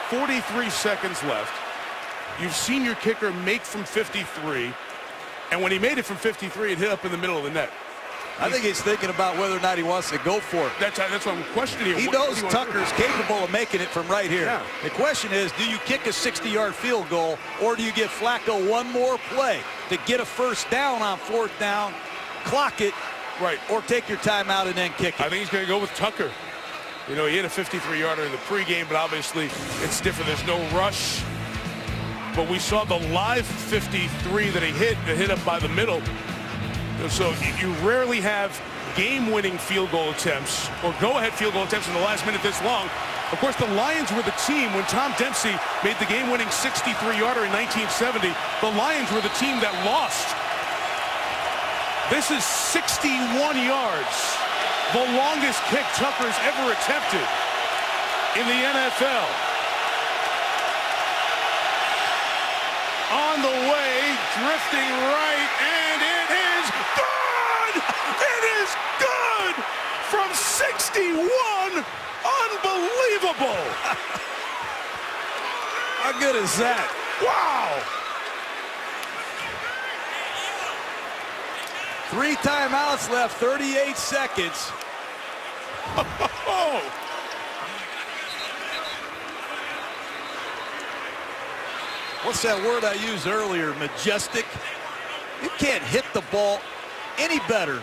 43 seconds left. You've seen your kicker make from 53. And when he made it from 53, it hit up in the middle of the net. I think he's thinking about whether or not he wants to go for it. That's what I'm questioning. He knows Tucker's capable of making it from right here. Yeah. The question is, do you kick a 60-yard field goal, or do you give Flacco one more play to get a 1st down on 4th down, clock it, right, or take your timeout and then kick it? I think he's going to go with Tucker. You know, he hit a 53-yarder in the pregame, but obviously it's different. There's no rush. But we saw the live 53 that he hit up by the middle. So you rarely have game-winning field goal attempts or go-ahead field goal attempts in the last minute this long. Of course, the Lions were the team when Tom Dempsey made the game-winning 63-yarder in 1970. The Lions were the team that lost. This is 61 yards, the longest kick Tucker's ever attempted in the NFL. On the way, drifting right, and it is good! It is good! From 61! Unbelievable! How good is that? Wow! 3 timeouts left, 38 seconds. Oh! What's that word I used earlier? Majestic. You can't hit the ball any better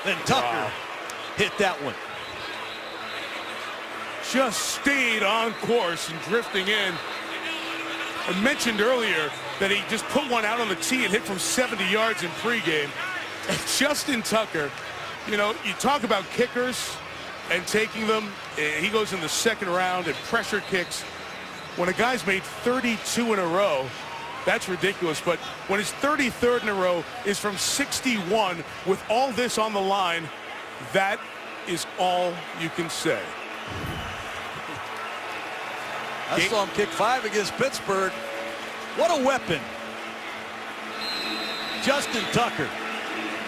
than Tucker hit that one. Just stayed on course and drifting in. I mentioned earlier that he just put one out on the tee and hit from 70 yards in pregame. And Justin Tucker, you know, you talk about kickers and taking them. He goes in the second round and pressure kicks. When a guy's made 32 in a row, that's ridiculous. But when his 33rd in a row is from 61 with all this on the line, that is all you can say. I saw him kick 5 against Pittsburgh. What a weapon. Justin Tucker.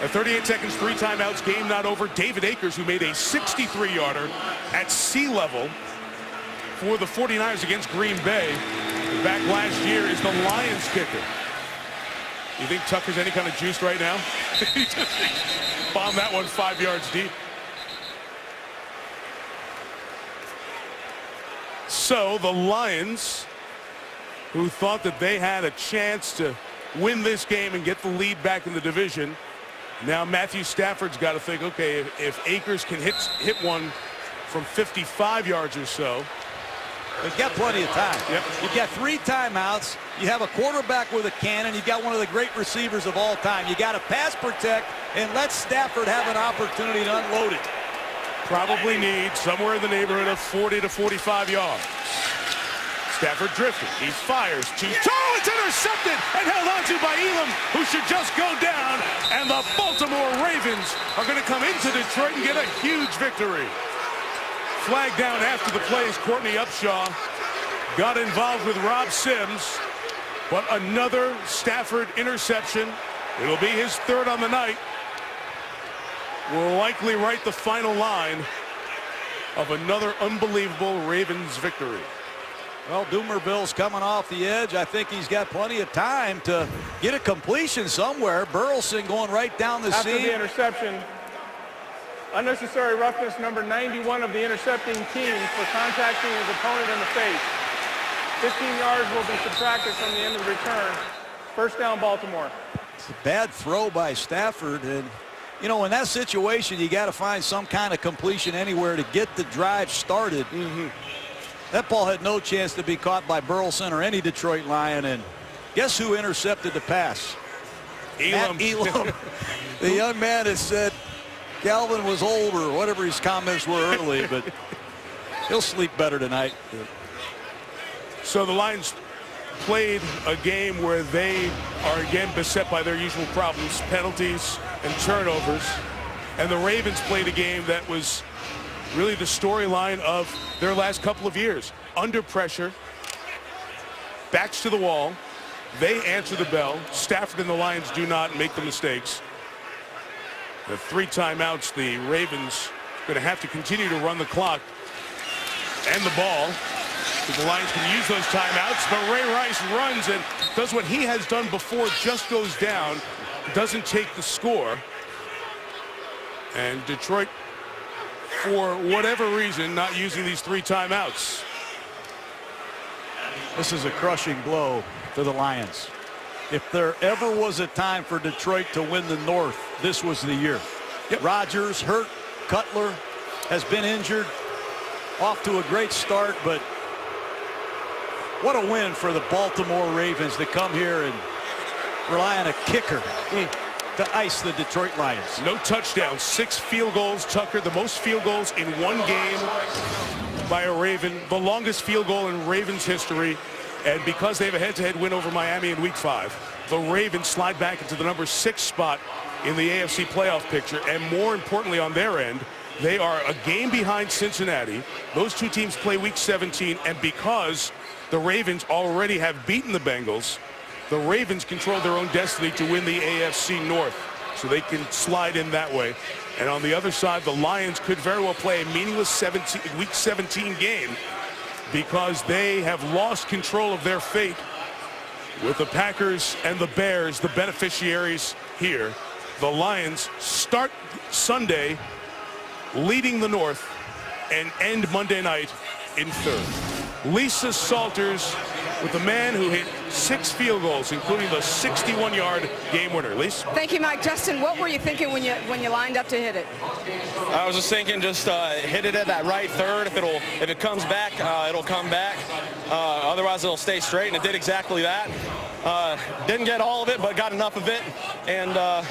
At 38 seconds, 3 timeouts, game not over. David Akers, who made a 63-yarder at sea level for the 49ers against Green Bay back last year, is the Lions kicker. You think Tucker's any kind of juiced right now? He just bombed that one 5 yards deep. So the Lions, who thought that they had a chance to win this game and get the lead back in the division, now Matthew Stafford's got to think, okay, if Akers can hit one from 55 yards or so. They've got plenty of time. Yep. You've got 3 timeouts. You have a quarterback with a cannon. You've got one of the great receivers of all time. You got to pass protect and let Stafford have an opportunity to unload it. Probably need somewhere in the neighborhood of 40 to 45 yards. Stafford drifted. He fires too tall. It's intercepted and held onto by Elam, who should just go down. And the Baltimore Ravens are going to come into Detroit and get a huge victory. Flag down after the plays. Courtney Upshaw got involved with Rob Sims, but another Stafford interception. It'll be his 3rd on the night. Will likely write the final line of another unbelievable Ravens victory. Well, Dumerville's coming off the edge. I think he's got plenty of time to get a completion somewhere. Burleson going right down the seam. After the interception, unnecessary roughness, number 91 of the intercepting team for contacting his opponent in the face. 15 yards will be subtracted from the end of the return. First down, Baltimore. It's a bad throw by Stafford, and you know, in that situation, you got to find some kind of completion anywhere to get the drive started. That ball had no chance to be caught by Burleson or any Detroit Lion, and guess who intercepted the pass? Elam. Matt Elam. The young man has said Calvin was old or whatever his comments were early, but he'll sleep better tonight. So the Lions played a game where they are again beset by their usual problems, penalties and turnovers. And the Ravens played a game that was really the storyline of their last couple of years. Under pressure, backs to the wall. They answer the bell. Stafford and the Lions do not make the mistakes. The 3 timeouts, the Ravens going to have to continue to run the clock and the ball. The Lions can use those timeouts, but Ray Rice runs and does what he has done before, just goes down, doesn't take the score. And Detroit, for whatever reason, not using these 3 timeouts. This is a crushing blow to the Lions. If there ever was a time for Detroit to win the North, this was the year. Yep. Rodgers hurt. Cutler has been injured. Off to a great start, but what a win for the Baltimore Ravens to come here and rely on a kicker to ice the Detroit Lions. No touchdowns, 6 field goals. Tucker, the most field goals in one game by a Raven, the longest field goal in Ravens history. And because they have a head-to-head win over Miami in Week 5, the Ravens slide back into the number 6 spot in the AFC playoff picture. And more importantly on their end, they are a game behind Cincinnati. Those 2 teams play Week 17, and because the Ravens already have beaten the Bengals, the Ravens control their own destiny to win the AFC North, so they can slide in that way. And on the other side, the Lions could very well play a meaningless Week 17 game because they have lost control of their fate with the Packers and the Bears, the beneficiaries here The Lions start Sunday leading the North and end Monday night in third. Lisa Salters with the man who hit 6 field goals, including the 61-yard game winner. Lisa? Thank you, Mike. Justin, what were you thinking when you lined up to hit it? I was just thinking, hit it at that right third. If it comes back, it'll come back. Otherwise, it'll stay straight, and it did exactly that. Didn't get all of it, but got enough of it, and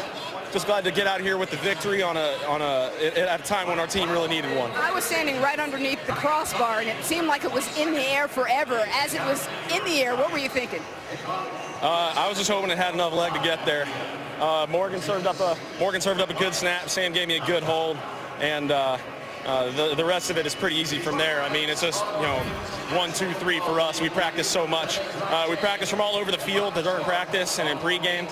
just glad to get out here with the victory at a time when our team really needed one. I was standing right underneath the crossbar, and it seemed like it was in the air forever. As it was in the air, what were you thinking? I was just hoping it had enough leg to get there. Morgan served up a good snap. Sam gave me a good hold, and the rest of it is pretty easy from there. I mean, it's just 1, 2, 3 for us. We practice so much. We practice from all over the field during practice and in pregame.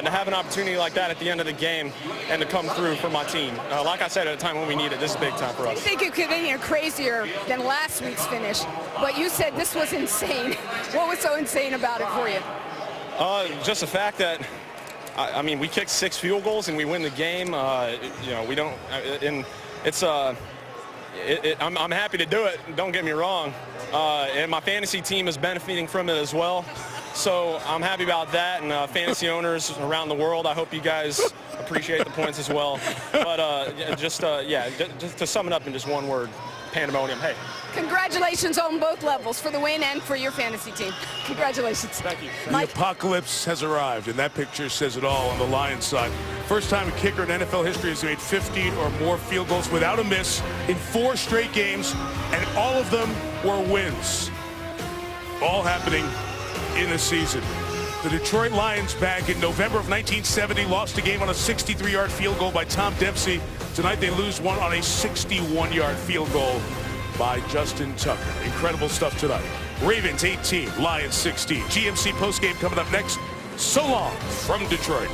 To have an opportunity like that at the end of the game and to come through for my team, like I said, at a time when we need it, this is big time for us. I think you could be here crazier than last week's finish, but you said this was insane. What was so insane about it for you? Just the fact that, I mean, we kicked 6 field goals and we win the game. We don't, and it's I'm happy to do it, don't get me wrong, and my fantasy team is benefiting from it as well, so I'm happy about that. And fantasy owners around the world, I hope you guys appreciate the points as well. But just to sum it up in just one word, pandemonium. Hey, congratulations on both levels, for the win and for your fantasy team. Congratulations. thank you. The apocalypse has arrived, and that picture says it all on the Lions side. First time a kicker in NFL history has made 15 or more field goals without a miss in 4 straight games, and all of them were wins. All happening in the season. The Detroit Lions back in November of 1970 lost a game on a 63-yard field goal by Tom Dempsey. Tonight they lose one on a 61-yard field goal by Justin Tucker. Incredible stuff tonight. Ravens 18, Lions 16. GMC postgame coming up next. So long from Detroit.